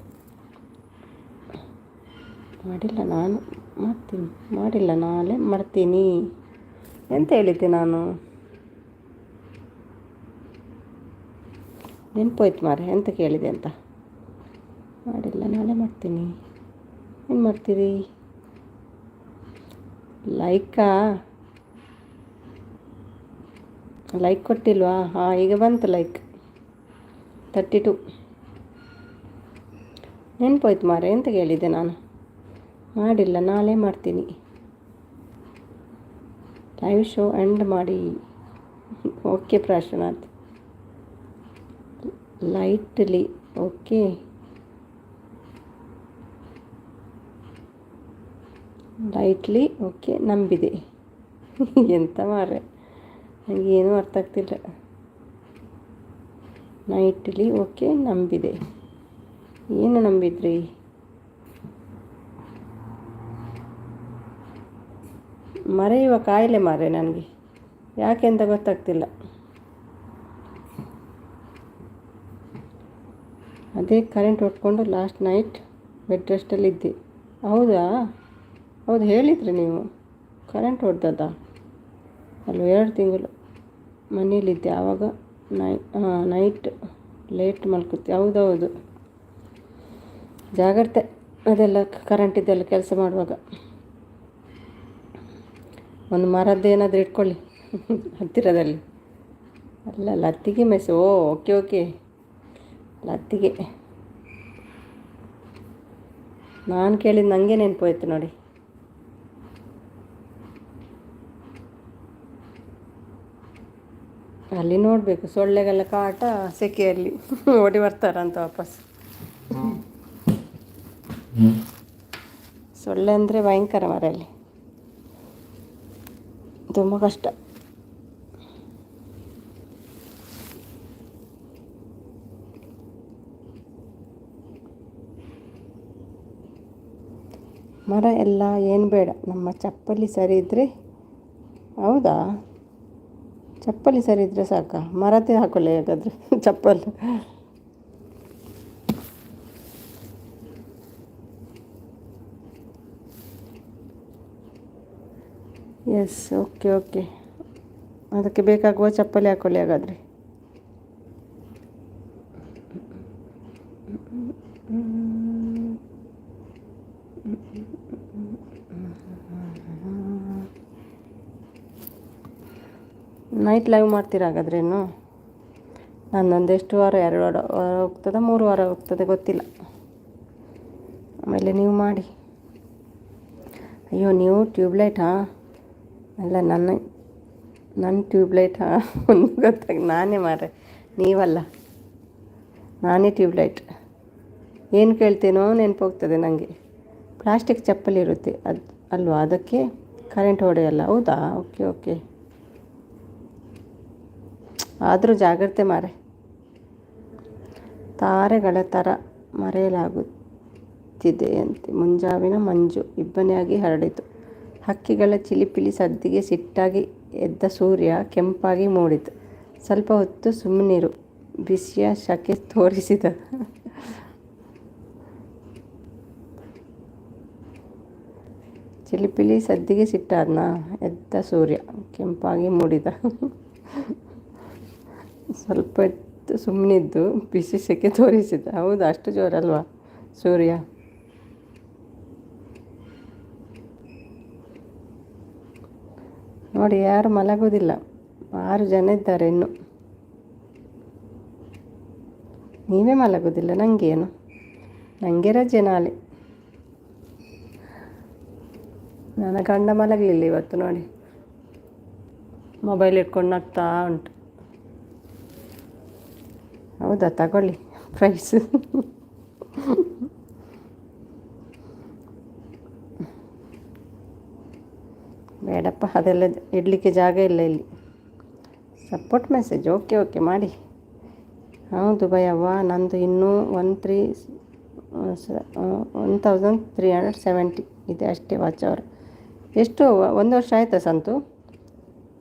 ಮಾಡಿಲ್ಲ ನಾನು, ಮಾಡ್ತೀನಿ. ಮಾಡಿಲ್ಲ, ನಾಳೆ ಮಾಡ್ತೀನಿ. ಎಂತ ಹೇಳಿದ್ದೆ ನಾನು? ನೆನಪೋಯ್ತು ಮಾರೆ, ಎಂತ ಕೇಳಿದೆ ಅಂತ. ಮಾಡಿಲ್ಲ, ನಾಳೆ ಮಾಡ್ತೀನಿ. ಏನು ಮಾಡ್ತೀರಿ? ಲೈಕ್ ಕೊಟ್ಟಿಲ್ವಾ? ಹಾಂ, ಈಗ ಬಂತು ಲೈಕ್ 32. ನೆನಪೋಯ್ತು ಮಾರೆ, ಎಂತ ಕೇಳಿದ್ದೆ ನಾನು? ಮಾಡಿಲ್ಲ, ನಾಳೆ ಮಾಡ್ತೀನಿ. ಲೈವ್ ಶೋ ಎಂಡ್ ಮಾಡಿ. Okay Prashanath, lightly okay. Lightly okay, ನಂಬಿದೆ. ಎಂತ ಮಾರೆ, ನನಗೇನು ಅರ್ಥ ಆಗ್ತಿಲ್ಲ. ನೈಟ್ಲಿ ಓಕೆ, ನಂಬಿದೆ. ಏನು ನಂಬಿದ್ರಿ? ಮರೆಯುವ ಕಾಯಿಲೆ ಮಾರೆ ನನಗೆ, ಯಾಕೆ ಅಂತ ಗೊತ್ತಾಗ್ತಿಲ್ಲ. ಅದೇ ಕರೆಂಟ್ ಹೊಟ್ಕೊಂಡು ಲಾಸ್ಟ್ ನೈಟ್ ಬೆಡ್ ರೆಸ್ಟಲ್ಲಿದ್ದೆ. ಹೌದಾ? ಹೌದು, ಹೇಳಿದ್ರಿ ನೀವು. ಕರೆಂಟ್ ಹೊಡೆದದ ಅಲ್ವ, 2 ತಿಂಗಳು ಮನೇಲಿದ್ದೆ, ಆವಾಗ ನೈಟ್ ಲೇಟ್ ಮಲ್ಕುತ್ತೆ. ಹೌದೌದು, ಜಾಗ್ರತೆ ಅದೆಲ್ಲ, ಕರೆಂಟಿದ್ದೆಲ್ಲ ಕೆಲಸ ಮಾಡುವಾಗ. ಒಂದು ಮರದ್ದೇನಾದರೂ ಇಟ್ಕೊಳ್ಳಿ ಹತ್ತಿರದಲ್ಲಿ. ಅಲ್ಲ, ಲತ್ತಿಗೆ ಮೆಸು. Okay okay, ಲತ್ತಿಗೆ. ನಾನು ಕೇಳಿದ್ದು ನನಗೆ ನೆನಪೋಯ್ತು ನೋಡಿ. ಅಲ್ಲಿ ನೋಡಬೇಕು, ಸೊಳ್ಳೆಗೆಲ್ಲ ಕಾಟ, ಸೆಕೆಯಲ್ಲಿ ಓಡಿ ಬರ್ತಾರಂತ ವಾಪಸ್. ಸೊಳ್ಳೆ ಅಂದರೆ ಭಯಂಕರ ಮರೆಯಲ್ಲಿ, ತುಂಬ ಕಷ್ಟ. ಮರ ಎಲ್ಲ ಏನು ಬೇಡ, ನಮ್ಮ ಚಪ್ಪಲಿ ಸರಿ ಇದ್ದರೆ. ಹೌದಾ, ಚಪ್ಪಲಿ ಸರಿ ಇದ್ದರೆ ಸಾಕಾ? ಮರದೇ ಹಾಕೊಳ್ಳಿ ಹಾಗಾದರೆ ಚಪ್ಪಲಿ. ಎಸ್, ಓಕೆ ಓಕೆ, ಅದಕ್ಕೆ ಬೇಕಾಗುವ ಚಪ್ಪಲಿ ಹಾಕೊಳ್ಳಿ ಹಾಗಾದರೆ. ನೈಟ್ ಲೈವ್ ಮಾಡ್ತೀರಾ ಹಾಗಾದ್ರೇನು? ನನ್ನೊಂದು ಎಷ್ಟು ವಾರ, 2 ವಾರ ಹೋಗ್ತದೆ, 3 ವಾರ ಹೋಗ್ತದೆ, ಗೊತ್ತಿಲ್ಲ. ಆಮೇಲೆ ನೀವು ಮಾಡಿ. ಅಯ್ಯೋ, ನೀವು ಟ್ಯೂಬ್ಲೈಟಾ? ಅಲ್ಲ, ನನ್ನ ಟ್ಯೂಬ್ಲೈಟಾ? ಒಂದು ಗೊತ್ತಾಗಿ, ನಾನೇ ಮಾರೆ, ನೀವಲ್ಲ, ನಾನೇ ಟ್ಯೂಬ್ಲೈಟ್. ಏನು ಕೇಳ್ತೇನೋ ನೆನಪೋಗ್ತದೆ ನನಗೆ. ಪ್ಲಾಸ್ಟಿಕ್ ಚಪ್ಪಲಿ ಇರುತ್ತೆ ಅದು ಅಲ್ವಾ, ಅದಕ್ಕೆ ಕರೆಂಟ್ ಹೊಡೆಯಲ್ಲ. ಹೌದಾ? ಓಕೆ ಓಕೆ, ಆದರೂ ಜಾಗ್ರತೆ ಮಾರೆ. ತಾರೆಗಳ ಥರ ಮರೆಯಲಾಗುತ್ತಿದೆಯಂತೆ. ಮುಂಜಾವಿನ ಮಂಜು ಇಬ್ಬನಿಯಾಗಿ ಹರಡಿತು. ಹಕ್ಕಿಗಳ ಚಿಲಿಪಿಲಿ ಸದ್ದಿಗೆ ಸಿಟ್ಟಾಗಿ ಎದ್ದ ಸೂರ್ಯ ಕೆಂಪಾಗಿ ಮೂಡಿತು. ಸ್ವಲ್ಪ ಹೊತ್ತು ಸುಮ್ಮನಿರು, ಬಿಸಿಯ ಶಕೆ ತೋರಿಸಿದ. ಚಿಲಿಪಿಲಿ ಸದ್ದಿಗೆ ಸಿಟ್ಟಾದ್ನ, ಎದ್ದ ಸೂರ್ಯ ಕೆಂಪಾಗಿ ಮೂಡಿದ. ಸ್ವಲ್ಪ ಹೊತ್ತು ಸುಮ್ಮನಿದ್ದು ಬಿಸಿ ಸೆಕೆ ತೋರಿಸಿದ. ಹೌದು, ಅಷ್ಟು ಜೋರಲ್ವಾ ಸೂರ್ಯ. ನೋಡಿ, ಯಾರು ಮಲಗೋದಿಲ್ಲ, 6 ಜನ ಇದ್ದಾರೆ ಇನ್ನು. ನೀವೇ ಮಲಗೋದಿಲ್ಲ, ನನಗೇನು, ನನಗೆ ರಜೆ ನಾಳೆ. ನನ್ನ ಗಂಡ ಮಲಗಲಿಲ್ಲ ಇವತ್ತು ನೋಡಿ, ಮೊಬೈಲ್ ಇಟ್ಕೊಂಡು ನಗ್ತಾ ಉಂಟು. ಹೌದಾ, ತಗೊಳ್ಳಿ ಪ್ರೈಸ್. ಬೇಡಪ್ಪ, ಅದೆಲ್ಲ ಇಡಲಿಕ್ಕೆ ಜಾಗ ಇಲ್ಲ ಇಲ್ಲಿ. ಸಪೋರ್ಟ್ ಮೆಸೇಜ್, ಓಕೆ ಓಕೆ ಮಾಡಿ. ಹೌದು ಭಯವ್ವ, ನಂದು ಇನ್ನೂ 1370 ಇದೆ ಅಷ್ಟೇ ವಾಚ್ ಅವರ್. ಎಷ್ಟು 1 ವರ್ಷ ಆಯಿತಾ ಸಂತು?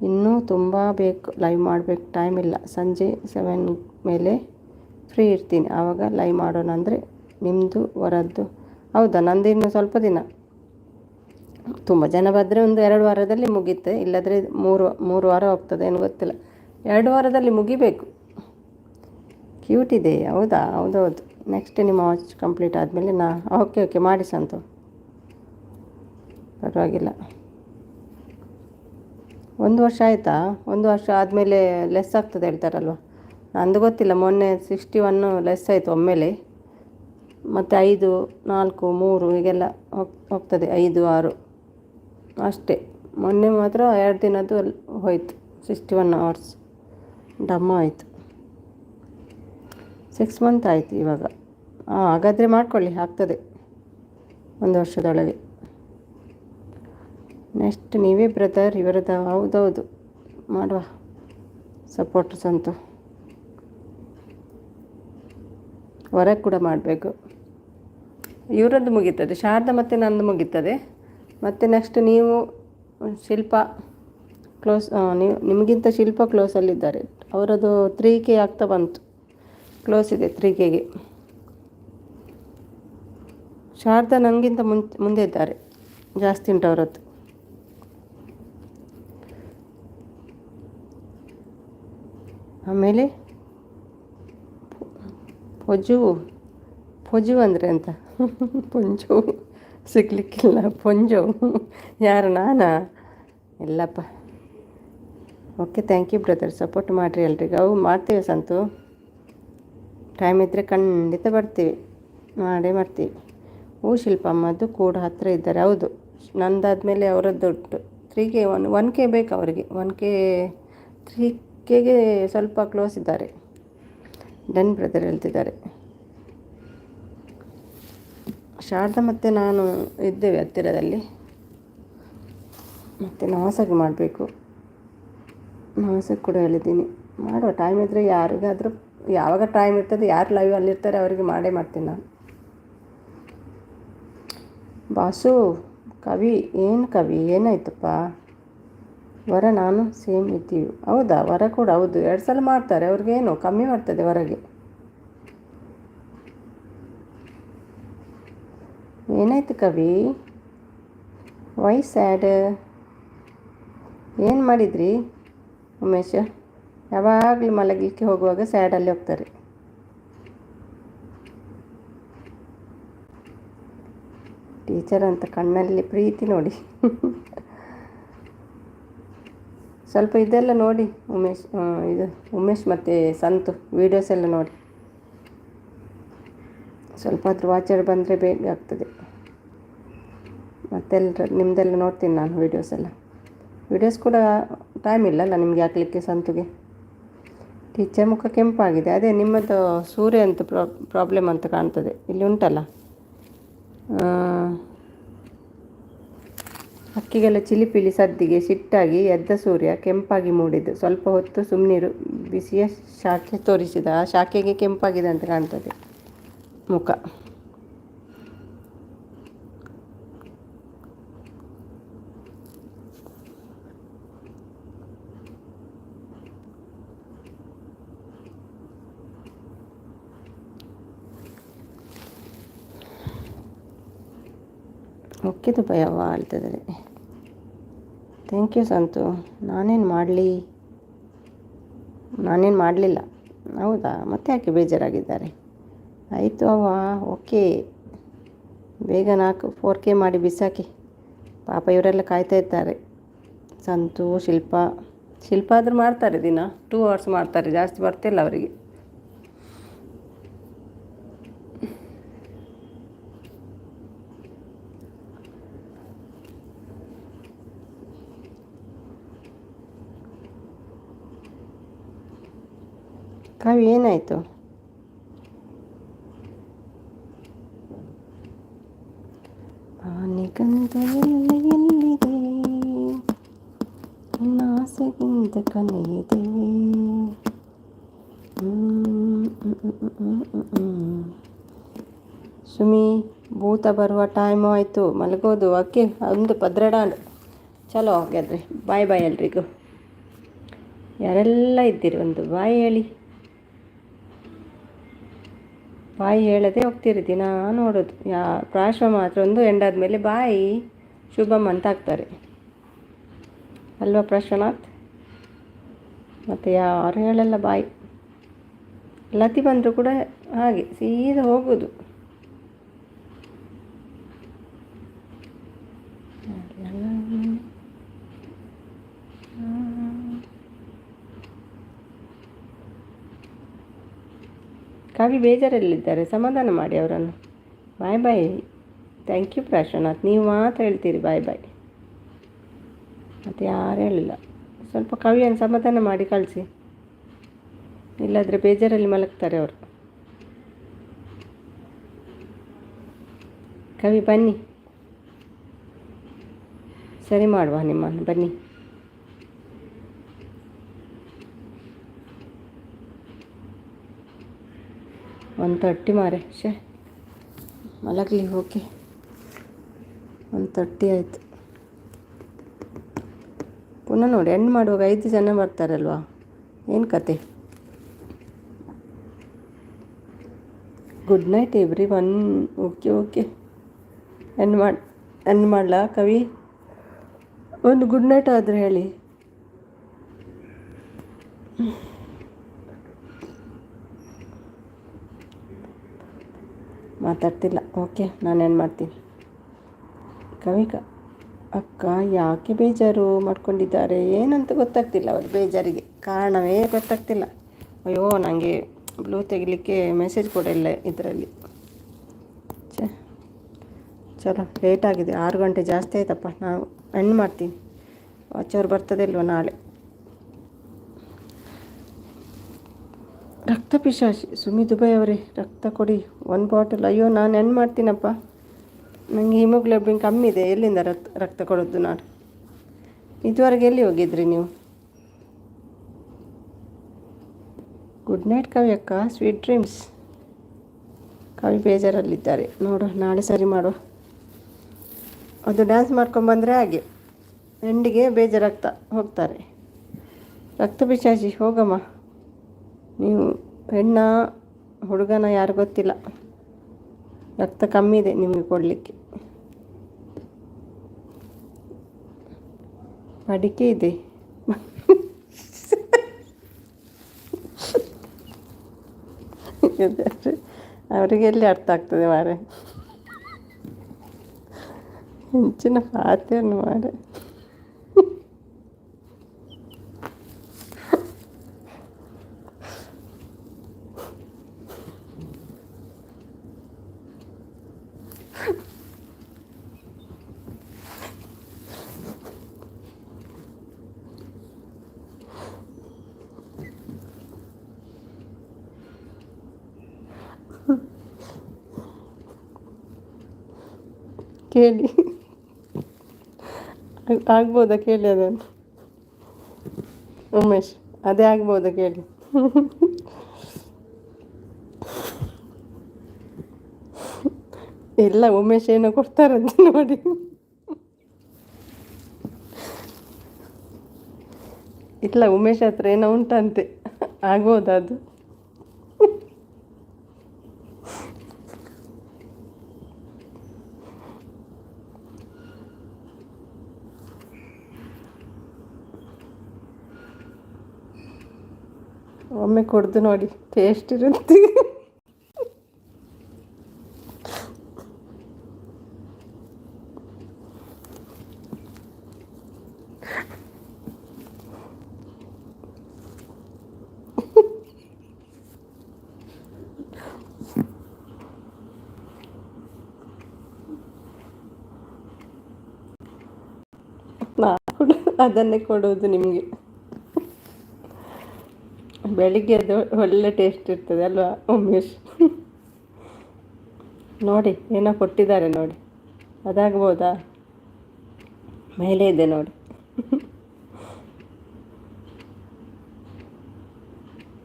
ಇನ್ನೂ ತುಂಬ ಬೇಕು, ಲೈವ್ ಮಾಡಬೇಕು, ಟೈಮ್ ಇಲ್ಲ. ಸಂಜೆ 7 ಮೇಲೆ ಫ್ರೀ ಇರ್ತೀನಿ, ಆವಾಗ ಲೈವ್ ಮಾಡೋಣ. ಅಂದರೆ ನಿಮ್ಮದು ವರದ್ದು. ಹೌದಾ, ನಂದು ಇನ್ನೂ ಸ್ವಲ್ಪ ದಿನ. ತುಂಬ ಜನ ಬಂದರೆ ಒಂದು 2 ವಾರದಲ್ಲಿ ಮುಗೀತೆ, ಇಲ್ಲದ್ರೆ 3 ವಾರ ಹೋಗ್ತದೆ, ಏನು ಗೊತ್ತಿಲ್ಲ. 2 ವಾರದಲ್ಲಿ ಮುಗಿಬೇಕು. ಕ್ಯೂಟ್ ಇದೆ. ಹೌದಾ, ಹೌದೌದು. ನೆಕ್ಸ್ಟ್ ನಿಮ್ಮ ವಾಚ್ ಕಂಪ್ಲೀಟ್ ಆದಮೇಲೆ ಓಕೆ ಓಕೆ ಮಾಡಿ ಸಂತು, ಪರವಾಗಿಲ್ಲ. 1 ವರ್ಷ ಆಯಿತಾ? 1 ವರ್ಷ ಆದಮೇಲೆ ಲೆಸ್ ಆಗ್ತದೆ ಹೇಳ್ತಾರಲ್ವ, ನಂದು ಗೊತ್ತಿಲ್ಲ. ಮೊನ್ನೆ 61 ಲೆಸ್ ಆಯಿತು ಒಮ್ಮೆಲೆ, ಮತ್ತು 5, 4, 3 ಹೀಗೆಲ್ಲ ಹೋಗ್ತದೆ, 5, 6 ಅಷ್ಟೇ. ಮೊನ್ನೆ ಮಾತ್ರ 2 ದಿನದ್ದು ಹೋಯಿತು, 61 ಅವರ್ಸ್ ಡಮ್ಮ ಆಯಿತು. 6 ಮಂತ್ ಆಯಿತು ಇವಾಗ. ಹಾಗಾದರೆ ಮಾಡ್ಕೊಳ್ಳಿ, ಆಗ್ತದೆ 1 ವರ್ಷದೊಳಗೆ. ನೆಕ್ಸ್ಟ್ ನೀವೇ ಬ್ರದರ್ ಇವರದ. ಹೌದೌದು, ಮಾಡುವ ಸಪೋರ್ಟ್ ಸಂತು. ಹೊರಗೆ ಕೂಡ ಮಾಡಬೇಕು. ಇವರದ್ದು ಮುಗೀತದೆ, ಶಾರದಾ ಮತ್ತು ನಂದು ಮುಗೀತದೆ. ಮತ್ತು ನೆಕ್ಸ್ಟ್ ನೀವು ಶಿಲ್ಪ ಕ್ಲೋಸ್, ನಿಮಗಿಂತ ಶಿಲ್ಪ ಕ್ಲೋಸಲ್ಲಿದ್ದಾರೆ. ಅವರದ್ದು 3K ಆಗ್ತಾ ಬಂತು, ಕ್ಲೋಸ್ ಇದೆ 3Kಗೆ. ಶಾರದಾ ನನಗಿಂತ ಮುಂದೆ ಇದ್ದಾರೆ, ಜಾಸ್ತಿ ಉಂಟು ಅವರದ್ದು. ಆಮೇಲೆ ಪೊಜು ಅಂದರೆ ಅಂತ ಪೊಂಜು ಸಿಗ್ಲಿಕ್ಕಿಲ್ಲ. ಪೊಂಜು ಯಾರು, ನಾನಾ? ಇಲ್ಲಪ್ಪ. Okay, thank you brother, support ಮಾಡಿರಿ ಎಲ್ರಿಗೂ. ಅವು ಮಾಡ್ತೀವಿ ಸಂತು, ಟೈಮ್ ಇದ್ದರೆ ಖಂಡಿತ ಬರ್ತೀವಿ, ಮಾಡೇ ಮಾಡ್ತೀವಿ. ಶಿಲ್ಪಮ್ಮದ್ದು ಕೂಡ ಹತ್ತಿರ ಇದ್ದಾರೆ. ಹೌದು, ನಂದಾದಮೇಲೆ ಅವರದ್ದು ಉಂಟು 3K. 1K ಬೇಕು ಅವರಿಗೆ. 1K 3Kಗೆ ಸ್ವಲ್ಪ ಕ್ಲೋಸ್ ಇದ್ದಾರೆ. ಡನ್ ಬ್ರದರ್ ಹೇಳ್ತಿದ್ದಾರೆ. ಶಾರದಾ ಮತ್ತು ನಾನು ಇದ್ದೇವೆ ಹತ್ತಿರದಲ್ಲಿ. ಮತ್ತು ನವಾಸಾಗಿ ಮಾಡಬೇಕು, ನವಾಸಕ್ಕೆ ಕೂಡ ಹೇಳಿದ್ದೀನಿ. ಮಾಡುವ, ಟೈಮ್ ಇದ್ದರೆ ಯಾರಿಗಾದರೂ, ಯಾವಾಗ ಟೈಮ್ ಇರ್ತದೆ, ಯಾರು ಲೈವ್ ಅಲ್ಲಿರ್ತಾರೆ ಅವರಿಗೆ ಮಾಡೇ ಮಾಡ್ತೀನಿ ನಾನು. ಬಾಸು ಕವಿ, ಏನು ಕವಿ, ಏನಾಯ್ತಪ್ಪ? ವರ ನಾನು ಸೇಮ್ ಇದ್ದೀವಿ. ಹೌದಾ, ವರ ಕೂಡ ಹೌದು, 2 ಸಲ ಮಾಡ್ತಾರೆ. ಅವ್ರಿಗೇನು ಕಮ್ಮಿ ಮಾಡ್ತದೆ ಹೊರಗೆ. ಏನಾಯ್ತು ಕವಿ? Why sad? ಏನು ಮಾಡಿದ್ರಿ ಉಮೇಶ? ಯಾವಾಗಲೂ ಮಲಗಲಿಕ್ಕೆ ಹೋಗುವಾಗ ಸ್ಯಾಡಲ್ಲಿ ಹೋಗ್ತಾರೆ. ಟೀಚರ್ ಅಂತ ಕಣ್ಣಲ್ಲಿ ಪ್ರೀತಿ ನೋಡಿ. ಸ್ವಲ್ಪ ಇದೆಲ್ಲ ನೋಡಿ ಉಮೇಶ್ ಮತ್ತು ಸಂತು ವೀಡಿಯೋಸ್ ಎಲ್ಲ ನೋಡಿ. ಸ್ವಲ್ಪ ಆದರೂ ವಾಚರ್ ಬಂದರೆ ಬೇಗ ಆಗ್ತದೆ. ಮತ್ತೆಲ್ಲರ ನಿಮ್ಮದೆಲ್ಲ ನೋಡ್ತೀನಿ ನಾನು ವೀಡಿಯೋಸ್ ಕೂಡ ಟೈಮ್ ಇಲ್ಲಲ್ಲ ನಿಮಗೆ ಹಾಕಲಿಕ್ಕೆ ಸಂತುಗೆ. ಟೀಚರ್ ಮುಖ ಕೆಂಪಾಗಿದೆ. ಅದೇ ನಿಮ್ಮದು ಸೂರ್ಯ ಅಂತ ಪ್ರಾಬ್ಲಮ್ ಅಂತ ಕಾಣ್ತದೆ. ಇಲ್ಲಿ ಉಂಟಲ್ಲ, ಹಕ್ಕಿಗೆಲ್ಲ ಚಿಲಿಪಿಲಿ ಸದ್ದಿಗೆ ಸಿಟ್ಟಾಗಿ ಎದ್ದ ಸೂರ್ಯ ಕೆಂಪಾಗಿ ಮೂಡಿದ್ದು. ಸ್ವಲ್ಪ ಹೊತ್ತು ಸುಮ್ಮನಿರು, ಬಿಸಿಯ ಶಾಖೆ ತೋರಿಸಿದ. ಆ ಶಾಖೆಗೆ ಕೆಂಪಾಗಿದೆ ಅಂತ ಕಾಣ್ತದೆ ಮುಖ. ಒಕ್ಕಿದು ಭಯವ ಹೇಳ್ತಿದ್ದಾರೆ. Thank you Santu. ನಾನೇನು ಮಾಡಲಿಲ್ಲ, ಹೌದಾ, ಮತ್ತೆ ಯಾಕೆ ಬೇಜಾರಾಗಿದ್ದಾರೆ? ಆಯಿತು ಅವ್ವ, ಓಕೆ. ಬೇಗ 4K ಮಾಡಿ ಬಿಸಾಕಿ. ಪಾಪ ಇವರೆಲ್ಲ ಕಾಯ್ತಾ ಇರ್ತಾರೆ. ಸಂತು, ಶಿಲ್ಪ ಆದರೂ ಮಾಡ್ತಾರೆ, ದಿನ 2 ಅವರ್ಸ್ ಮಾಡ್ತಾರೆ, ಜಾಸ್ತಿ ಬರ್ತಿಲ್ಲ ಅವರಿಗೆ. ಕಾವಿ ಏನಾಯಿತು? ಆನೆಗಂಧವೆಲ್ಲ ಎಲ್ಲಿದೆ, ಆಸೆಗಿಂತ ಕನೆಯಿದೆ. ಸುಮಿ, ಭೂತ ಬರುವ ಟೈಮು ಆಯಿತು, ಮಲಗೋದು. ಓಕೆ, ಒಂದು ಪದ್ರಡಾಂಡು. ಚಲೋ ಹಾಗಾದರೆ, ಬಾಯ್ ಬಾಯ್ ಎಲ್ರಿಗೂ. ಯಾರೆಲ್ಲ ಇದ್ದೀರಿ ಒಂದು ಬಾಯ್ ಹೇಳಿ. ಬಾಯಿ ಹೇಳದೆ ಹೋಗ್ತೀರಿ ದಿನ ನೋಡೋದು. ಪ್ರಾಶ್ವ ಮಾತ್ರ ಒಂದು ಎಂಡಾದಮೇಲೆ ಬಾಯಿ ಶುಭಮ್ ಅಂತ ಹಾಕ್ತಾರೆ ಅಲ್ವಾ ಪ್ರಾಶ್ವನಾಥ್? ಮತ್ತು ಯಾರು ಹೇಳಲ್ಲ ಬಾಯಿ. ಲತಿ ಬಂದರೂ ಕೂಡ ಹಾಗೆ ಸೀದಾ ಹೋಗೋದು. ಕಾವಿ ಬೇಜಾರಲ್ಲಿದ್ದಾರೆ, ಸಮಾಧಾನ ಮಾಡಿ ಅವರನ್ನು. ಬಾಯ್ ಬಾಯ್. ಥ್ಯಾಂಕ್ ಯು ಪ್ರಾಶ್ವನಾಥ್, ನೀವು ಮಾತ್ರ ಹೇಳ್ತೀರಿ ಬಾಯ್ ಬಾಯ್, ಮತ್ತು ಯಾರು ಹೇಳಿಲ್ಲ. ಸ್ವಲ್ಪ ಕವಿಯನ್ನು ಸಮಾಧಾನ ಮಾಡಿ ಕಳಿಸಿ, ಇಲ್ಲಾದರೆ ಬೇಜಾರಲ್ಲಿ ಮಲಗ್ತಾರೆ ಅವರು. ಕವಿ ಬನ್ನಿ, ಸರಿ ಮಾಡುವ ನಿಮ್ಮನ್ನು, ಬನ್ನಿ. ಒಂದು 30 ಮಾರೆ, ಮಲಗಲಿ. ಓಕೆ, 1:30 ಆಯಿತು. ಪುನಃ ನೋಡಿ, ಎಂಡ್ ಮಾಡುವಾಗ 5 ಜನ ಬರ್ತಾರಲ್ವಾ, ಏನು ಕತೆ? Good night every one. Okay, end ಮಾಡಲಾ ಕವಿ? ಒಂದು ಗುಡ್ ನೈಟ್ ಆದರೆ ಹೇಳಿ. ಮಾತಾಡ್ತಿಲ್ಲ. ಓಕೆ, ನಾನೇನು ಮಾಡ್ತೀನಿ. ಅಕ್ಕ ಯಾಕೆ ಬೇಜಾರು ಮಾಡ್ಕೊಂಡಿದ್ದಾರೆ ಏನಂತ ಗೊತ್ತಾಗ್ತಿಲ್ಲ. ಅವ್ರ ಬೇಜಾರಿಗೆ ಕಾರಣವೇ ಗೊತ್ತಾಗ್ತಿಲ್ಲ. ಅಯ್ಯೋ, ನನಗೆ ಬ್ಲೂ ತೆಗಿಲಿಕ್ಕೆ ಮೆಸೇಜ್ ಕೂಡ ಇಲ್ಲ ಇದರಲ್ಲಿ. ಚಲೋ, ಲೇಟ್ ಆಗಿದೆ, 6 ಗಂಟೆ ಜಾಸ್ತಿ ಆಯ್ತಪ್ಪ. ನಾನು ಎಂಡ್ ಮಾಡ್ತೀನಿ. ವಾಚವ್ರು ಬರ್ತದೆ ಇಲ್ವ ನಾಳೆ. ರಕ್ತ ಪಿಶಾಚಿ ಸುಮಿ ದುಬೈ ಅವರೇ, ರಕ್ತ ಕೊಡಿ 1 ಬಾಟಲ್. ಅಯ್ಯೋ, ನಾನು ಎಂಡ್ ಮಾಡ್ತೀನಪ್ಪ, ನನಗೆ ಹಿಮೋಗ್ಲೋಬಿನ್ ಕಮ್ಮಿ ಇದೆ. ಎಲ್ಲಿಂದ ರಕ್ತ ಕೊಡೋದು ನಾನು? ಇದುವರೆಗೆ ಎಲ್ಲಿ ಹೋಗಿದ್ರಿ ನೀವು? ಗುಡ್ ನೈಟ್ ಕವಿ ಅಕ್ಕ, ಸ್ವೀಟ್ ಡ್ರೀಮ್ಸ್. ಕವಿ ಬೇಜಾರಲ್ಲಿದ್ದಾರೆ ನೋಡು, ನಾಳೆ ಸರಿ ಮಾಡುವ. ಅದು ಡ್ಯಾನ್ಸ್ ಮಾಡ್ಕೊಂಬಂದರೆ ಹಾಗೆ ಎಂಡಿಗೆ ಬೇಜಾರಾಗ್ತಾ ಹೋಗ್ತಾರೆ. ರಕ್ತ ಪಿಶಾಚಿ ಹೋಗಮ್ಮ. ನೀವು ಹೆಣ್ಣ ಹುಡುಗನ ಯಾರು ಗೊತ್ತಿಲ್ಲ, ರಕ್ತ ಕಮ್ಮಿ ಇದೆ ನಿಮಗೆ ಕೊಡಲಿಕ್ಕೆ. ಅಡಿಕೆ ಇದೆ. ಅವರಿಗೆ ಎಲ್ಲಿ ಅರ್ಥ ಆಗ್ತದೆ ಮಾರೆ, ಹೆಚ್ಚಿನ ಪಾತ್ರೆಯನ್ನು ಮಾರೆ. ಕೇಳಿ, ಆಗ್ಬೋದಾ ಕೇಳಿ ಅದನ್ನು ಉಮೇಶ್, ಅದೇ ಆಗ್ಬೋದಾ ಕೇಳಿ. ಇಲ್ಲ, ಉಮೇಶ್ ಏನೋ ಕೊಡ್ತಾರಂತೆ ನೋಡಿ. ಇಲ್ಲ, ಉಮೇಶ್ ಹತ್ರ ಏನೋ ಉಂಟಂತೆ, ಆಗ್ಬೋದಾ ಅದು? ಒಮ್ಮೆ ಕುಡ್ದು ನೋಡಿ, ಟೇಸ್ಟ್ ಇರುತ್ತೆ. ನಾನು ಅದನ್ನೇ ಕೊಡುವುದು ನಿಮಗೆ. ಬೆಳಿಗ್ಗೆ ಅದು ಒಳ್ಳೆ ಟೇಸ್ಟ್ ಇರ್ತದೆ ಅಲ್ವಾ ಉಮೇಶ್? ನೋಡಿ ಏನೋ ಕೊಟ್ಟಿದ್ದಾರೆ ನೋಡಿ, ಅದಾಗ್ಬೋದಾ? ಮೇಲೆ ಇದೆ ನೋಡಿ.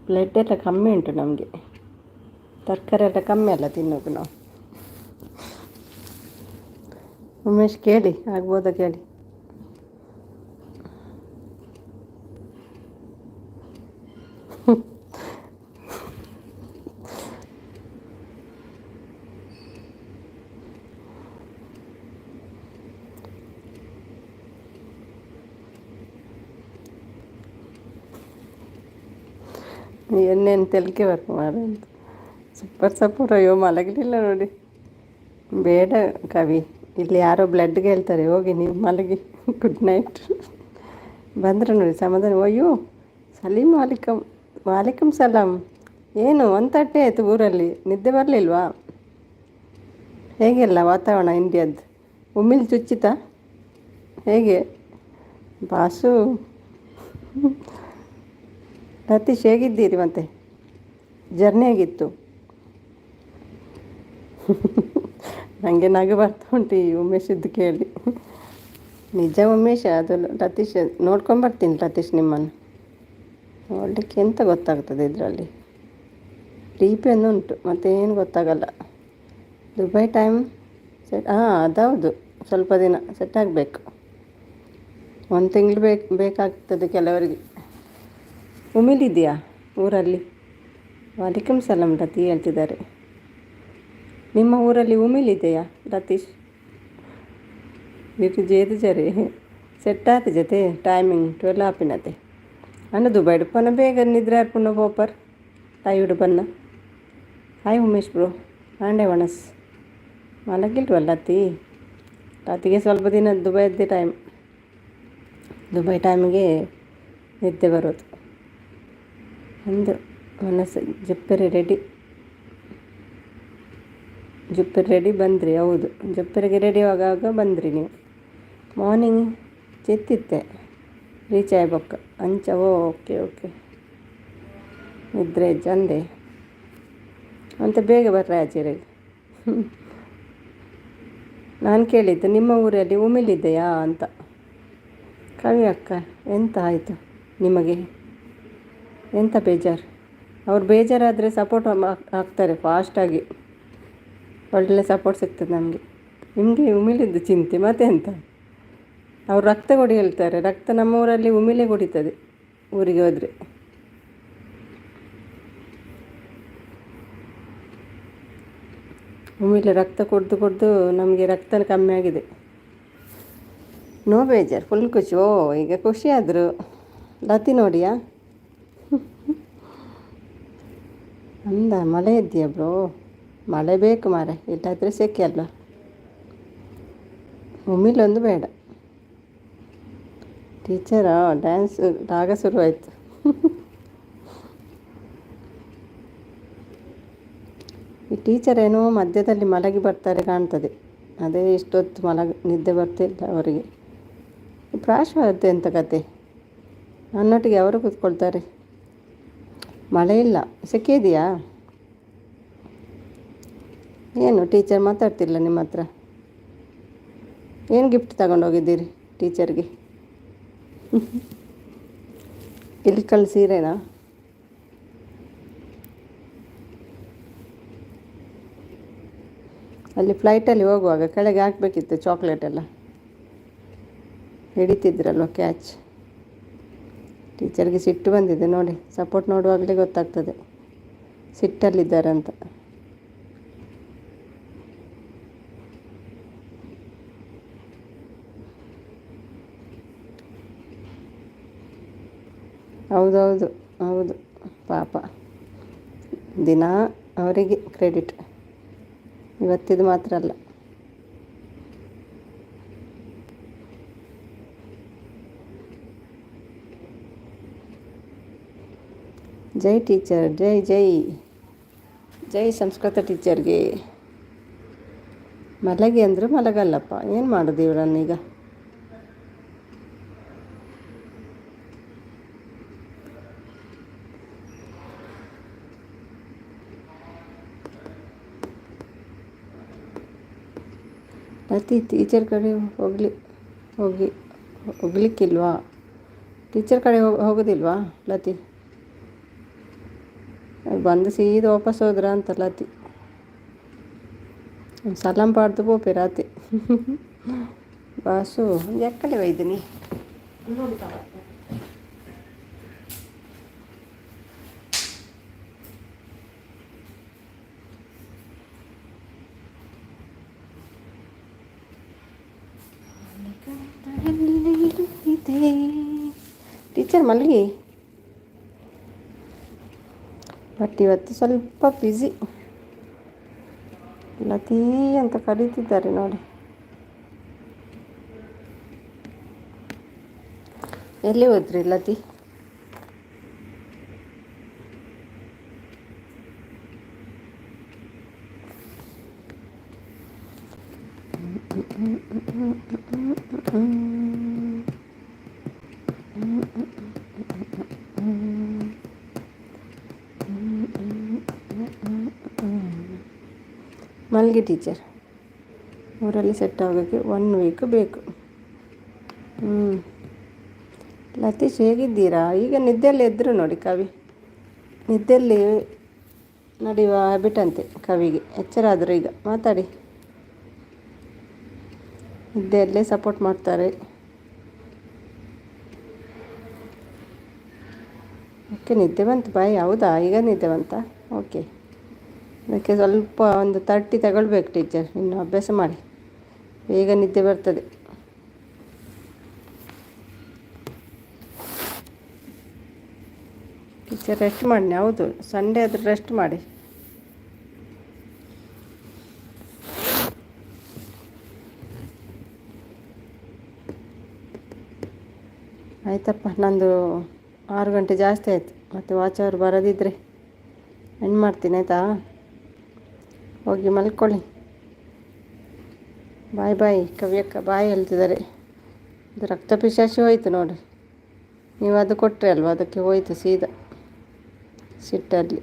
ಬ್ಲಡ್ ಎಲ್ಲ ಕಮ್ಮಿ ಉಂಟು ನಮಗೆ, ತರಕಾರಿ ಎಲ್ಲ ಕಮ್ಮಿ ಅಲ್ಲ ತಿನ್ನೋದು ನಾವು. ಉಮೇಶ್ ಕೇಳಿ, ಆಗ್ಬೋದಾ ಕೇಳಿ. ಎಣ್ಣೆನು ತೆಲಕೆ ಬರ್ಕು ಮಾರ ಅಂತ ಸೂಪರ್ ಅಯ್ಯೋ ಮಲಗಲಿಲ್ಲ ನೋಡಿ. ಬೇಡ ಕವಿ, ಇಲ್ಲಿ ಯಾರೋ ಬ್ಲಡ್ಗೆ ಹೇಳ್ತಾರೆ, ಹೋಗಿ ನೀವು ಮಲಗಿ, ಗುಡ್ ನೈಟ್. ಬಂದರೆ ನೋಡಿ ಸಮಾಧಾನ. ಅಯ್ಯೋ ಸಲೀಂ ವಾಲಿಕಮ್ ಸಲಾಮ್. ಏನು 1:30 ಆಯಿತು, ಊರಲ್ಲಿ ನಿದ್ದೆ ಬರಲಿಲ್ವಾ? ಹೇಗೆಲ್ಲ ವಾತಾವರಣ ಇಂಡಿಯಾದ್ದು? ಉಮ್ಮಿಲ್ ಚುಚ್ಚಿತಾ ಹೇಗೆ? ಬಾಸು ಸತೀಶ್ ಹೇಗಿದ್ದೀರಿ? ಮತ್ತೆ ಜರ್ನಿ ಆಗಿತ್ತು. ನನಗೆ ನಗು ಬರ್ತಾ ಉಂಟು ಈ ಉಮೇಶದ್ದು ಕೇಳಿ. ನಿಜ ಉಮೇಶ, ಅದು ಲತೀಶ್ ನೋಡ್ಕೊಂಬರ್ತೀನಿ. ಲತೀಶ್ ನಿಮ್ಮನ್ನು ನೋಡಲಿಕ್ಕೆ ಎಂತ ಗೊತ್ತಾಗ್ತದೆ ಇದರಲ್ಲಿ? ಟಿ.ಪಿ ಒಂದು ಉಂಟು, ಮತ್ತೇನು ಗೊತ್ತಾಗಲ್ಲ. ದುಬೈ ಟೈಮ್ ಸೆಟ್, ಅದೌದು. ಸ್ವಲ್ಪ ದಿನ ಸೆಟ್ ಆಗಬೇಕು, 1 ತಿಂಗಳು ಬೇಕಾಗ್ತದೆ ಕೆಲವರಿಗೆ. ಉಮಿಲಿದೆಯಾ ಊರಲ್ಲಿ? ವಾಲಿಕಮ್ ಸಲಾಂ ಲತೀ ಹೇಳ್ತಿದ್ದಾರೆ. ನಿಮ್ಮ ಊರಲ್ಲಿ ಉಮಿಲಿದೆಯಾ ಲತೀಶ್? ಇದು ಜೇದು ಜರಿ ಸೆಟ್ ಆತ ಜತೆ ಟೈಮಿಂಗ್ 12 ಆಪಿನತೆ ಅನ್ನ ದುಬೈಡು ಪನ ಬೇಗ ನಿದ್ರೆ ಆರ್ಪುನ ಪೋಪರ್ ತಾಯಿಡು ಬನ್ನ. ಹಾಯ್ ಉಮೇಶ್ ಬ್ರೋ, ಆಂಡೆ ವಣಸ್ ಮಲಗಿಲ್ವಲ್ಲ ಲತಿಗೆ ಸ್ವಲ್ಪ ದಿನ ದುಬೈದ್ದೇ ಟೈಮ್. ದುಬೈ ಟೈಮಿಗೆ ನಿದ್ದೆ ಬರೋದು. ಒಂದು ಮನಸ್ಸು ಜಪ್ಪೆರೆ ರೆಡಿ ಬಂದ್ರಿ? ಹೌದು, ಜಪ್ಪೆರೆಗೆ ರೆಡಿ ಆಗಾಗ ಬಂದ್ರಿ ನೀವು. ಮಾರ್ನಿಂಗ್ ಚೆತ್ತಿತ್ತೆ ರೀಚ್ ಆಗ್ಬೇಕು ಅಂಚ. ಓಕೆ ನಿದ್ರೆ ಜಂದೆ ಅಂತ ಬೇಗ ಬರ್ರೆ ಆಚೆರೆಗೆ. ನಾನು ಕೇಳಿದ್ದು ನಿಮ್ಮ ಊರಲ್ಲಿ ಉಮಿಲಿದೆಯಾ ಅಂತ. ಕವಿ ಅಕ್ಕ, ಎಂತ ಆಯಿತು ನಿಮಗೆ? ಎಂತ ಬೇಜಾರು? ಅವ್ರು ಬೇಜಾರಾದರೆ ಸಪೋರ್ಟ್ ಆಗ್ತಾರೆ ಫಾಸ್ಟಾಗಿ, ಒಳ್ಳೆ ಸಪೋರ್ಟ್ ಸಿಗ್ತದೆ ನಮಗೆ. ನಿಮಗೆ ಉಮಿಲಿದ್ದು ಚಿಂತೆ ಮತ್ತೆ ಎಂತ? ಅವ್ರು ರಕ್ತ ಕೊಡಿ ಹೇಳ್ತಾರೆ. ರಕ್ತ ನಮ್ಮ ಊರಲ್ಲಿ ಉಮಿಲೇ ಕುಡಿತದೆ ಊರಿಗೆ ಹೋದರೆ. ಉಮಿಲೆ ರಕ್ತ ಕುಡಿದು ನಮಗೆ ರಕ್ತ ಕಮ್ಮಿ ಆಗಿದೆ. ನೋ ಬೇಜಾರು, ಫುಲ್ ಖುಷಿ. ಈಗ ಖುಷಿ ಆದರು. ಲತಿ ನೋಡಿಯಾ ಅಂದ ಮಳೆ ಇದೆಯಾ ಬ್ರೋ? ಮಳೆ ಬೇಕು ಮಾರೆ, ಇಲ್ಲಾದರೆ ಸೆಕೆ ಅಲ್ವ. ಉಮಿಲೊಂದು ಬೇಡ. ಟೀಚರಾ ಡ್ಯಾನ್ಸ್ ರಾಗ ಶುರುವಾಯಿತು. ಈ ಟೀಚರ್ ಏನೋ ಮಧ್ಯದಲ್ಲಿ ಮಲಗಿ ಬರ್ತಾರೆ ಕಾಣ್ತದೆ. ಅದೇ ಇಷ್ಟೊತ್ತು ನಿದ್ದೆ ಬರ್ತಿಲ್ಲ ಅವರಿಗೆ. ಪ್ರಾಶವಾದ ಎಂತ ಕತೆ? ನನ್ನೊಟ್ಟಿಗೆ ಅವರು ಕೂತ್ಕೊಳ್ತಾರೆ. ಮಳೆ ಇಲ್ಲ, ಸೆಕೆ ಇದೆಯಾ? ಏನು ಟೀಚರ್ ಮಾತಾಡ್ತಿಲ್ಲ ನಿಮ್ಮ ಹತ್ರ? ಏನು ಗಿಫ್ಟ್ ತಗೊಂಡೋಗಿದ್ದೀರಿ ಟೀಚರ್ಗೆ? ಇಲಿಕಲ್ ಸೀರೆನಾ? ಅಲ್ಲಿ ಫ್ಲೈಟಲ್ಲಿ ಹೋಗುವಾಗ ಕೆಳಗೆ ಹಾಕಬೇಕಿತ್ತು ಚಾಕ್ಲೇಟ್ ಎಲ್ಲ, ಹಿಡಿತಿದ್ರಲ್ವ ಕ್ಯಾಚ್. ಟೀಚರ್ಗೆ ಸಿಟ್ಟು ಬಂದಿದೆ ನೋಡಿ, ಸಪೋರ್ಟ್ ನೋಡುವಾಗಲೇ ಗೊತ್ತಾಗ್ತದೆ ಸಿಟ್ಟಲ್ಲಿದ್ದಾರೆ ಅಂತ. ಹೌದು. ಪಾಪ, ದಿನ ಅವರಿಗೆ ಕ್ರೆಡಿಟ್, ಇವತ್ತಿದು ಮಾತ್ರ ಅಲ್ಲ. ಜೈ ಟೀಚರ್, ಜೈ ಜೈ ಜೈ ಸಂಸ್ಕೃತ ಟೀಚರ್ಗೆ. ಮಲಗಿ ಅಂದರೂ ಮಲಗಲ್ಲಪ್ಪ, ಏನು ಮಾಡೋದು ಇವರನ್ನೀಗ. ಲತಿ ಟೀಚರ್ ಕಡೆ ಹೋಗ್ಲಿಕ್ಕಿಲ್ವಾ? ಟೀಚರ್ ಕಡೆ ಹೋಗೋದಿಲ್ವಾ ಲತಿ? ಬಂದು ಸೀದಾ ವಾಪಸ್ ಹೋದ್ರ ಅಂತ ಲತಿ. ಸಲಾಂ ಪಾಡ್ದು ಪೋಪೆ ರಾತಿ. ಬಾಸು ಎಕ್ಕಲೆ ಒಯ್ದಿನಿ ಟೀಚರ್ ಮಲಗಿ. ಬಟ್ ಇವತ್ತು ಸ್ವಲ್ಪ ಬ್ಯುಸಿ. ಲತೀ ಅಂತ ಕರೀತಿದ್ದಾರೆ ನೋಡಿ. ಎಲ್ಲಿ ಹೋದ್ರಿ ಲತಿ? ಮಲ್ಗಿ ಟೀಚರ್, ಊರಲ್ಲಿ ಸೆಟ್ ಆಗೋಕ್ಕೆ 1 ವೀಕ್ ಬೇಕು. ಲತೀಶ್ ಹೇಗಿದ್ದೀರಾ? ಈಗ ನಿದ್ದೆಯಲ್ಲಿ ಎದ್ದರು ನೋಡಿ ಕವಿ. ನಿದ್ದೆಯಲ್ಲಿ ನಡೆಯುವ ಹ್ಯಾಬಿಟ್ ಅಂತೆ ಕವಿಗೆ. ಎಚ್ಚರ ಆದರು ಈಗ. ಮಾತಾಡಿ. ನಿದ್ದೆಯಲ್ಲೇ ಸಪೋರ್ಟ್ ಮಾಡ್ತಾರೆ. ಓಕೆ, ನಿದ್ದೆ ಬಂತು ಬಾಯ್. ಹೌದಾ, ಈಗ ನಿದ್ದೆ ಬಂತ? ಓಕೆ, ಅದಕ್ಕೆ ಸ್ವಲ್ಪ ಒಂದು 30 ತಗೊಳ್ಬೇಕು ಟೀಚರ್. ಇನ್ನು ಅಭ್ಯಾಸ ಮಾಡಿ, ಬೇಗ ನಿದ್ದೆ ಬರ್ತದೆ. ಟೀಚರ್ ರೆಸ್ಟ್ ಮಾಡಿ. ಹೌದು, ಸಂಡೇ ಆದರೂ ರೆಸ್ಟ್ ಮಾಡಿ. ಆಯ್ತಪ್ಪ, ನಂದು 6 ಗಂಟೆ ಜಾಸ್ತಿ ಆಯಿತು. ಮತ್ತು ವಾಚ್ ಅವರು ಬರೋದಿದ್ರೆ ಎಂಡ್ ಮಾಡ್ತೀನಿ ಆಯಿತಾ? ಹೋಗಿ ಮಲ್ಕೊಳ್ಳಿ. ಬಾಯ್ ಬಾಯ್. ಕವಿಯಕ್ಕ ಬಾಯ್ ಹೇಳ್ತಿದ್ದಾರೆ. ಇದು ರಕ್ತ ಪಿಶಾಚಿ ಹೋಯ್ತು ನೋಡಿ. ನೀವು ಅದು ಕೊಟ್ಟರೆ ಅಲ್ವ, ಅದಕ್ಕೆ ಹೋಯ್ತು ಸೀದಾ ಸಿಟ್ಟಲ್ಲಿ.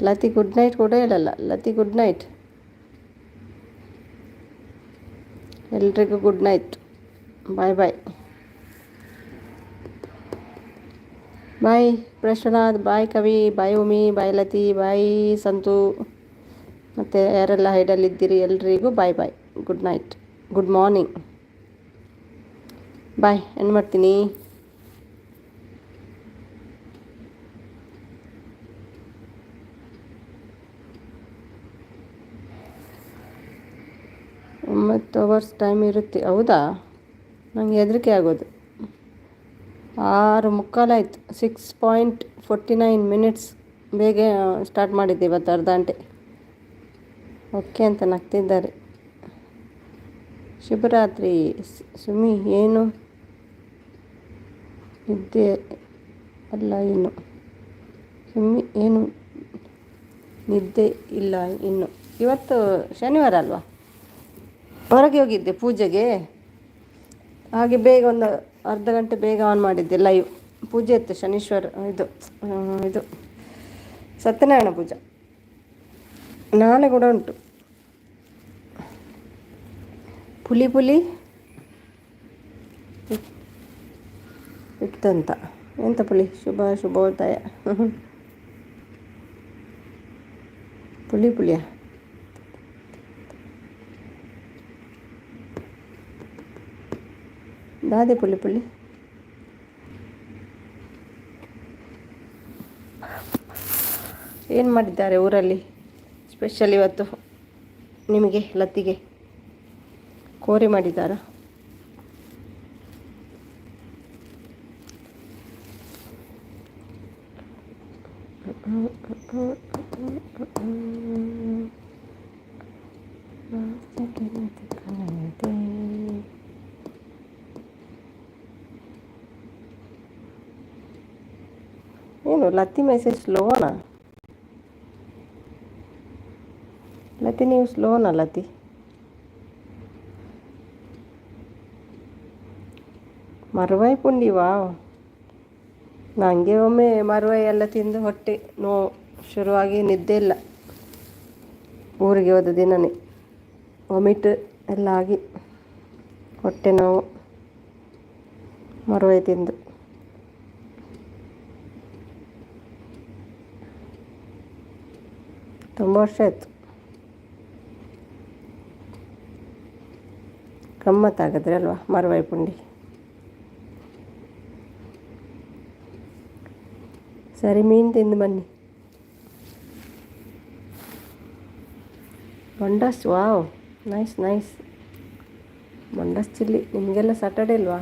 ಲತಿ ಗುಡ್ ನೈಟ್ ಕೂಡ ಹೇಳಲ್ಲ. ಲತಿ ಗುಡ್ ನೈಟ್. ಎಲ್ರಿಗೂ ಗುಡ್ ನೈಟ್. ಬಾಯ್ ಬಾಯ್. ಬಾಯ್ ಪ್ರಶ್ವನಾಥ್, ಬಾಯ್ ಕವಿ, ಬಾಯ್ ಉಮಿ, ಬಾಯ್ ಲತಿ, ಬಾಯ್ ಸಂತು, ಮತ್ತು ಯಾರೆಲ್ಲ ಹೈಡಲ್ಲಿದ್ದೀರಿ ಎಲ್ರಿಗೂ bye bye. Good night, good morning. Bye, end ಮಾಡ್ತೀನಿ. ಒಂಬತ್ತು ಅವರ್ಸ್ ಟೈಮ್ ಇರುತ್ತೆ. ಹೌದಾ? ನನಗೆ ಹೆದರಿಕೆ ಆಗೋದು. 6:45 ಆಯಿತು. 6.49 ಮಿನಿಟ್ಸ್ ಬೇಗ ಸ್ಟಾರ್ಟ್ ಮಾಡಿದ್ದೆ ಇವತ್ತು. ಅರ್ಧ ಗಂಟೆ. ಓಕೆ ಅಂತ ನಗ್ತಿದ್ದಾರೆ. ಶುಭರಾತ್ರಿ ಸುಮಿ. ಏನು ನಿದ್ದೆ ಅಲ್ಲ ಇನ್ನು? ಸುಮ್ಮಿ ಏನು ನಿದ್ದೆ ಇಲ್ಲ ಇನ್ನು? ಇವತ್ತು ಶನಿವಾರ ಅಲ್ವಾ? ಹೊರಗೆ ಹೋಗಿದ್ದೆ ಪೂಜೆಗೆ. ಹಾಗೆ ಬೇಗ ಒಂದು ಅರ್ಧ ಗಂಟೆ ಬೇಗ ಆನ್ ಮಾಡಿದ್ದೆ ಲೈವ್. ಪೂಜೆ ಇತ್ತು ಶನೀಶ್ವರ, ಇದು ಸತ್ಯನಾರಾಯಣ ಪೂಜೆ. ನಾಳೆ ಕೂಡ ಉಂಟು. ಪುಲಿ ಇತ್ತಂತ. ಎಂತ ಪುಲಿ? ಶುಭೋದಯ. ಪುಲಿಯ ದಾದೆ ಪುಲಿ. ಏನು ಮಾಡಿದ್ದಾರೆ ಊರಲ್ಲಿ ಸ್ಪೆಷಲ್ ಇವತ್ತು ನಿಮಗೆ? ಲತ್ತಿಗೆ ಕೋರಿ ಮಾಡಿದ್ದಾರಾ? ಏನು ಲತಿ ಮೆಸೇಜ್ ಸ್ಲೋನಾ? ಲತಿ ನೀವು ಸ್ಲೋನಾ ಲತಿ? ಮರುವಾಯಿ ಪುಂಡಿ ವಾವ್. ನನಗೆ ಒಮ್ಮೆ ಮರುವಾಯಿ ಎಲ್ಲ ತಿಂದು ಹೊಟ್ಟೆ ನೋವು ಶುರುವಾಗಿ ನಿದ್ದೆ ಇಲ್ಲ. ಊರಿಗೆ ಹೋದ ದಿನವೇ ವಾಮಿಟ್ ಎಲ್ಲ ಆಗಿ ಹೊಟ್ಟೆ ನೋವು ಮರುವಾಯಿ ತಿಂದು. ತುಂಬ ವರ್ಷ ಆಯಿತು. ಗಮ್ಮತ್ತಾಗಿದ್ರೆ ಅಲ್ವಾ ಮರುವಾಯಿ ಪುಂಡಿ. ಸರಿ, ಮೀನು ತಿಂದು ಬನ್ನಿ. ಬಂಡಸ್, ವಾವ್, ನೈಸ್ ನೈಸ್. ಬಂಡಸ್ ಚಿಲ್ಲಿ ನಿಮಗೆಲ್ಲ ಸ್ಯಾಟರ್ಡೇ ಅಲ್ವಾ?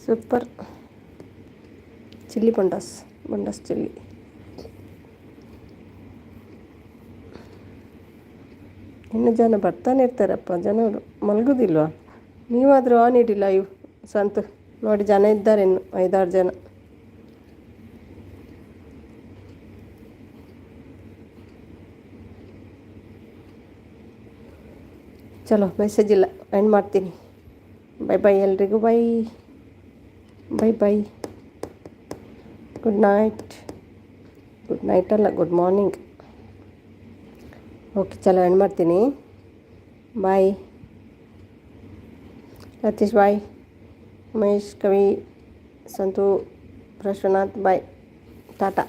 ಸೂಪರ್. ಚಿಲ್ಲಿ ಬಂಡಸ್ ಚಿಲ್ಲಿ. ಇನ್ನು ಜನ ಬರ್ತಾನೆ ಇರ್ತಾರಪ್ಪ, ಜನರು ಮಲಗೋದಿಲ್ವಾ? ನೀವಾದರೂ ಆನ್ ಇಡಿಲ್ಲ ಇವು ಸಂತು. ನೋಡಿ ಜನ ಇದ್ದಾರೆ, ಇನ್ನು 5-6 ಜನ. ಚಲೋ, ಮೆಸೇಜ್ ಇಲ್ಲ, ಎಂಡ್ ಮಾಡ್ತೀನಿ. ಬೈ ಬೈ ಎಲ್ರಿಗೂ, bye bye bye. Good night. Good night ಅಲ್ಲ, ಗುಡ್ ಮಾರ್ನಿಂಗ್. ಓಕೆ, ಚಲೋ ಎಂಡ್ ಮಾಡ್ತೀನಿ. ಬಾಯ್ ಲತೀಶ್, ಬಾಯ್ ಉಮೇಶ್, ಕವಿ, ಸಂತು, ಪ್ರಶ್ವನಾಥ್, ಬಾಯ್, ಟಾಟಾ.